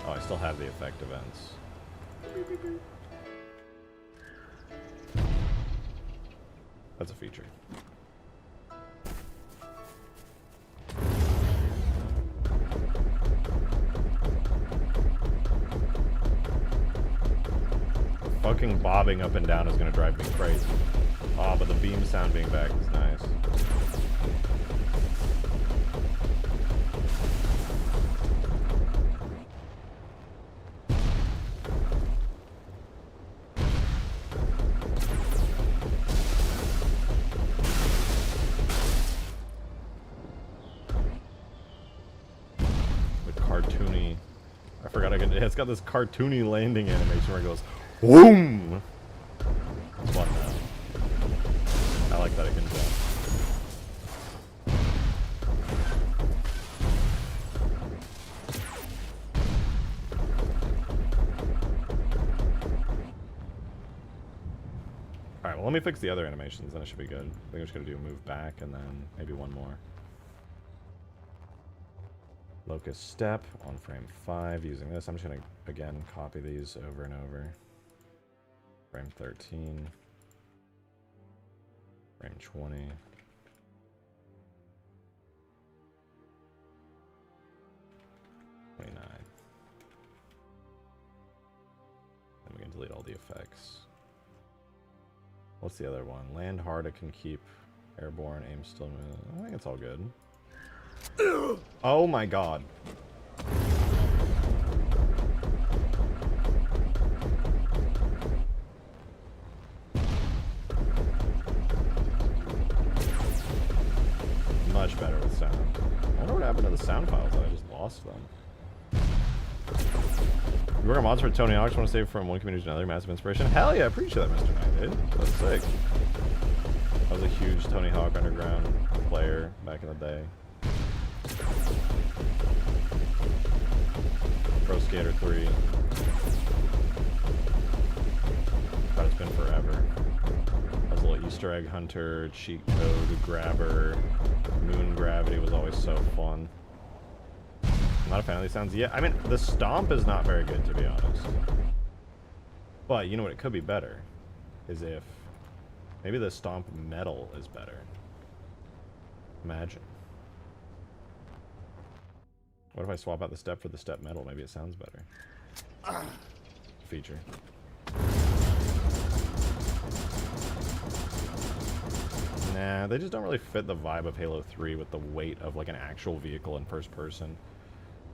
Oh, I still have the effect events. That's a feature. Fucking bobbing up and down is gonna drive me crazy. Oh, but the beam sound being back is nice. The cartoony... I forgot I could... It's got this cartoony landing animation where it goes... Whoom! It's fun now. I like that it can jump. Alright, well let me fix the other animations, then it should be good. I think I'm just gonna do a move back and then maybe one more. Locust step on frame 5 using this. I'm just gonna, again, copy these over and over. Frame 13. Frame 20. 29. Then we can delete all the effects. What's the other one? Land hard, it can keep airborne, aim still move. I think it's all good. Oh my god. much better with sound. I wonder what happened to the sound files. I just lost them. You work on mods for Tony Hawk's. Want to save from one community to another? Massive inspiration. Hell yeah, I appreciate that, Mr. Knight, dude. That's sick. I was a huge Tony Hawk Underground player back in the day. Pro Skater 3. But it's been forever. I was a little Easter egg hunter, cheat code grabber. Moon gravity was always so fun. I'm not a fan of these sounds. Yeah, I mean, the stomp is not very good, to be honest. But you know what? It could be better. Is if maybe the stomp metal is better. Imagine. What if I swap out the step for the step metal? Maybe it sounds better. Feature. Nah, they just don't really fit the vibe of Halo 3 with the weight of like an actual vehicle in first person.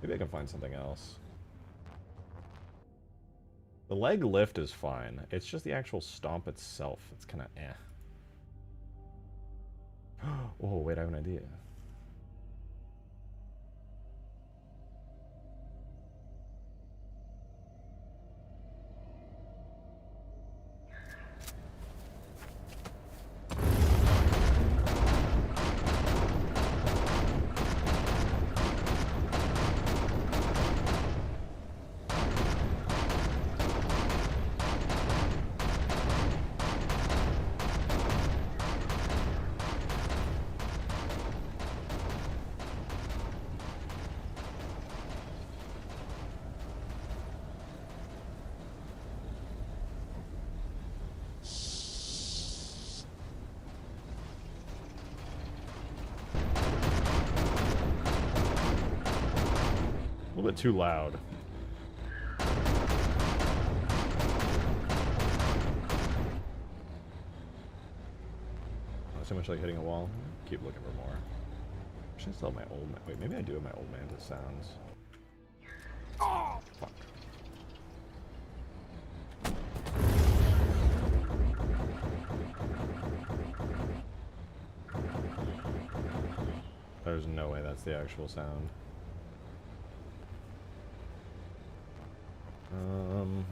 Maybe I can find something else. The leg lift is fine. It's just the actual stomp itself. It's kind of eh. Oh, wait, I have an idea. A little bit too loud. Not so much like hitting a wall. Keep looking for more. I should still have my old. Wait, maybe I do have my old Mantis sounds. Oh, fuck. There's no way that's the actual sound.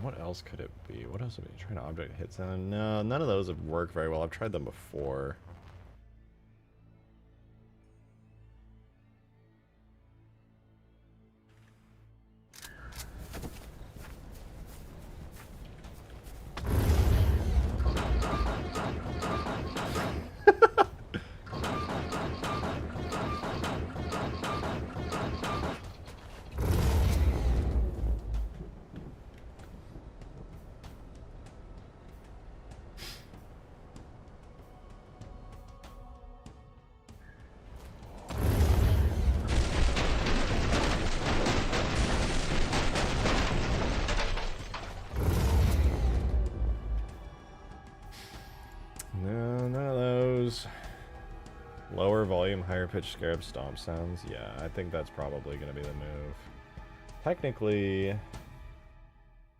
What else could it be? What else would be? Trying to object hit sound? No, none of those have worked very well. I've tried them before. Higher pitched Scarab stomp sounds. Yeah, I think that's probably going to be the move. Technically, I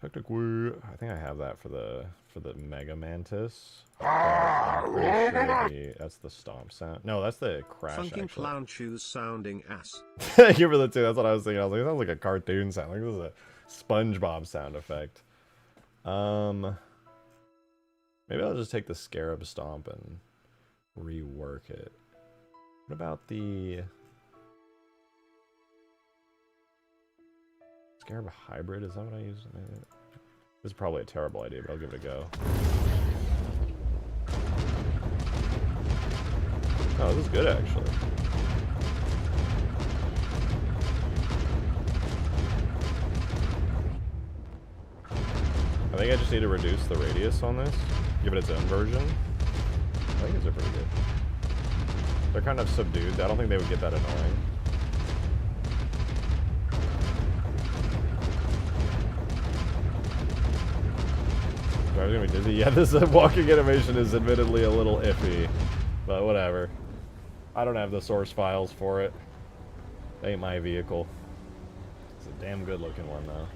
think I have that for the Mega Mantis. That's the stomp sound. No, that's the crash. Funkin' clown shoes sounding ass. Thank you for the two. That's what I was thinking. I was like, it sounds like a cartoon sound. Like this is a SpongeBob sound effect. Maybe I'll just take the Scarab stomp and rework it. What about the Scarab hybrid? Is that what I use? This is probably a terrible idea, but I'll give it a go. Oh, this is good actually. I think I just need to reduce the radius on this, give it its own version. I think these are pretty good. They're kind of subdued. I don't think they would get that annoying. I was gonna be dizzy. Yeah, this walking animation is admittedly a little iffy, but whatever. I don't have the source files for it. It ain't my vehicle. It's a damn good looking one though.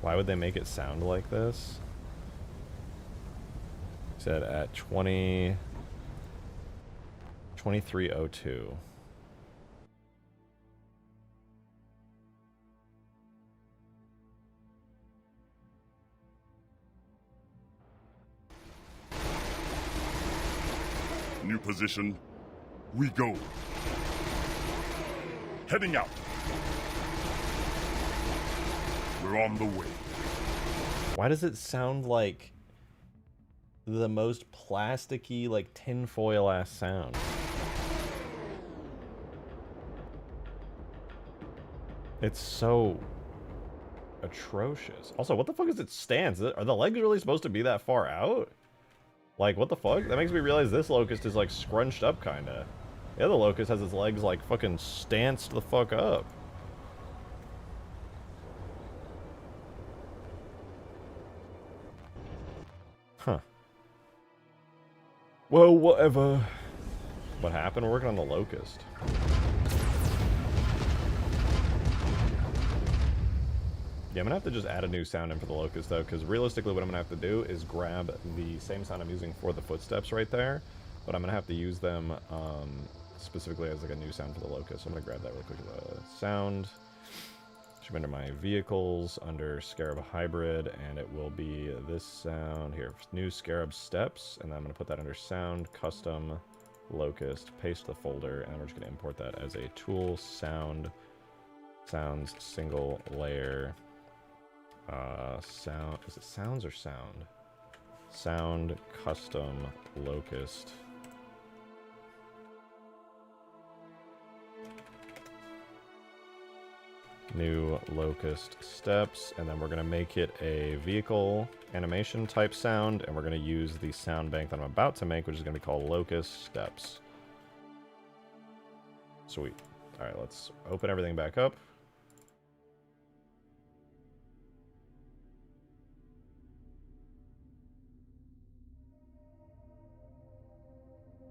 Why would they make it sound like this? Set at 2302. New position. We go. Heading out. We're on the way. Why does it sound like the most plasticky, like tinfoil ass sound? It's so atrocious. Also, what the fuck is its stance? Are the legs really supposed to be that far out? Like, what the fuck? That makes me realize this locust is like scrunched up kinda. The other locust has its legs like fucking stanced the fuck up. Huh. Well, whatever. What happened? We're working on the locust. Yeah, I'm gonna have to just add a new sound in for the locust though, because realistically what I'm gonna have to do is grab the same sound I'm using for the footsteps right there, but I'm gonna have to use them specifically as like a new sound for the locust. So I'm gonna grab that real quick. Sound. Should be under my vehicles, under Scarab Hybrid, and it will be this sound here. New Scarab Steps, and then I'm going to put that under Sound, Custom, Locust, paste the folder, and we're just going to import that as a tool, Sound, Sounds, Single Layer, Sound, is it Sounds or Sound? Sound, Custom, Locust. New locust steps, and then we're going to make it a vehicle animation type sound, and we're going to use the sound bank that I'm about to make, which is going to be called locust steps. Sweet. All right, let's open everything back up.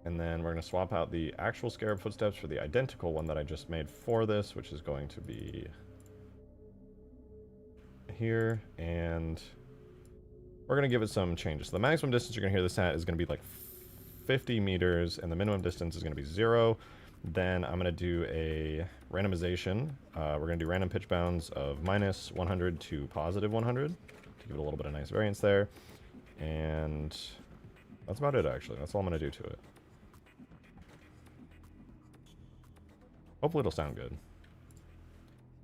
And then we're going to swap out the actual Scarab footsteps for the identical one that I just made for this, which is going to be here, and we're going to give it some changes. So the maximum distance you're going to hear this at is going to be like 50 meters, and the minimum distance is going to be 0. Then I'm going to do a randomization. We're going to do random pitch bounds of minus 100 to positive 100 to give it a little bit of nice variance there. And that's about it, actually. That's all I'm going to do to it. Hopefully it'll sound good.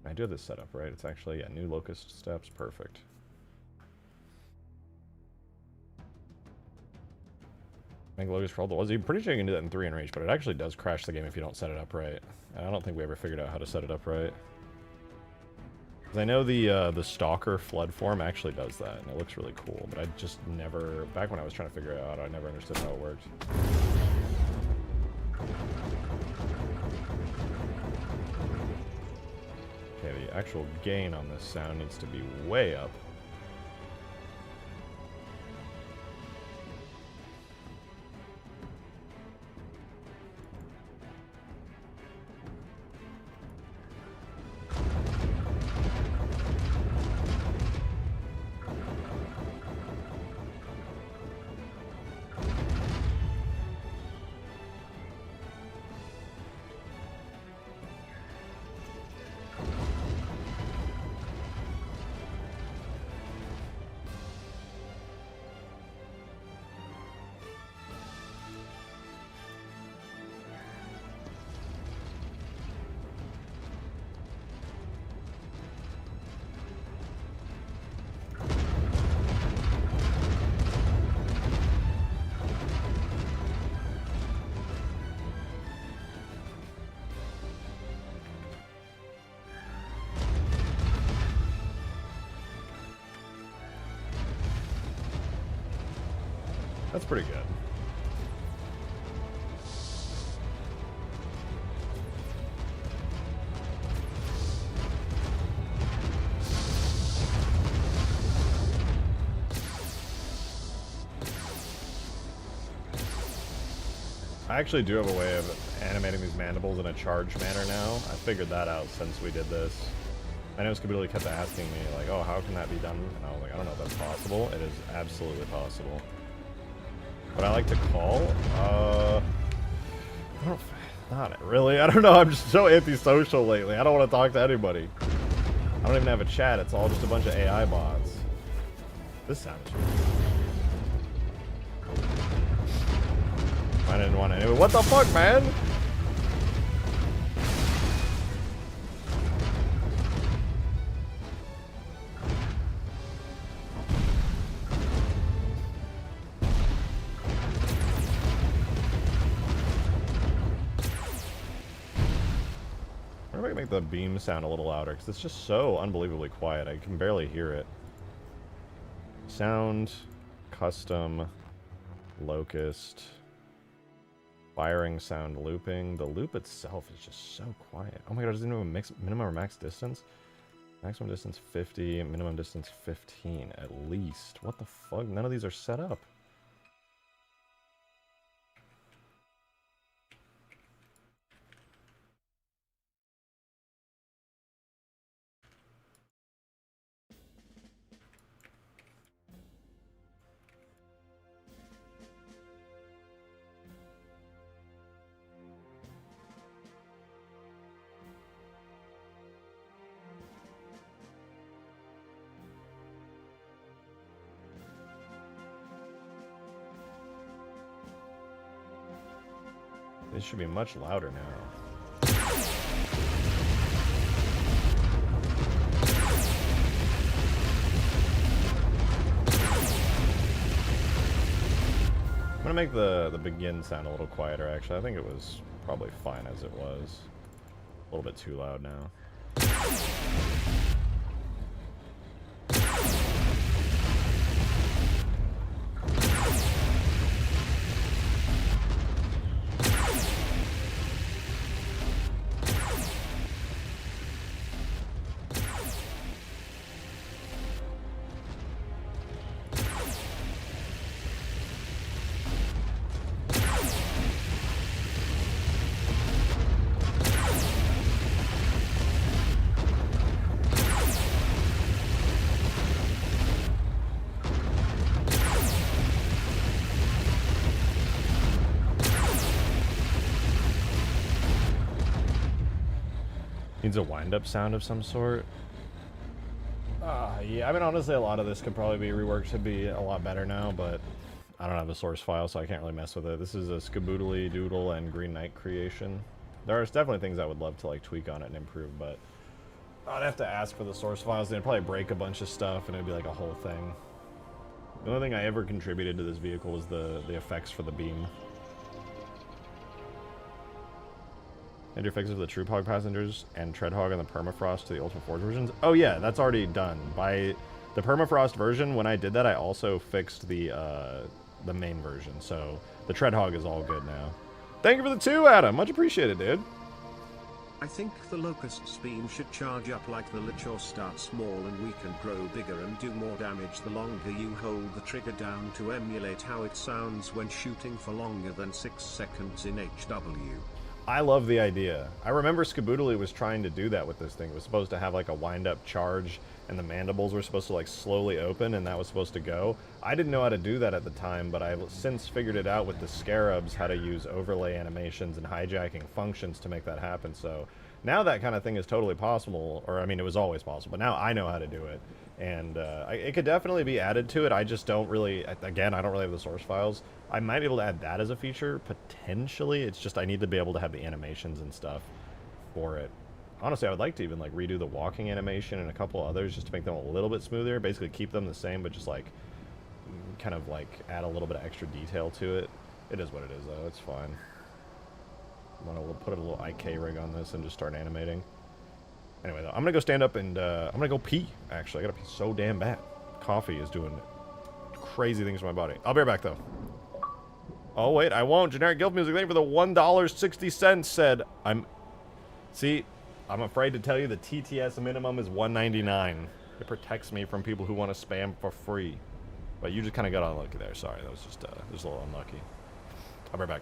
I do have this set up, right? It's actually, yeah, new locust steps. Perfect. Make locust crawl the walls. I'm pretty sure you can do that in 3 in range, but it actually does crash the game if you don't set it up right. And I don't think we ever figured out how to set it up right. Because I know the Stalker flood form actually does that, and it looks really cool, but I just never, back when I was trying to figure it out, I never understood how it worked. Okay, the actual gain on this sound needs to be way up. That's pretty good. I actually do have a way of animating these mandibles in a charged manner now. I figured that out since we did this. I know Scooby kept asking me, like, oh, how can that be done? And I was like, I don't know if that's possible. It is absolutely possible. What I like to call? I don't, not really. I don't know. I'm just so antisocial lately. I don't want to talk to anybody. I don't even have a chat. It's all just a bunch of AI bots. This sounds weird. I didn't want to. What the fuck, man? I wonder if I can make the beam sound a little louder, because it's just so unbelievably quiet. I can barely hear it. Sound, custom, locust, firing sound looping. The loop itself is just so quiet. Oh my god, does it even have a minimum or max distance? Maximum distance 50, minimum distance 15 at least. What the fuck? None of these are set up. This should be much louder now. I'm gonna make the begin sound a little quieter, actually. I think it was probably fine as it was. A little bit too loud now. Needs a wind-up sound of some sort. Yeah, I mean, honestly, a lot of this could probably be reworked to be a lot better now, but I don't have the source file, so I can't really mess with it. This is a Skaboodly Doodle and Green Knight creation. There are definitely things I would love to like tweak on it and improve, but I'd have to ask for the source files. They'd probably break a bunch of stuff, and it'd be like a whole thing. The only thing I ever contributed to this vehicle was the effects for the beam. And your fixes for the Troop Hog passengers and Tread Hog on the Permafrost to the Ultra Forge versions. Oh yeah, that's already done. By the Permafrost version, when I did that, I also fixed the main version. So the Tread Hog is all good now. Thank you for the 2, Adam. Much appreciated, dude. I think the Locust's beam should charge up like the Lich, or start small and weak and grow bigger and do more damage the longer you hold the trigger down, to emulate how it sounds when shooting for longer than 6 seconds in HW. I love the idea. I remember Skaboodly was trying to do that with this thing. It was supposed to have like a wind-up charge, and the mandibles were supposed to like slowly open, and that was supposed to go. I didn't know how to do that at the time, but I've since figured it out with the Scarabs, how to use overlay animations and hijacking functions to make that happen. So now that kind of thing is totally possible, or I mean, it was always possible, but now I know how to do it. And it could definitely be added to it. I just don't really, again, I don't really have the source files. I might be able to add that as a feature, potentially. It's just I need to be able to have the animations and stuff for it. Honestly, I would like to even like redo the walking animation and a couple others just to make them a little bit smoother. Basically keep them the same, but just like kind of like add a little bit of extra detail to it. It is what it is though, it's fine. I'm gonna put a little IK rig on this and just start animating. Anyway, though, I'm gonna go stand up and I'm gonna go pee. Actually, I gotta pee so damn bad. Coffee is doing crazy things to my body. I'll be right back, though. Oh wait, I won't. Generic Guild Music, thank you for the $1.60. Said See, I'm afraid to tell you the TTS minimum is $1.99. It protects me from people who want to spam for free. But you just kind of got unlucky there. Sorry, that was just a little unlucky. I'll be right back.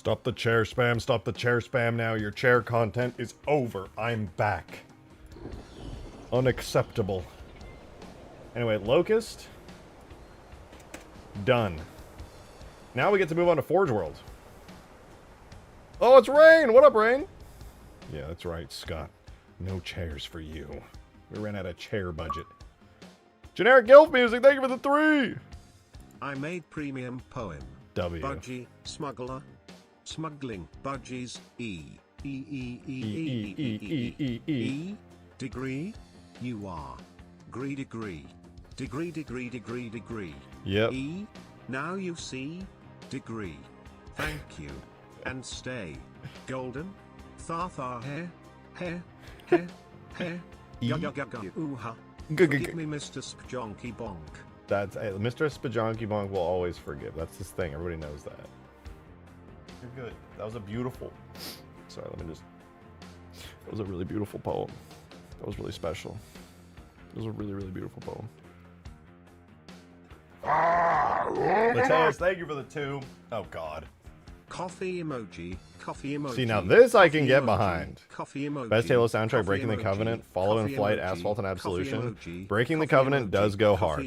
Stop the chair spam, stop the chair spam now. Your chair content is over. I'm back. Unacceptable. Anyway, Locust. Done. Now we get to move on to Forge World. Oh, it's Rain! What up, Rain? Yeah, that's right, Scott. No chairs for you. We ran out of chair budget. Generic Gilf Music, thank you for the 3! I made premium poem. W. Budgie, smuggler. Smuggling, budgies, degree, you are. Degree. Degree. Yep. Now you see. Degree. Thank you. And stay. Golden. Tha hair. Ooh-ha. Forgive me, Mr. Spajonky Bonk. That's Mr. Spajonky Bonk will always forgive. That's his thing. Everybody knows that. You're good. That was a beautiful. Sorry, let me just. That was a really beautiful poem. That was really special. It was a really, really beautiful poem. Mateus, thank you for the 2. Oh God. Coffee emoji. See, now this I can get behind. Coffee emoji. Best Halo soundtrack, Breaking the Covenant, Follow in Flight, Asphalt and Absolution. Breaking the Covenant does go hard.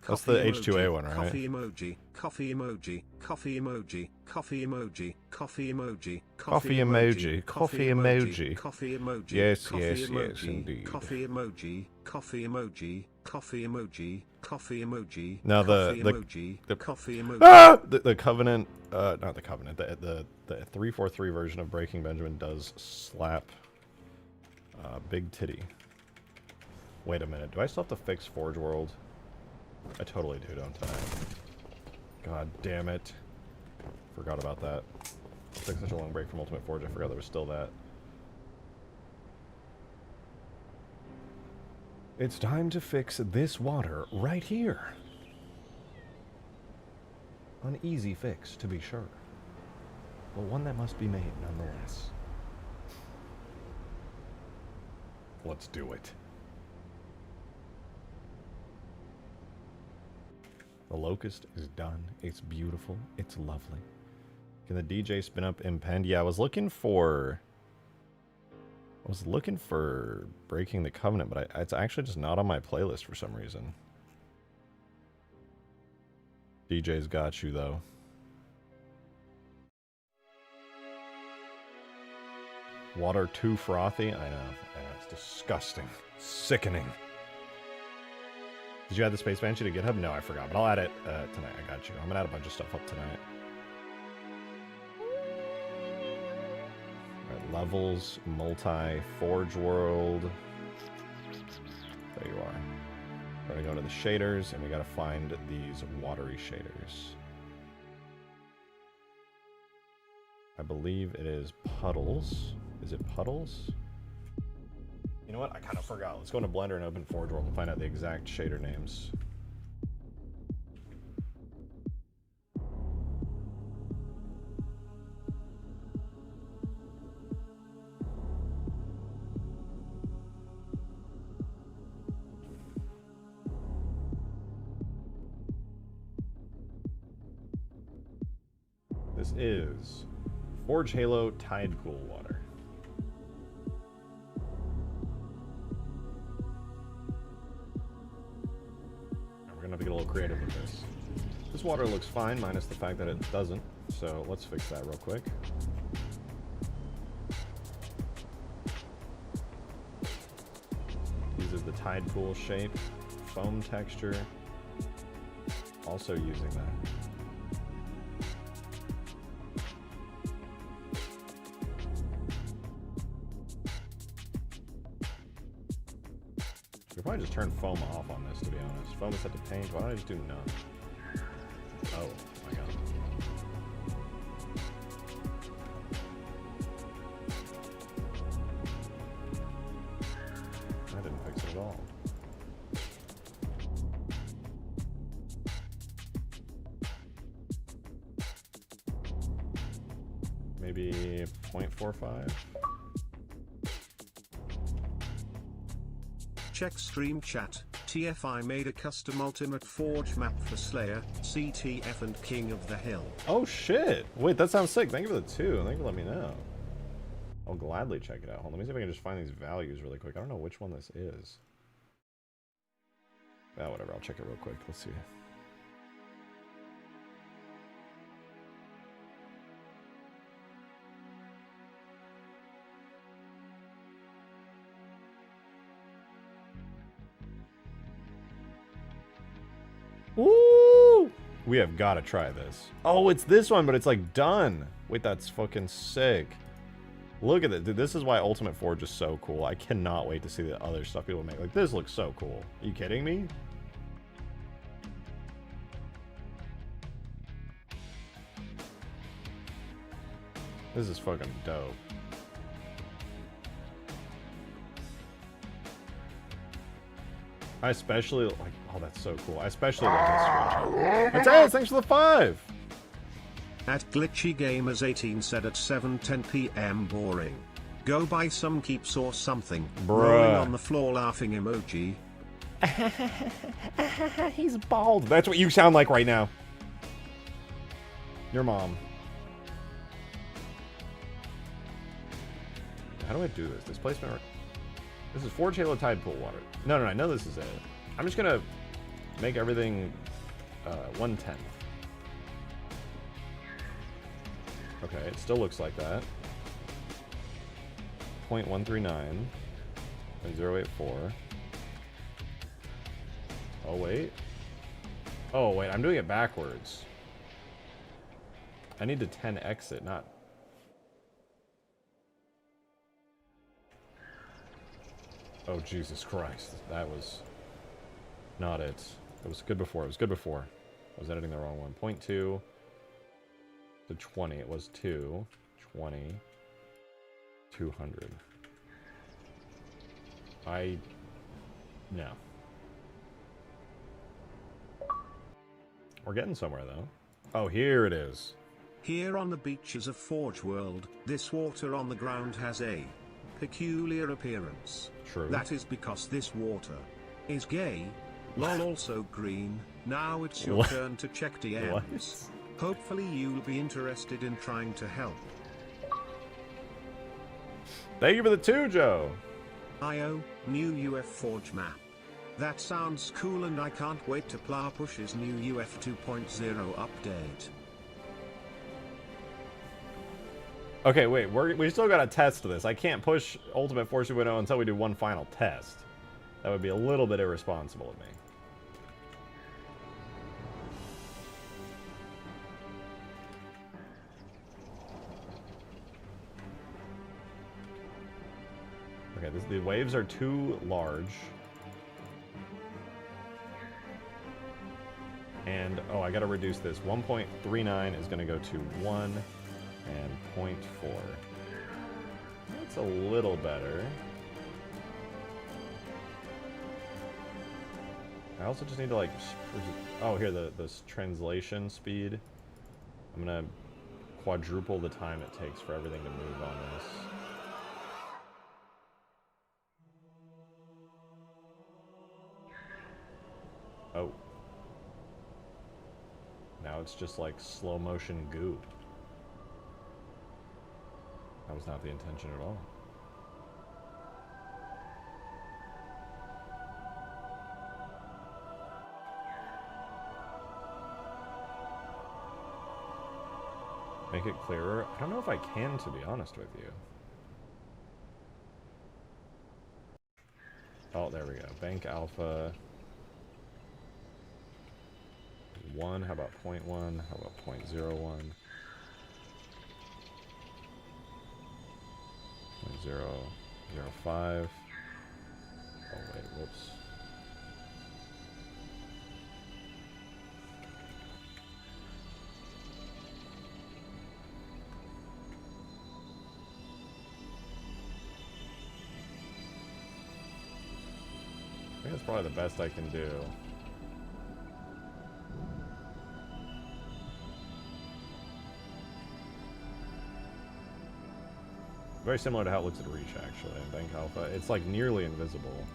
That's the H2A one, right? Coffee emoji. Coffee emoji. Coffee emoji. Coffee emoji. Coffee emoji. Coffee emoji. Coffee emoji. Coffee emoji. Yes, indeed. Coffee emoji. Coffee emoji. Coffee emoji. Coffee emoji. Now the coffee emoji. Ah! The Covenant, not the Covenant. The 343 version of Breaking Benjamin does slap. Big titty. Wait a minute. Do I still have to fix Forge World? I totally do, don't I? God damn it. Forgot about that. Took such a long break from Ultimate Forge, I forgot there was still that. It's time to fix this water right here. An easy fix, to be sure. But one that must be made nonetheless. Let's do it. The Locust is done. It's beautiful. It's lovely. Can the DJ spin up Impend? Yeah, I was looking for Breaking the Covenant, but it's actually just not on my playlist for some reason. DJ's got you, though. Water too frothy? I know. It's disgusting. Sickening. Did you add the Space Banshee to GitHub? No, I forgot, but I'll add it tonight. I got you. I'm gonna add a bunch of stuff up tonight. Alright, levels, multi, Forge World. There you are. We're gonna go to the shaders, and we gotta find these watery shaders. I believe it is puddles. Is it puddles? You know what? I kind of forgot. Let's go into Blender and open Forge World and find out the exact shader names. This is Forge Halo Tide Pool Water. We're gonna have to get a little creative with this. This water looks fine, minus the fact that it doesn't. So let's fix that real quick. Uses the tide pool shape, foam texture. Also using that. We probably just turn foam off on this, to be honest. Foam is set to paint. Why don't I just do none? Oh my god. I didn't fix it at all. Maybe 0.45? Check stream chat. WTF, I made a custom Ultimate Forge map for Slayer, CTF and King of the Hill. Oh shit! Wait, that sounds sick. Thank you for the 2. Thank you for letting me know. I'll gladly check it out. Hold on, let me see if I can just find these values really quick. I don't know which one this is. Ah, whatever. I'll check it real quick. Let's see. Woo! We have got to try this. Oh, it's this one, but it's like done. Wait, that's fucking sick. Look at it. Dude, this is why Ultimate Forge is so cool. I cannot wait to see the other stuff people make. Like, this looks so cool. Are you kidding me? This is fucking dope. I especially like, oh, that's so cool. I especially like this screenshot. Mateo, thanks for the 5. At Glitchy Gamers 18 said at 7:10 p.m. boring. Go buy some keeps or something. Bruh. Rolling on the floor laughing emoji. He's bald. That's what you sound like right now. Your mom. How do I do this? Displacement. This is Forge Halo Tide Pool Water. No, I know this is it. I'm just gonna make everything 1/10. Okay, it still looks like that. 0.139 and 0.84. Oh wait. Oh wait, I'm doing it backwards. I need to 10x it, not. Oh Jesus Christ, that was not it. It was good before. It was good before. I was editing the wrong one. 0.2 to 20. It was 2, 20, 200. No. We're getting somewhere though. Oh, here it is. Here on the beaches of Forge World, this water on the ground has a peculiar appearance. True. That is because this water is gay. Lol, also green. Now it's your What? turn to check DMs. Hopefully you'll be interested in trying to help. Thank you for the 2, Joe. IO, new UF Forge map. That sounds cool and I can't wait to push's new UF 2.0 update. Okay, wait, we still gotta test this. I can't push Ultimate Force 2.0 until we do one final test. That would be a little bit irresponsible of me. Okay, the waves are too large. And, oh, I gotta reduce this. 1.39 is gonna go to 1 and 0.4. That's a little better. I also just need to, like, oh, here, this translation speed. I'm gonna quadruple the time it takes for everything to move on this. Oh. Now it's just like slow motion goo. That was not the intention at all. Make it clearer? I don't know if I can, to be honest with you. Oh, there we go. Bank alpha. 1, how about 0.1? How about 0.01? 0.005. Oh wait, whoops. I think that's probably the best I can do. Very similar to how it looks at Reach, actually, in Bank Alpha. It's like nearly invisible.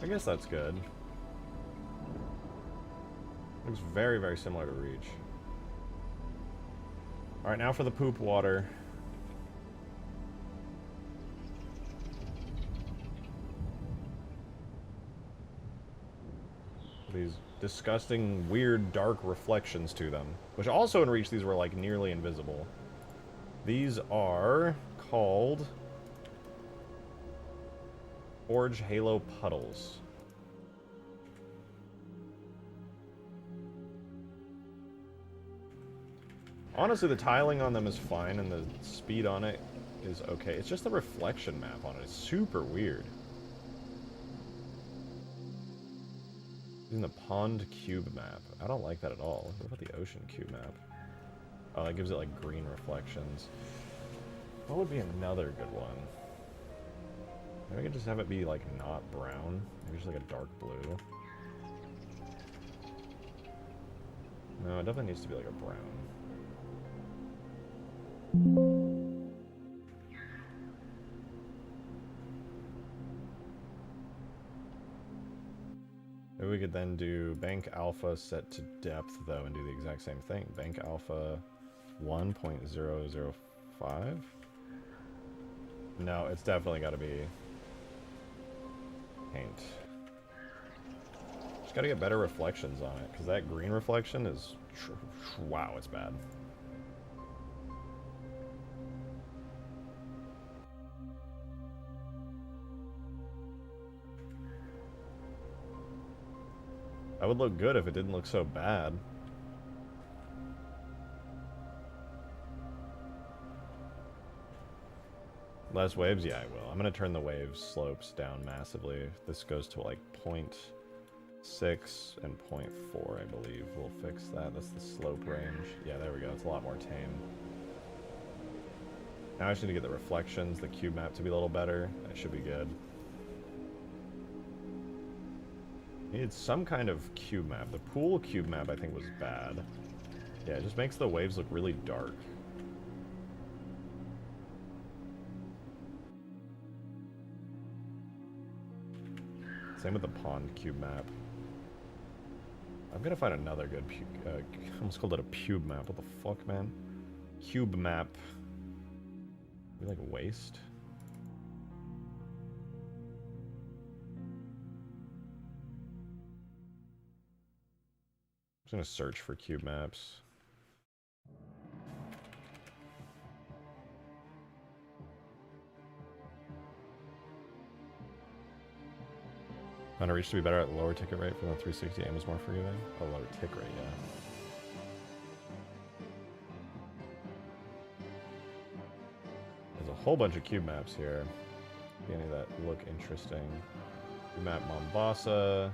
guess that's good. Looks very, very similar to Reach. Alright, now for the poop water. These disgusting, weird, dark reflections to them. Which also in Reach, these were like nearly invisible. These are called Forge Halo Puddles. Honestly, the tiling on them is fine, and the speed on it is okay. It's just the reflection map on it. It's super weird. Using the pond cube map. I don't like that at all. What about the ocean cube map? Oh, that gives it like green reflections. What would be another good one? Maybe I could just have it be like not brown. Maybe just like a dark blue. No, it definitely needs to be like a brown. Maybe we could then do bank alpha set to depth though and do the exact same thing. Bank alpha 1.005? No, it's definitely got to be paint. Just got to get better reflections on it because that green reflection is wow, it's bad. That would look good if it didn't look so bad. Less waves? Yeah, I will. I'm going to turn the wave slopes down massively. This goes to like 0.6 and 0.4, I believe. We'll fix that. That's the slope range. Yeah, there we go. It's a lot more tame. Now I just need to get the reflections, the cube map to be a little better. That should be good. Needed some kind of cube map. The pool cube map, I think, was bad. Yeah, it just makes the waves look really dark. Same with the pond cube map. I'm gonna find another good I almost called it a pube map. What the fuck, man? Cube map. We like waste? I'm just gonna search for cube maps. Found a Reach to be better at lower ticket rate for the 360 aim is more forgiving. Oh, lower tick rate, yeah. There's a whole bunch of cube maps here. Any that look interesting. Cube map Mombasa.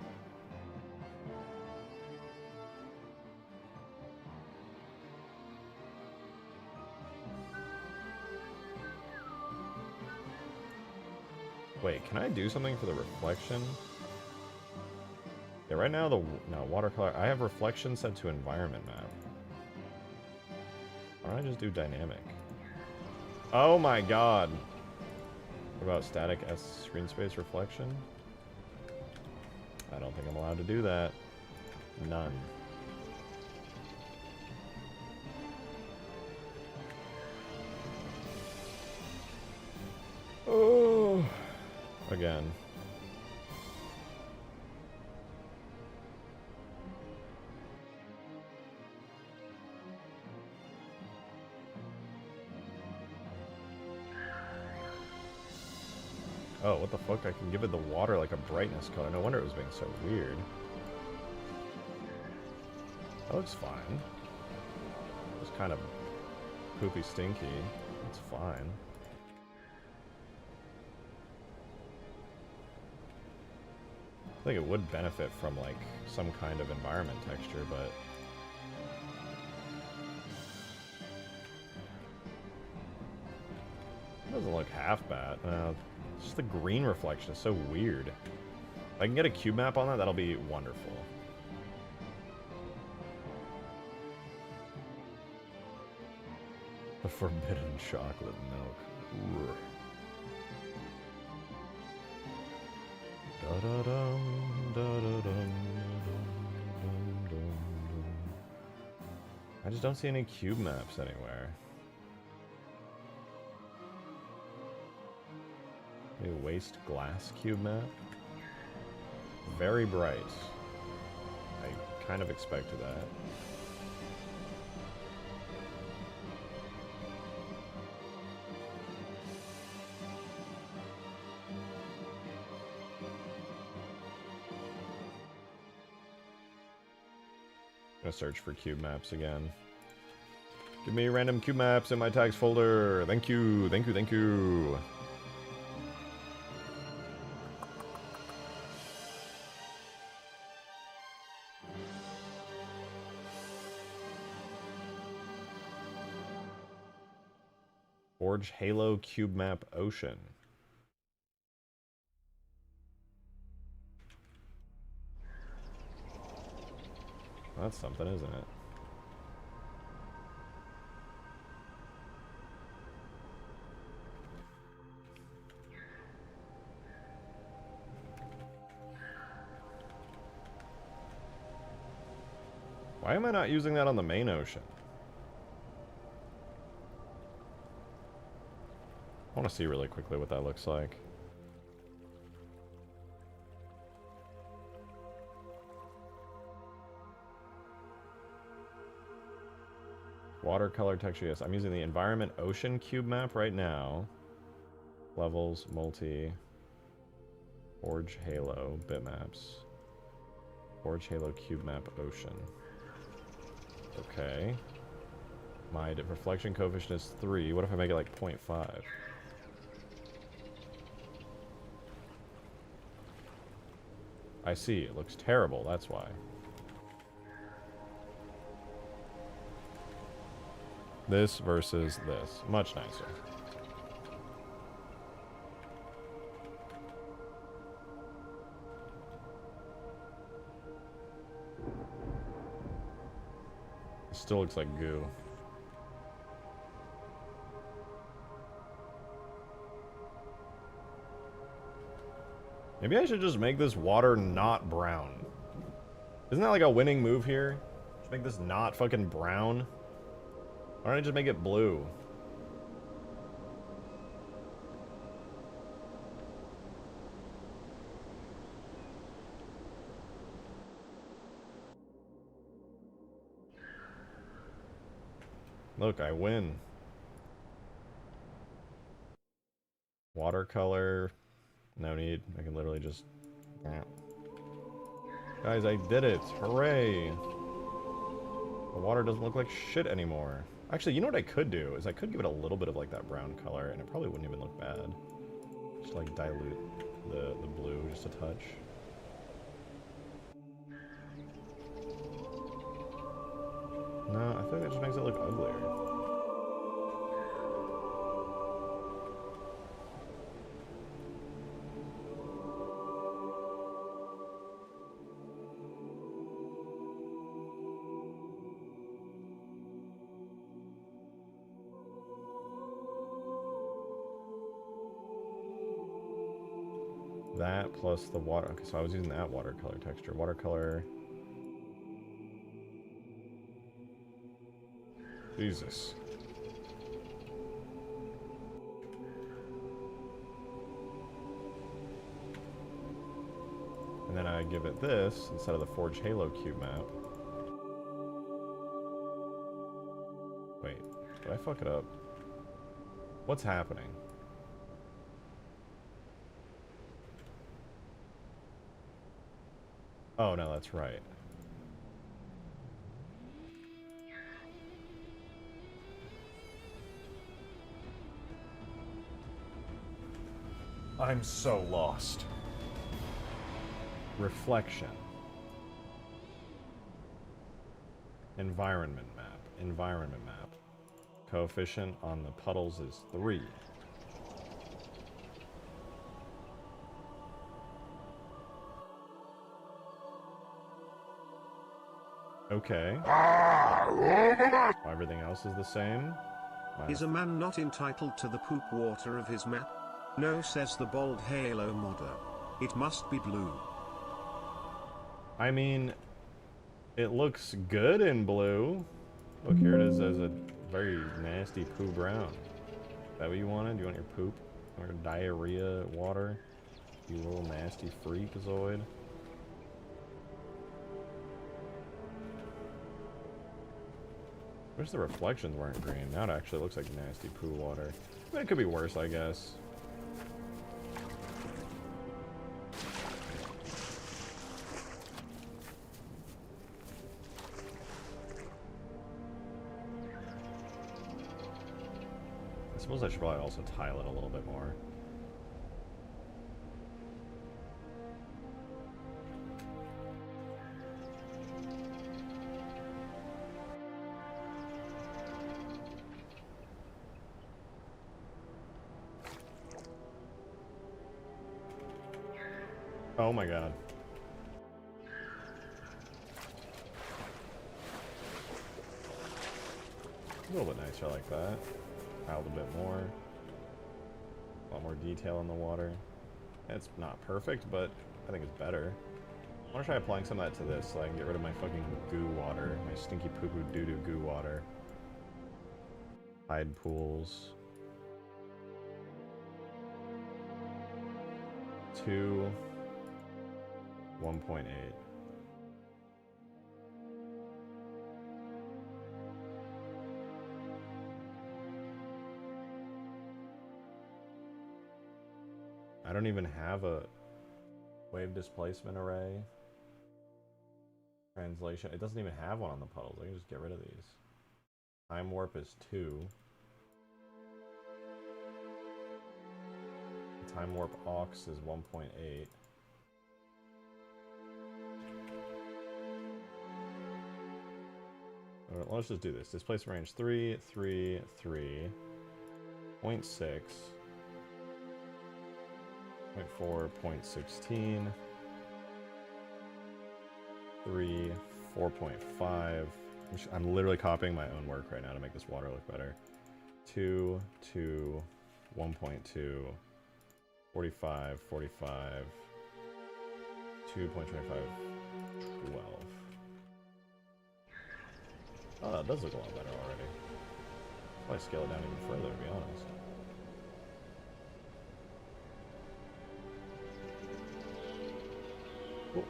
Wait, can I do something for the reflection? Yeah, right now watercolor. I have reflection set to environment map. Why don't I just do dynamic? Oh my god. What about static S screen space reflection? I don't think I'm allowed to do that. None. Oh. Again. Oh, what the fuck? I can give it the water like a brightness color. No wonder it was being so weird. That looks fine. It's kind of poopy stinky. It's fine. I think it would benefit from like some kind of environment texture, but it doesn't look half bad. Just the green reflection is so weird. If I can get a cube map on that, that'll be wonderful. The forbidden chocolate milk. Ugh. Da-da-dum, da-da-dum, dum-dum-dum. I just don't see any cube maps anywhere. A waste glass cube map. Very bright. I kind of expected that. Gonna search for cube maps again. Give me random cube maps in my tags folder. Thank you, thank you, thank you. Forge Halo Cube Map Ocean. That's something, isn't it? Why am I not using that on the main ocean? I want to see really quickly what that looks like. Watercolor texture, yes. I'm using the Environment Ocean Cube Map right now. Levels, multi, Forge Halo, bitmaps. Forge Halo Cube Map Ocean. Okay. My reflection coefficient is 3. What if I make it like 0.5? I see. It looks terrible. That's why. This versus this. Much nicer. It still looks like goo. Maybe I should just make this water not brown. Isn't that like a winning move here? Just make this not fucking brown. Why don't I just make it blue? Look, I win. Watercolor. No need. I can literally just... Guys, I did it. Hooray. The water doesn't look like shit anymore. Actually, you know what I could do? Is I could give it a little bit of like that brown color, and it probably wouldn't even look bad. Just like dilute the blue just a touch. No, I feel like that just makes it look uglier. That plus the water. Okay, so I was using that watercolor texture. Watercolor. Jesus. And then I give it this instead of the Forge Halo cube map. Wait, did I fuck it up? What's happening? Oh, no, that's right. I'm so lost. Reflection. Environment map. Environment map. Coefficient on the puddles is 3. Okay. Everything else is the same. Is a man not entitled to the poop water of his map? No, says the bald Halo modder. It must be blue. I mean, it looks good in blue. Look, here it is as a very nasty poo brown. Is that what you wanted? You want your poop? Or diarrhea water? You little nasty freakazoid. Wish the reflections weren't green. Now it actually looks like nasty poo water. I mean, it could be worse, I guess. I suppose I should probably also tile it a little bit more. Oh my god. A little bit nicer like that. Tiled a bit more. A lot more detail in the water. It's not perfect, but I think it's better. I want to try applying some of that to this so I can get rid of my fucking goo water. My stinky poo-poo doo-doo goo water. Tide pools. 2. 1.8. I don't even have a wave displacement array. Translation. It doesn't even have one on the puddles. I can just get rid of these. Time warp is 2. Time warp aux is 1.8. Let's just do this. Displacement range 3, 3, 3, 0.6, 0.4, 0.16, 3, 4.5. I'm literally copying my own work right now to make this water look better. 2, 2, 1.2, 45, 45, 2.25, 12. Oh, that does look a lot better already. Probably scale it down even further, to be honest. Cool.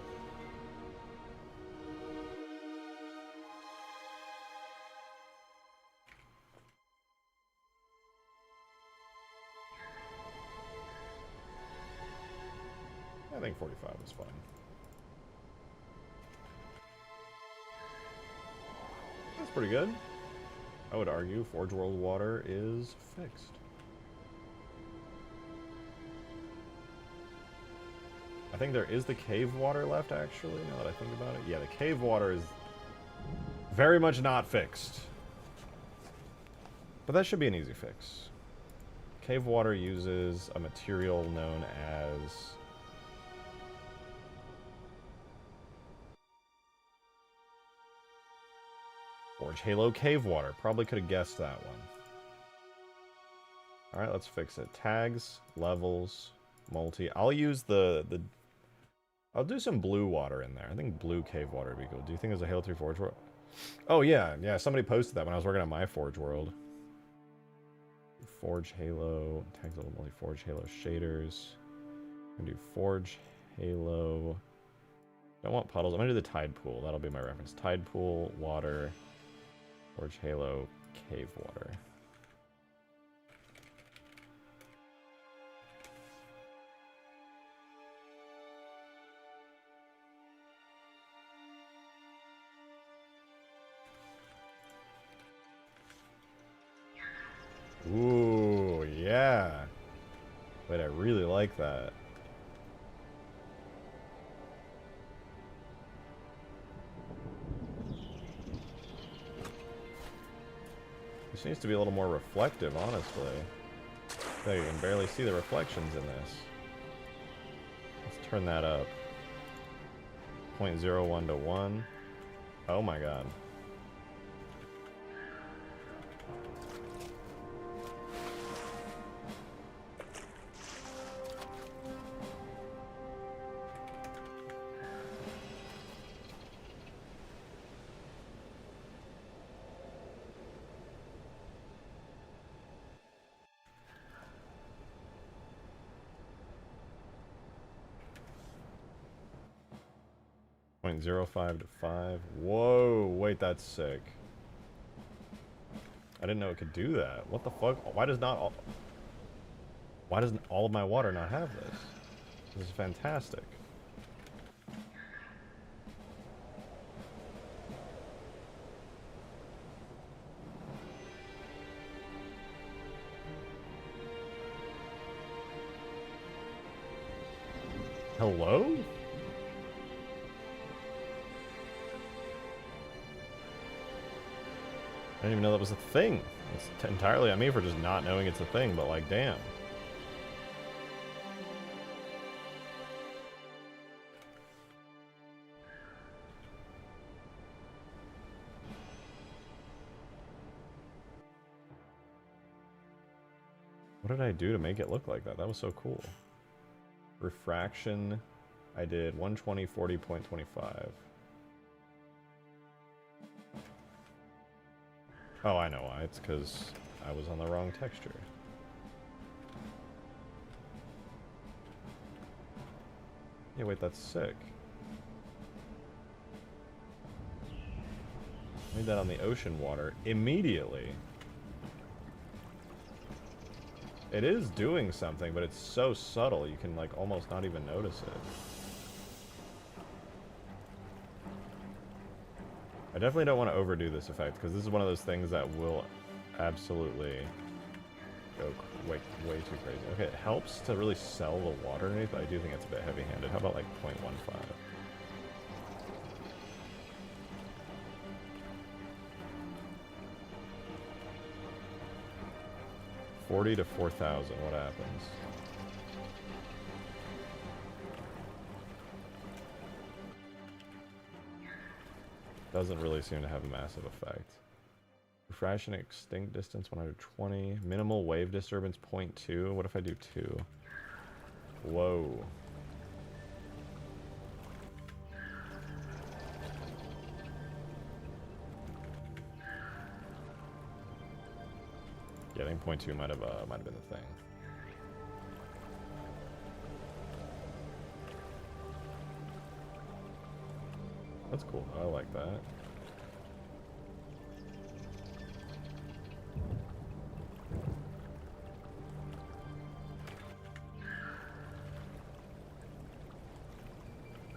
I think 45 was fine. That's pretty good. I would argue Forge World water is fixed. I think there is the cave water left, actually, now that I think about it. Yeah, the cave water is very much not fixed. But that should be an easy fix. Cave water uses a material known as... Forge Halo Cave Water. Probably could have guessed that one. Alright, let's fix it. Tags, levels, multi. I'll use I'll do some blue water in there. I think blue cave water would be cool. Do you think there's a Halo 3 Forge World? Oh, yeah. Yeah, somebody posted that when I was working on my Forge World. Forge Halo. Tags, level, multi. Forge Halo shaders. I'm going to do Forge Halo. Don't want puddles. I'm going to do the Tide Pool. That'll be my reference. Tide Pool, water. Forge Halo, cave water. Ooh, yeah. Wait, I really like that. This needs to be a little more reflective, honestly. You can barely see the reflections in this. Let's turn that up. 0.01 to 1. Oh my god. 0.05 to 5. Whoa, wait, that's sick. I didn't know it could do that. What the fuck? Why doesn't all of my water not have this? This is fantastic. Hello? I didn't even know that was a thing. It's entirely on me for just not knowing it's a thing, but like, damn. What did I do to make it look like that? That was so cool. Refraction, I did 120, 40.25. Oh, I know why. It's because I was on the wrong texture. Yeah, wait, that's sick. Made that on the ocean water immediately. It is doing something, but it's so subtle you can like almost not even notice it. I definitely don't want to overdo this effect, because this is one of those things that will absolutely go way too crazy. Okay, it helps to really sell the water underneath, but I do think it's a bit heavy-handed. How about like 0.15? 40 to 4,000, what happens? Doesn't really seem to have a massive effect. Refraction extinct distance 120. Minimal wave disturbance 0.2. What if I do 2? Whoa. Yeah, I think 0.2 might have been the thing. That's cool. I like that.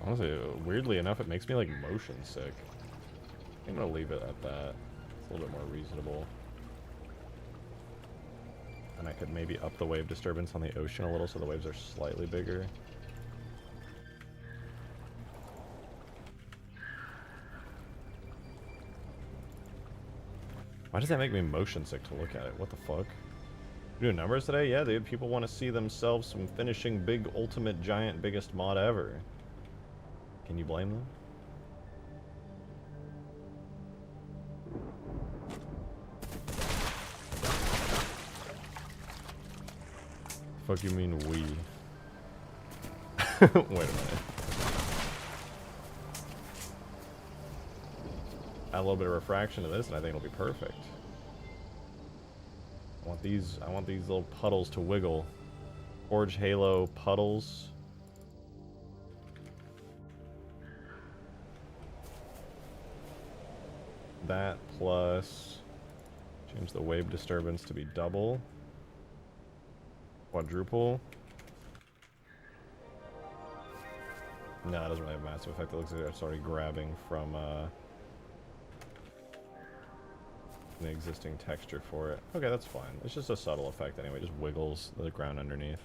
Honestly, weirdly enough, it makes me like motion sick. I'm gonna leave it at that. It's a little bit more reasonable. And I could maybe up the wave disturbance on the ocean a little so the waves are slightly bigger. Why does that make me motion sick to look at it? What the fuck? You doing numbers today? Yeah, dude. People want to see themselves from finishing big, ultimate, giant, biggest mod ever. Can you blame them? Fuck you mean we? Wait a minute. Add a little bit of refraction to this, and I think it'll be perfect. I want these little puddles to wiggle. Forge Halo puddles. That plus change the wave disturbance to be double. Quadruple. No, it doesn't really have a massive effect. It looks like it's already grabbing from the existing texture for it. Okay, that's fine. It's just a subtle effect anyway. It just wiggles the ground underneath.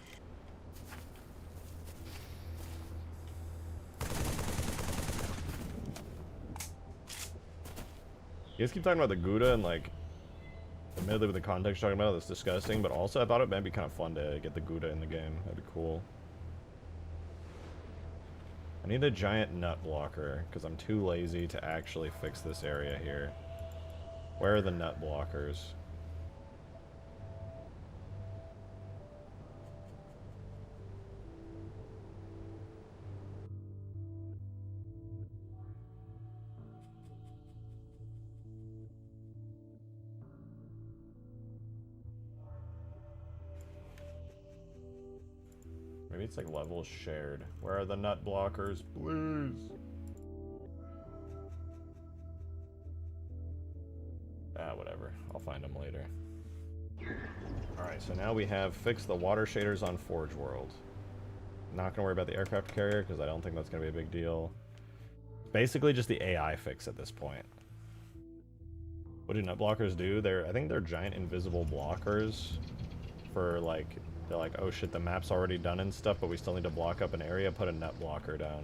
You guys keep talking about the Gouda and like, admittedly with the context you're talking about, that's disgusting, but also I thought it might be kind of fun to get the Gouda in the game. That'd be cool. I need a giant nut blocker, because I'm too lazy to actually fix this area here. Where are the nut blockers? Maybe it's like levels shared. Where are the nut blockers, please? I'll find them later. Alright, so now we have fixed the water shaders on Forge World. Not gonna worry about the aircraft carrier, because I don't think that's gonna be a big deal. Basically just the AI fix at this point. What do nut blockers do? I think they're giant invisible blockers for like, they're like, oh shit, the map's already done and stuff, but we still need to block up an area, put a nut blocker down.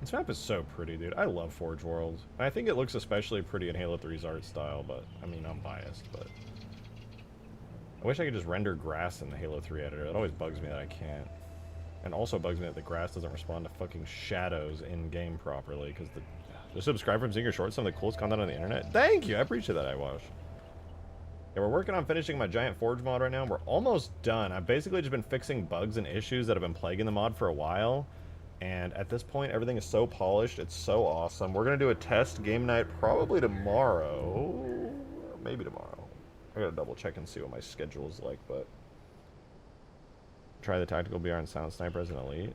This map is so pretty, dude. I love Forge World. I think it looks especially pretty in Halo 3's art style, but, I mean, I'm biased, but... I wish I could just render grass in the Halo 3 editor. It always bugs me that I can't. And also bugs me that the grass doesn't respond to fucking shadows in-game properly, because just subscribe from seeing your shorts, some of the coolest content on the internet. Thank you! I appreciate that, Iwash. Yeah, we're working on finishing my giant Forge mod right now. We're almost done. I've basically just been fixing bugs and issues that have been plaguing the mod for a while. And at this point, everything is so polished. It's so awesome. We're going to do a test game night probably tomorrow. Maybe tomorrow. I got to double check and see what my schedule is like, but... Try the Tactical BR and Silent Sniper as an Elite.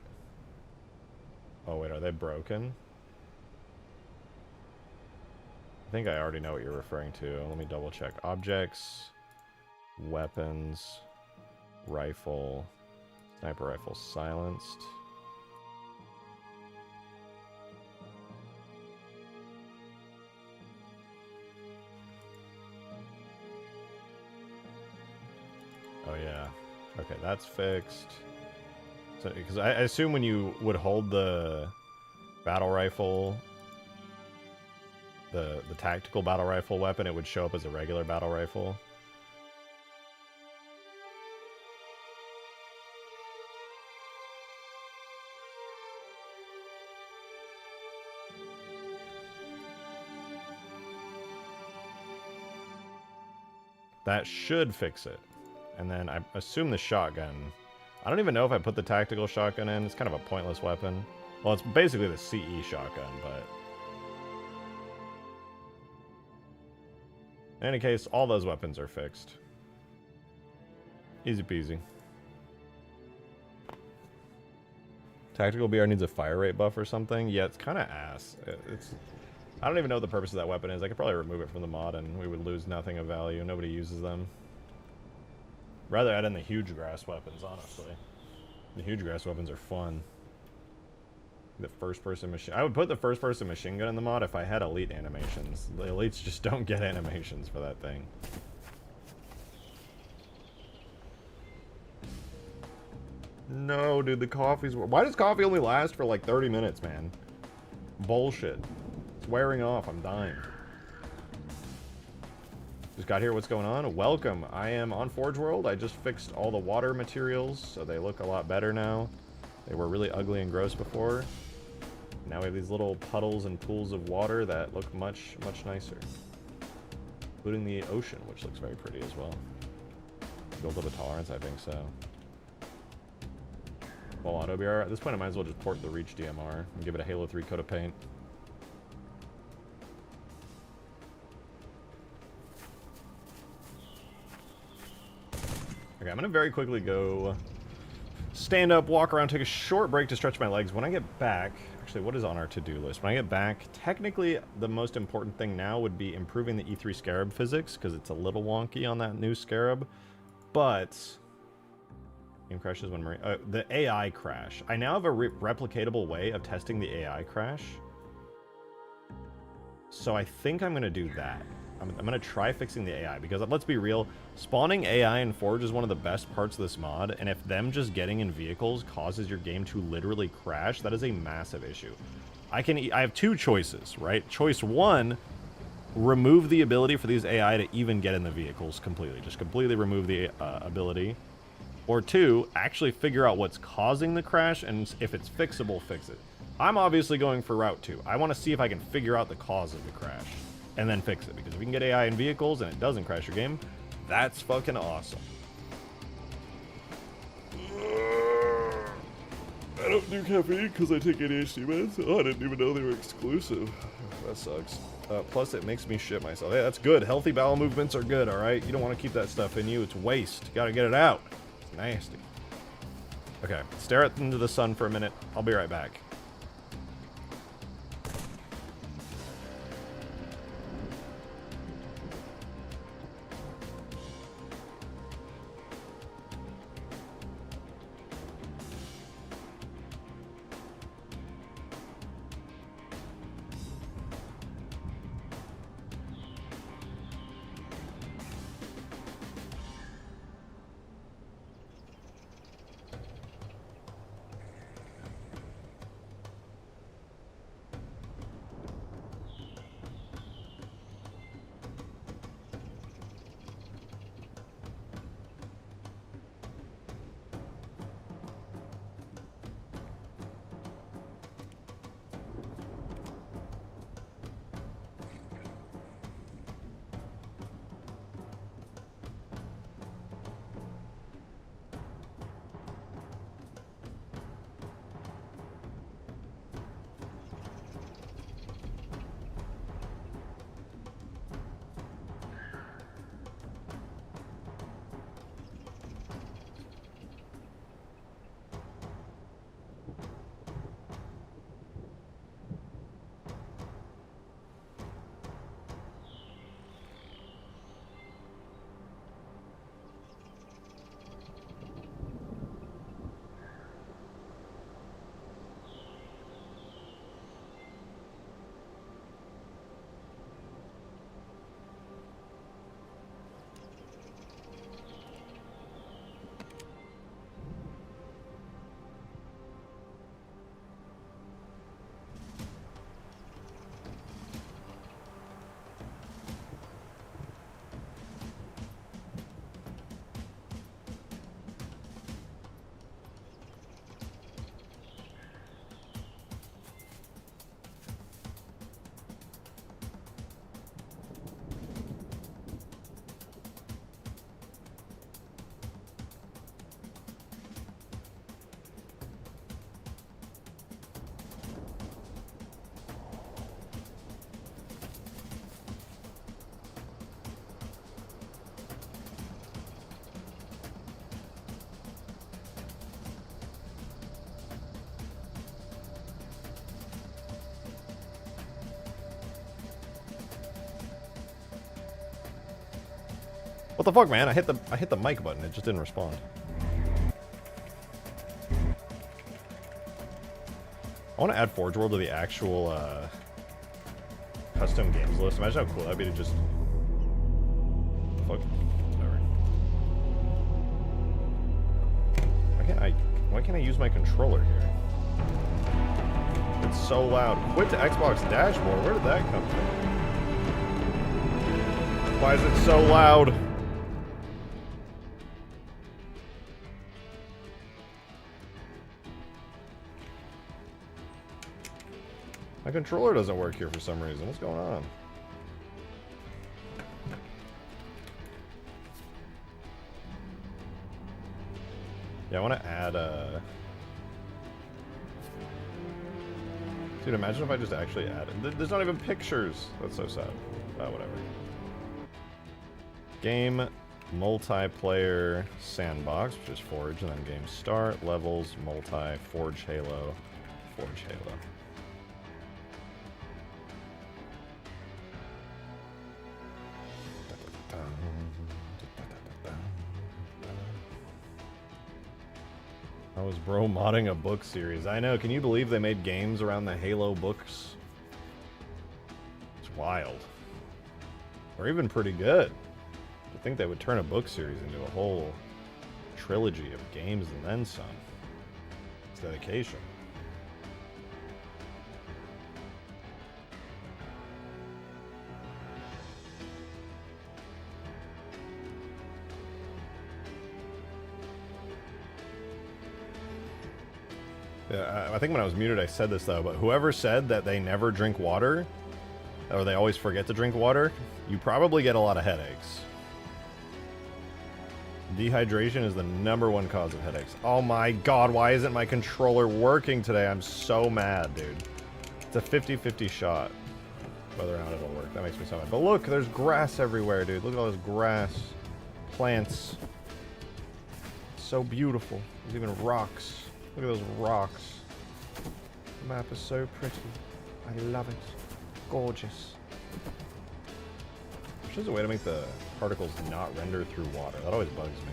Oh, wait, are they broken? I think I already know what you're referring to. Let me double check. Objects, weapons, rifle, sniper rifle silenced. Oh yeah. Okay, that's fixed. So, because I assume when you would hold the battle rifle, the tactical battle rifle weapon, it would show up as a regular battle rifle. That should fix it. And then I assume the shotgun. I don't even know if I put the tactical shotgun in. It's kind of a pointless weapon. Well, it's basically the CE shotgun, but... In any case, all those weapons are fixed. Easy peasy. Tactical BR needs a fire rate buff or something? Yeah, it's kind of ass. I don't even know what the purpose of that weapon is. I could probably remove it from the mod and we would lose nothing of value. Nobody uses them. Rather add in the huge grass weapons, honestly. The huge grass weapons are fun. The first-person machine... I would put the first-person machine gun in the mod if I had elite animations. The elites just don't get animations for that thing. No, dude, the coffee's... Why does coffee only last for like 30 minutes, man? Bullshit. It's wearing off. I'm dying. Just got here. What's going on? Welcome. I am on Forge World. I just fixed all the water materials, so they look a lot better now. They were really ugly and gross before. Now we have these little puddles and pools of water that look much, much nicer. Including the ocean, which looks very pretty as well. Built up a tolerance, I think so. Well, auto BR. At this point, I might as well just port the Reach DMR and give it a Halo 3 coat of paint. Okay, I'm gonna very quickly go stand up, walk around, take a short break to stretch my legs. When I get back, actually, what is on our to-do list? When I get back, technically, the most important thing now would be improving the E3 Scarab physics, because it's a little wonky on that new Scarab. But game crashes when Marine... the AI crash. I now have a replicatable way of testing the AI crash. So I think I'm gonna do that. I'm going to try fixing the AI, because let's be real, spawning AI in Forge is one of the best parts of this mod, and if them just getting in vehicles causes your game to literally crash, that is a massive issue. I have two choices, right? Choice one, remove the ability for these AI to even get in the vehicles completely. Just completely remove the ability. Or two, actually figure out what's causing the crash, and if it's fixable, fix it. I'm obviously going for route 2. I want to see if I can figure out the cause of the crash. And then fix it, because if we can get AI in vehicles and it doesn't crash your game, that's fucking awesome. I don't do caffeine because I take ADHD meds. Oh, I didn't even know they were exclusive. That sucks. Plus, it makes me shit myself. Hey, that's good. Healthy bowel movements are good, alright? You don't want to keep that stuff in you. It's waste. You gotta get it out. It's nasty. Okay, stare into the sun for a minute. I'll be right back. What the fuck, man? I hit the mic button. It just didn't respond. I want to add Forge World to the actual custom games list. Imagine how cool that'd be to just fuck. Whatever. Why can't I use my controller here? It's so loud. Quit to Xbox dashboard. Where did that come from? Why is it so loud? My controller doesn't work here for some reason. What's going on? Yeah, I want to add Dude, imagine if I just actually added... There's not even pictures! That's so sad. Whatever. Game, multiplayer, sandbox, which is Forge, and then game start, levels, multi, Forge Halo, Forge Halo. I was bro modding a book series. I know, can you believe they made games around the Halo books? It's wild. Or even pretty good. I think they would turn a book series into a whole trilogy of games and then some. It's dedication. Yeah, I think when I was muted I said this though, but whoever said that they never drink water, or they always forget to drink water, you probably get a lot of headaches. Dehydration is the #1 cause of headaches. Oh my god, why isn't my controller working today? I'm so mad, dude. It's a 50-50 shot whether or not it'll work. That makes me so mad. But look, there's grass everywhere, dude. Look at all this grass. Plants. so beautiful. There's even rocks. Look at those rocks. The map is so pretty. I love it. Gorgeous. There's a way to make the particles not render through water. That always bugs me.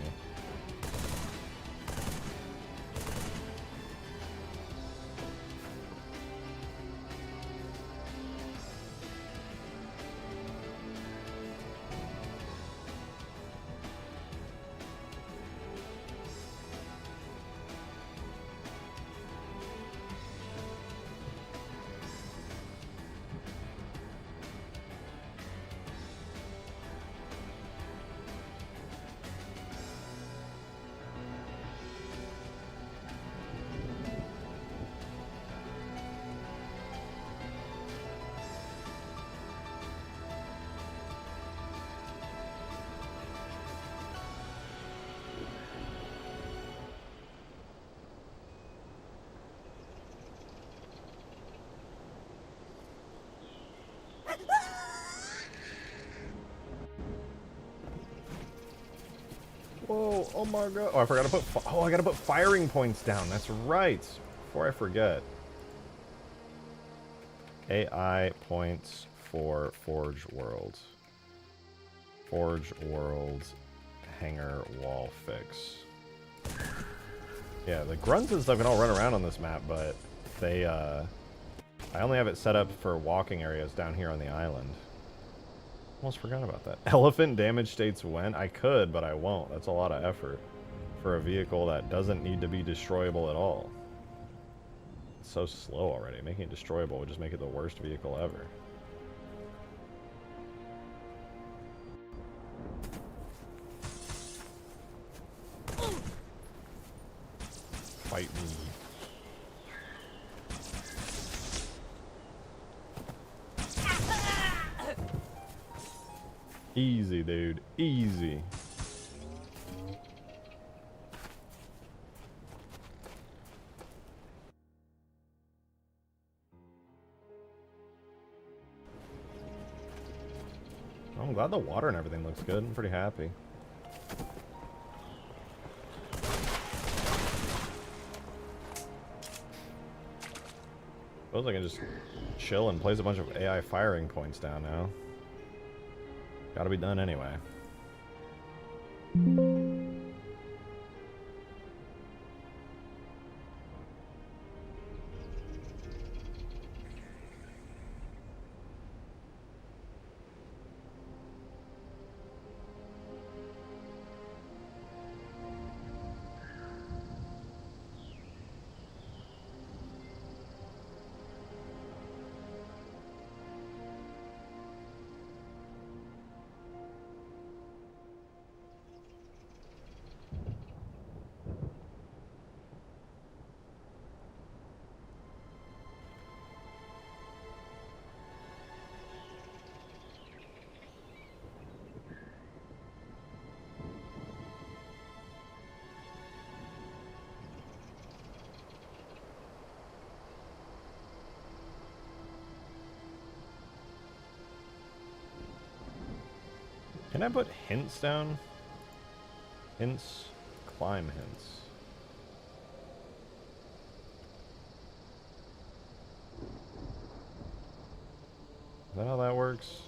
Whoa, oh my god. Oh, I forgot to put, I gotta put firing points down. That's right. Before I forget. AI points for Forge World. Forge World hangar wall fix. Yeah, the grunts and stuff can all run around on this map, but they, I only have it set up for walking areas down here on the island. Almost forgot about that. Elephant damage states when? I could, but I won't. That's a lot of effort for a vehicle that doesn't need to be destroyable at all. It's so slow already. Making it destroyable would just make it the worst vehicle ever. Fight me. Easy, dude. Easy. I'm glad the water and everything looks good. I'm pretty happy. Suppose I can just chill and place a bunch of AI firing points down now. Gotta be done anyway. Can I put hints down? Hints, climb hints. Is that how that works?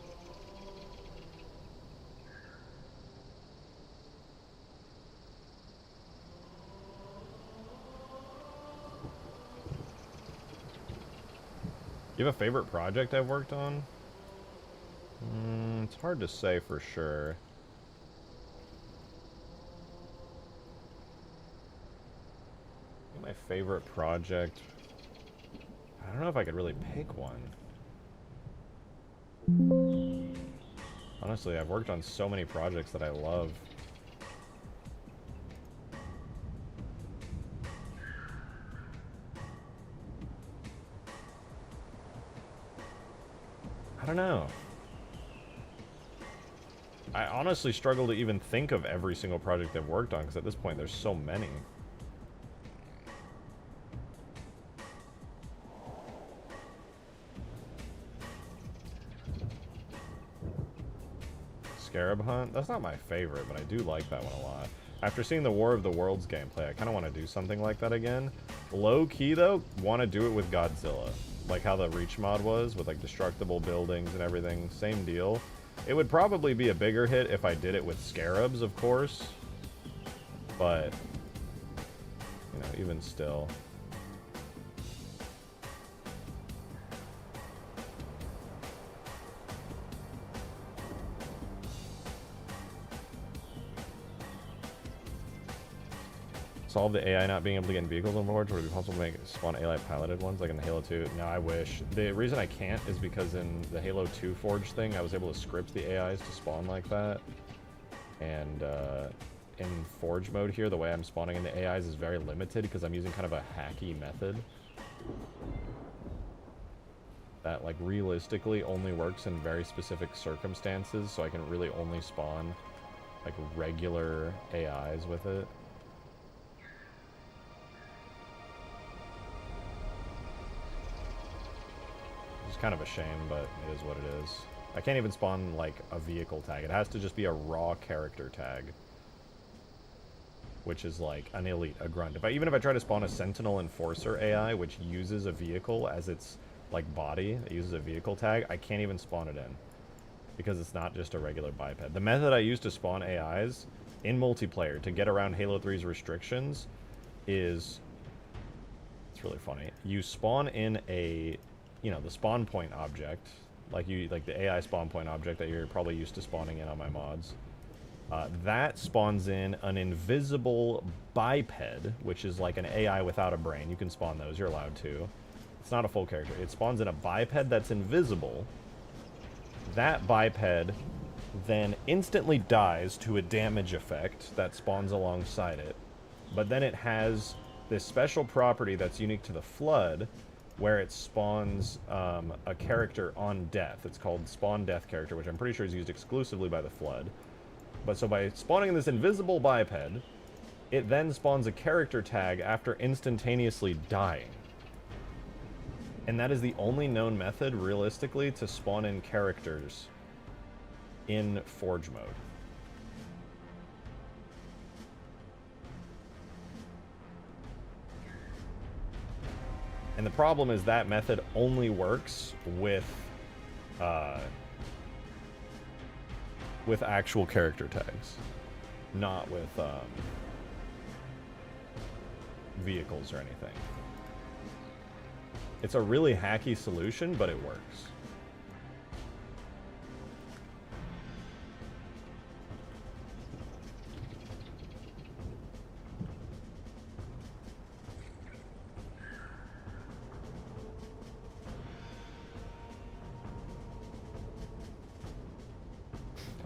You have a favorite project I've worked on? It's hard to say for sure. My favorite project, I don't know if I could really pick one. Honestly, I've worked on so many projects that I love. I don't know. I honestly struggle to even think of every single project I've worked on, because at this point there's so many. Scarab Hunt? That's not my favorite, but I do like that one a lot. After seeing the War of the Worlds gameplay, I kind of want to do something like that again. Low key though, want to do it with Godzilla. Like how the Reach mod was, with like destructible buildings and everything. Same deal. It would probably be a bigger hit if I did it with Scarabs, of course. But, you know, even still. Solve the AI not being able to get in vehicles on board. Would it be possible to make spawn AI piloted ones like in the Halo 2? No, I wish. The reason I can't is because in the Halo 2 Forge thing, I was able to script the AIs to spawn like that. And in Forge mode here, the way I'm spawning in the AIs is very limited because I'm using kind of a hacky method. That, like, realistically only works in very specific circumstances, so I can really only spawn, like, regular AIs with it. It's kind of a shame, but it is what it is. I can't even spawn, like, a vehicle tag. It has to just be a raw character tag. Which is, like, an elite, a grunt. Even if I try to spawn a Sentinel Enforcer AI, which uses a vehicle as its, like, body, it uses a vehicle tag, I can't even spawn it in. Because it's not just a regular biped. The method I use to spawn AIs in multiplayer to get around Halo 3's restrictions is... It's really funny. You spawn in a... You know, the spawn point object, like the AI spawn point object that you're probably used to spawning in on my mods. That spawns in an invisible biped, which is like an AI without a brain. You can spawn those, you're allowed to. It's not a full character. It spawns in a biped that's invisible. That biped then instantly dies to a damage effect that spawns alongside it. But then it has this special property that's unique to the Flood, where it spawns a character on death. It's called spawn death character, which I'm pretty sure is used exclusively by the Flood. But so by spawning in this invisible biped, it then spawns a character tag after instantaneously dying. And that is the only known method, realistically, to spawn in characters in Forge mode. And the problem is that method only works with actual character tags, not with vehicles or anything. It's a really hacky solution, but it works.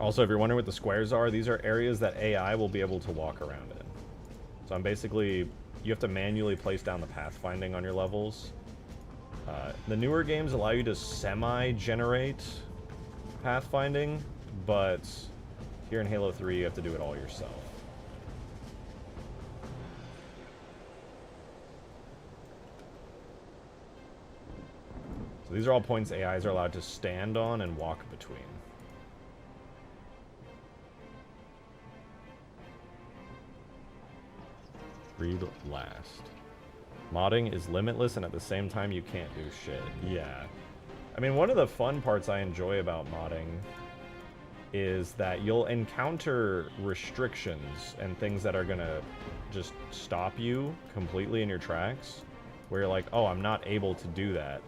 Also, if you're wondering what the squares are, these are areas that AI will be able to walk around in. So I'm basically, you have to manually place down the pathfinding on your levels. The newer games allow you to semi-generate pathfinding, but here in Halo 3 you have to do it all yourself. So these are all points AIs are allowed to stand on and walk between. Read last. Modding is limitless, and at the same time you can't do shit. Yeah. I mean, one of the fun parts I enjoy about modding is that you'll encounter restrictions and things that are gonna just stop you completely in your tracks, where you're like, oh, I'm not able to do that.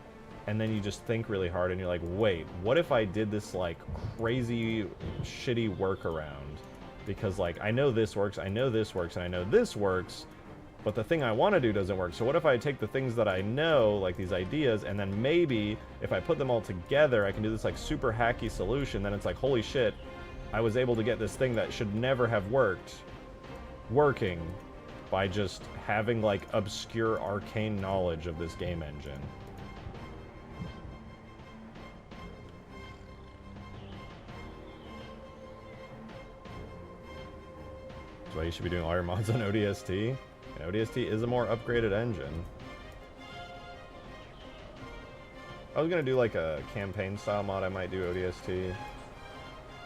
And then you just think really hard and you're like, wait, what if I did this like crazy shitty workaround? Because like, I know this works, I know this works, and I know this works, but the thing I want to do doesn't work. So what if I take the things that I know, like these ideas, and then maybe if I put them all together, I can do this like super hacky solution. Then it's like, holy shit, I was able to get this thing that should never have worked working by just having like obscure arcane knowledge of this game engine. That's why you should be doing all your mods on ODST. And ODST is a more upgraded engine. I was gonna do like a campaign style mod, I might do ODST.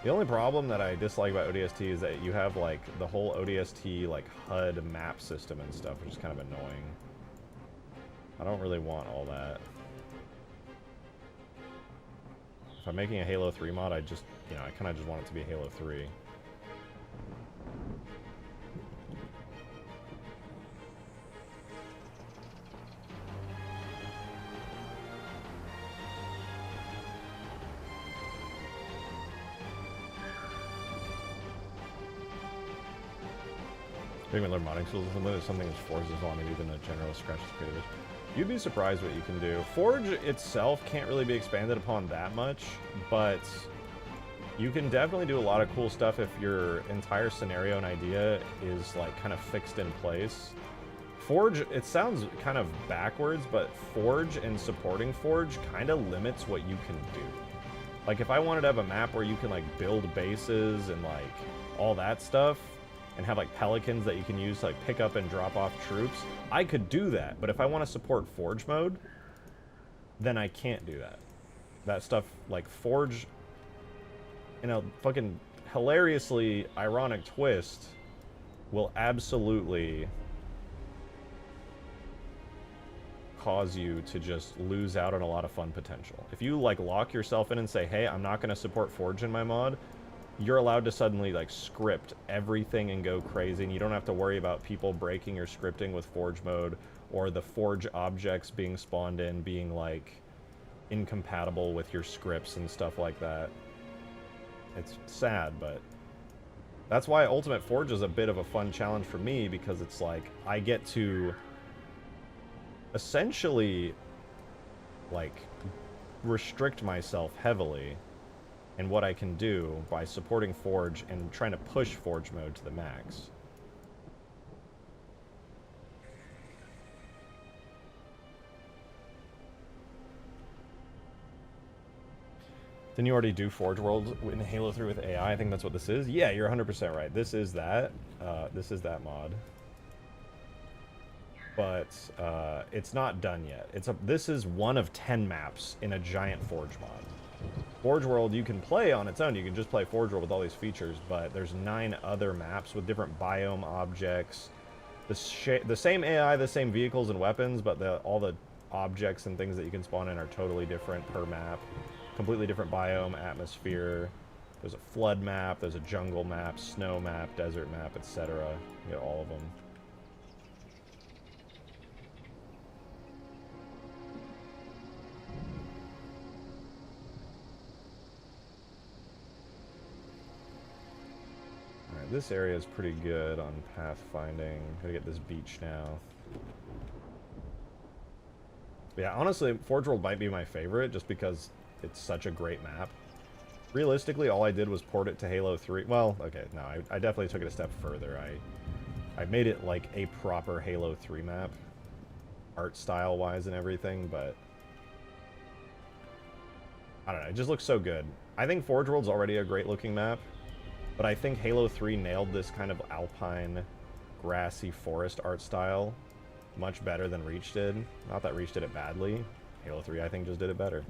The only problem that I dislike about ODST is that you have, like, the whole ODST, like, HUD map system and stuff, which is kind of annoying. I don't really want all that. If I'm making a Halo 3 mod, I just, you know, I kind of just want it to be Halo 3. Maybe learn modding tools or something. There's something that's Forge as well. I mean, even a general scratch is creative. You'd be surprised what you can do. Forge itself can't really be expanded upon that much, but you can definitely do a lot of cool stuff if your entire scenario and idea is like kind of fixed in place. Forge, it sounds kind of backwards, but Forge and supporting Forge kind of limits what you can do. Like if I wanted to have a map where you can like build bases and like all that stuff, and have like pelicans that you can use to like pick up and drop off troops, I could do that. But if I want to support Forge mode, then I can't do that. That stuff, like Forge, in a fucking hilariously ironic twist, will absolutely cause you to just lose out on a lot of fun potential. If you like lock yourself in and say, hey, I'm not going to support Forge in my mod, you're allowed to suddenly like script everything and go crazy, and you don't have to worry about people breaking your scripting with Forge mode, or the Forge objects being spawned in being like incompatible with your scripts and stuff like that. It's sad, but that's why Ultimate Forge is a bit of a fun challenge for me, because it's like I get to essentially like restrict myself heavily and what I can do by supporting Forge and trying to push Forge mode to the max. Didn't you already do Forge World in Halo 3 with AI? I think that's what this is. Yeah, you're 100% right. This is that. This is that mod. But it's not done yet. This is one of 10 maps in a giant Forge mod. Forge World you can play on its own. You can just play Forge World with all these features, but there's 9 other maps with different biome objects. The same AI, the same vehicles and weapons, but all the objects and things that you can spawn in are totally different per map. Completely different biome, atmosphere. There's a flood map, there's a jungle map, snow map, desert map, etc. You get all of them. This area is pretty good on pathfinding. Gotta get this beach now. But yeah, honestly, Forge World might be my favorite just because it's such a great map. Realistically, all I did was port it to Halo 3. Well, okay, no, I definitely took it a step further. I made it like a proper Halo 3 map, art style-wise and everything, but I don't know, it just looks so good. I think Forge World's already a great-looking map, but I think Halo 3 nailed this kind of alpine, grassy forest art style much better than Reach did. Not that Reach did it badly. Halo 3, I think, just did it better.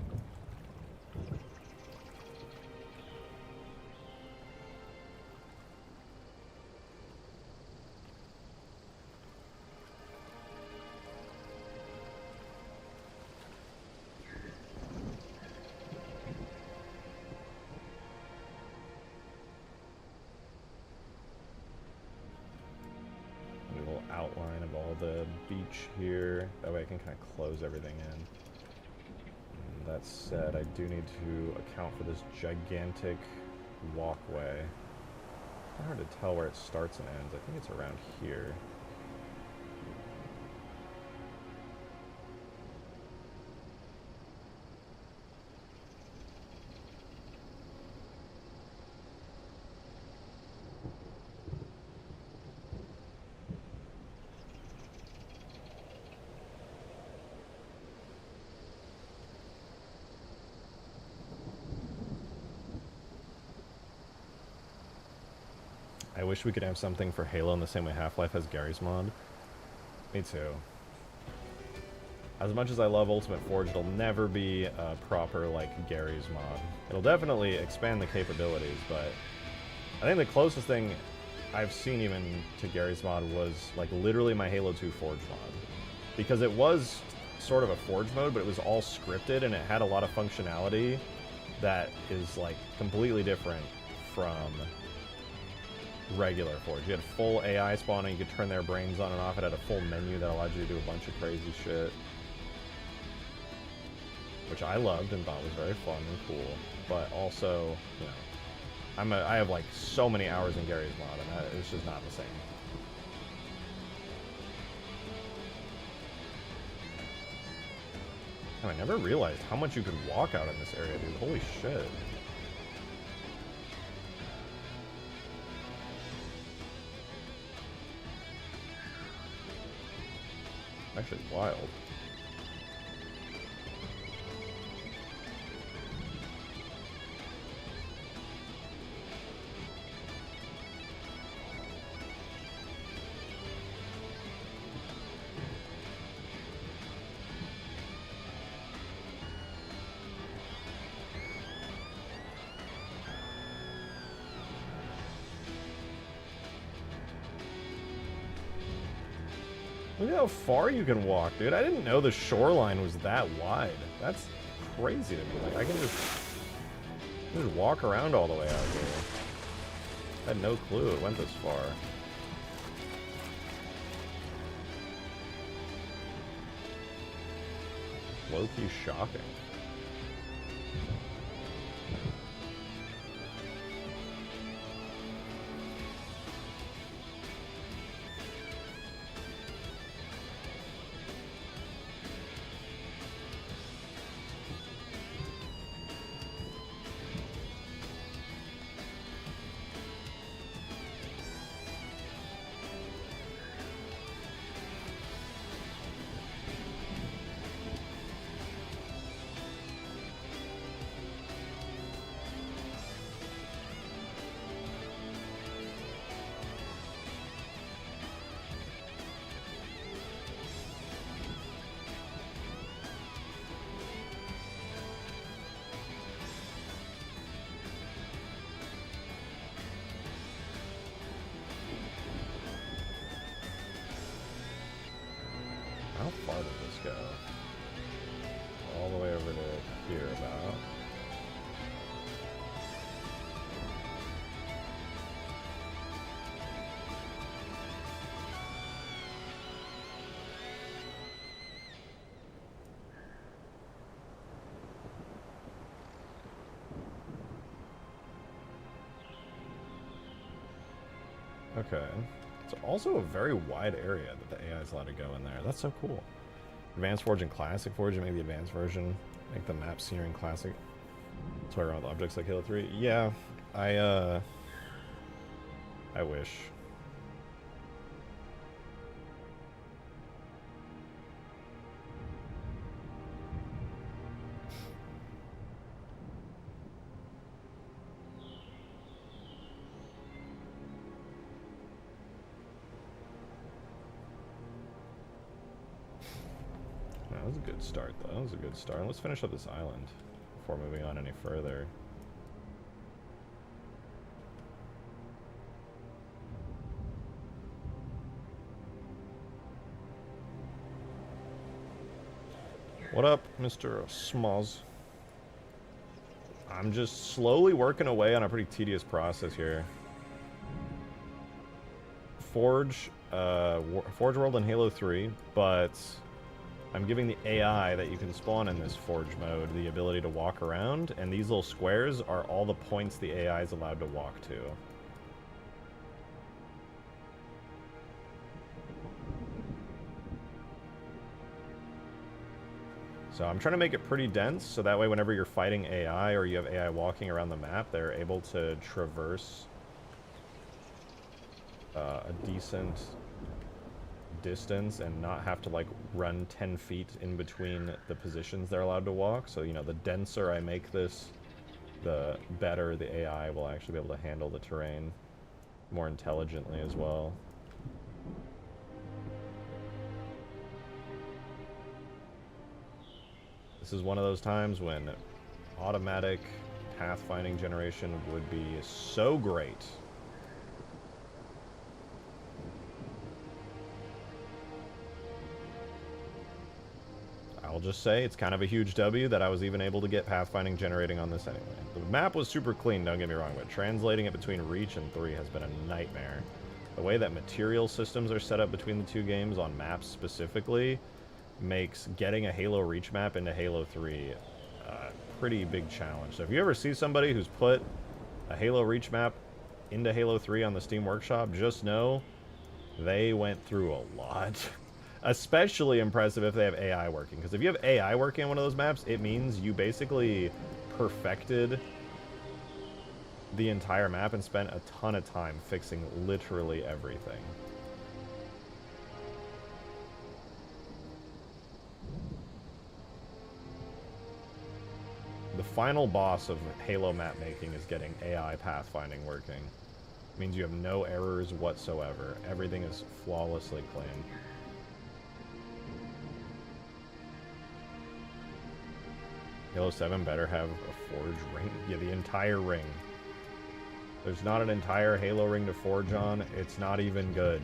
Outline of all the beach here. That way I can kind of close everything in. And that said, I do need to account for this gigantic walkway. It's hard to tell where it starts and ends. I think it's around here. I wish we could have something for Halo in the same way Half-Life has Gary's mod. Me too. As much as I love Ultimate Forge, it'll never be a proper, like, Gary's mod. It'll definitely expand the capabilities, but I think the closest thing I've seen even to Gary's mod was, like, literally my Halo 2 Forge mod. Because it was sort of a Forge mode, but it was all scripted, and it had a lot of functionality that is, like, completely different from regular Forge. You had full AI spawning, you could turn their brains on and off. It had a full menu that allowed you to do a bunch of crazy shit, which I loved and thought was very fun and cool. But also, you know, I have like so many hours in Gary's mod, and it's just not the same. I never realized how much you could walk out in this area, dude. Holy shit. Actually, wild. Look at how far you can walk, dude. I didn't know the shoreline was that wide. That's crazy to me. Like, I can just walk around all the way out here. I had no clue it went this far. Low-key shocking. How far did this go? All the way over to here about. Okay. It's also a very wide area that the AI is allowed to go in there. That's so cool. Advanced Forge and Classic Forge, and make the Advanced version, make the map scenery in Classic. That's why around with objects like Halo 3. Yeah, I wish. That was a good start, though. That was a good start. Let's finish up this island before moving on any further. What up, Mr. Smoz? I'm just slowly working away on a pretty tedious process here. Forge World in Halo 3, but I'm giving the AI that you can spawn in this Forge mode the ability to walk around, and these little squares are all the points the AI is allowed to walk to. So I'm trying to make it pretty dense, so that way whenever you're fighting AI or you have AI walking around the map, they're able to traverse a decent distance and not have to like run 10 feet in between the positions they're allowed to walk. So, you know, the denser I make this, the better the AI will actually be able to handle the terrain more intelligently as well. This is one of those times when automatic pathfinding generation would be so great. I'll just say it's kind of a huge W that I was even able to get pathfinding generating on this anyway. The map was super clean, don't get me wrong, but translating it between Reach and 3 has been a nightmare. The way that material systems are set up between the two games on maps specifically makes getting a Halo Reach map into Halo 3 a pretty big challenge. So if you ever see somebody who's put a Halo Reach map into Halo 3 on the Steam Workshop, just know they went through a lot. Especially impressive if they have AI working, because if you have AI working on one of those maps, it means you basically perfected the entire map and spent a ton of time fixing literally everything. The final boss of Halo map making is getting AI pathfinding working. It means you have no errors whatsoever. Everything is flawlessly clean. Halo 7 better have a forge ring. Yeah, the entire ring. There's not an entire Halo ring to forge on. It's not even good.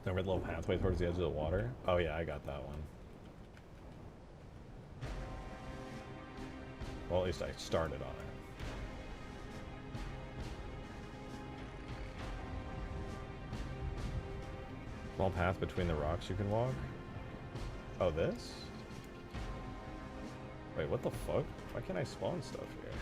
The red little pathway towards the edge of the water? Oh yeah, I got that one. Well, at least I started on it. Small path between the rocks you can walk? Oh, this? Wait, what the fuck? Why can't I spawn stuff here?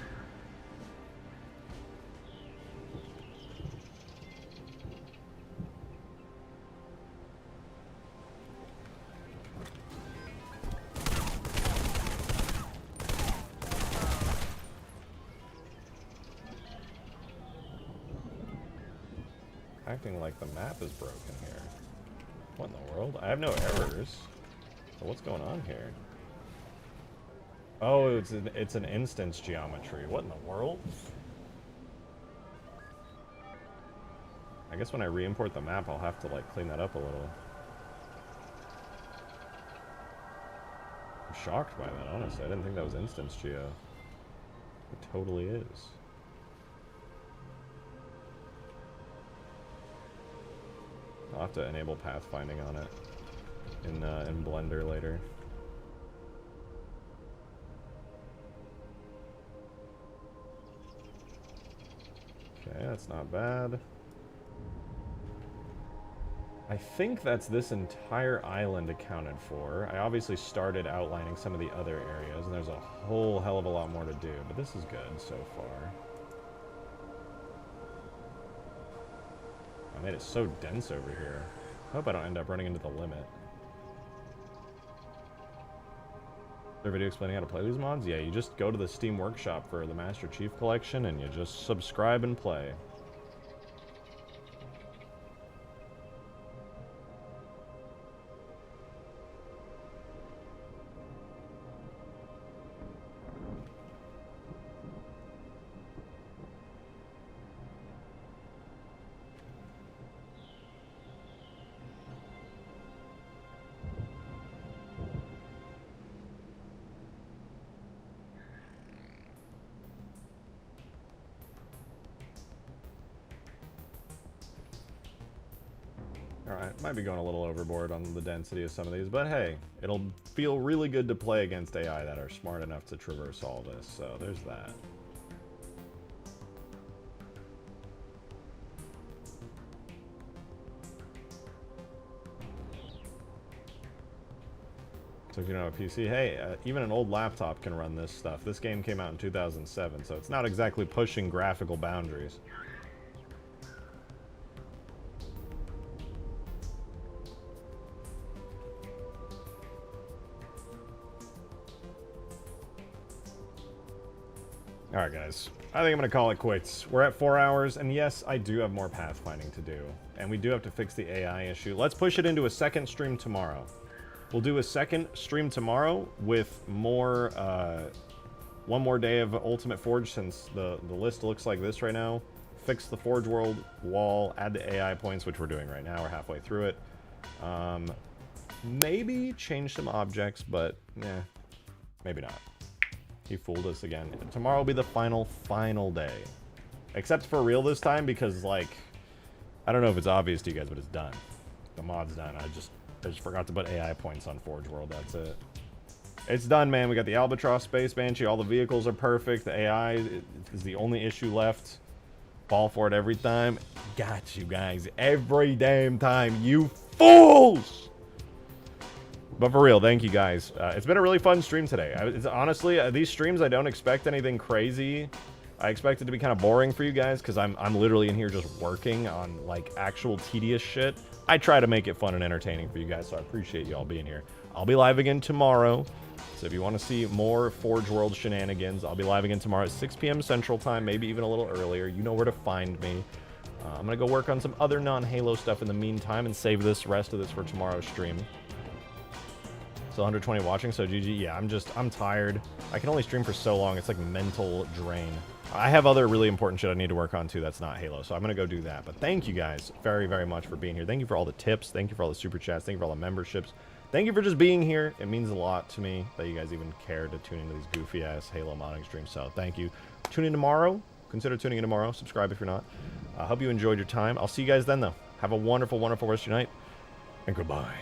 Acting like the map is broken here. What in the world? I have no errors. So what's going on here? Oh, it's an instance geometry. What in the world? I guess when I re-import the map, I'll have to like clean that up a little. I'm shocked by that, honestly. I didn't think that was instance geo. It totally is. I'll have to enable pathfinding on it in Blender later. Okay, that's not bad. I think that's this entire island accounted for. I obviously started outlining some of the other areas, and there's a whole hell of a lot more to do, but this is good so far. I made it so dense over here. I hope I don't end up running into the limit. Is there a video explaining how to play these mods? Yeah, you just go to the Steam Workshop for the Master Chief Collection and you just subscribe and play. Alright, might be going a little overboard on the density of some of these, but hey, it'll feel really good to play against AI that are smart enough to traverse all this, so there's that. So if you don't have a PC, hey, even an old laptop can run this stuff. This game came out in 2007, so it's not exactly pushing graphical boundaries. Alright, guys. I think I'm going to call it quits. We're at 4 hours, and yes, I do have more pathfinding to do. And we do have to fix the AI issue. Let's push it into a second stream tomorrow. We'll do a second stream tomorrow with more, one more day of Ultimate Forge, since the list looks like this right now. Fix the Forge World wall, add the AI points, which we're doing right now. We're halfway through it. Maybe change some objects, but, maybe not. He fooled us again. Tomorrow will be the final day. Except for real this time, because, like, I don't know if it's obvious to you guys, but it's done. The mod's done. I just forgot to put AI points on Forge World. That's it. It's done, man. We got the Albatross Space Banshee. All the vehicles are perfect. The AI is the only issue left. Fall for it every time. Got you guys every damn time, you fools! But for real, thank you guys. It's been a really fun stream today. Honestly, these streams, I don't expect anything crazy. I expect it to be kind of boring for you guys, because I'm literally in here just working on, like, actual tedious shit. I try to make it fun and entertaining for you guys, so I appreciate you all being here. I'll be live again tomorrow, so if you want to see more Forge World shenanigans, I'll be live again tomorrow at 6 p.m. Central Time, maybe even a little earlier. You know where to find me. I'm going to go work on some other non-Halo stuff in the meantime and save this rest of this for tomorrow's stream. Still 120 watching, so GG. Yeah, I'm tired. I can only stream for so long. It's like mental drain. I have other really important shit I need to work on too that's not Halo, so I'm going to go do that. But thank you guys very, very much for being here. Thank you for all the tips. Thank you for all the super chats. Thank you for all the memberships. Thank you for just being here. It means a lot to me that you guys even care to tune into these goofy-ass Halo modding streams, so thank you. Tune in tomorrow. Consider tuning in tomorrow. Subscribe if you're not. I hope you enjoyed your time. I'll see you guys then, though. Have a wonderful, wonderful rest of your night, and goodbye.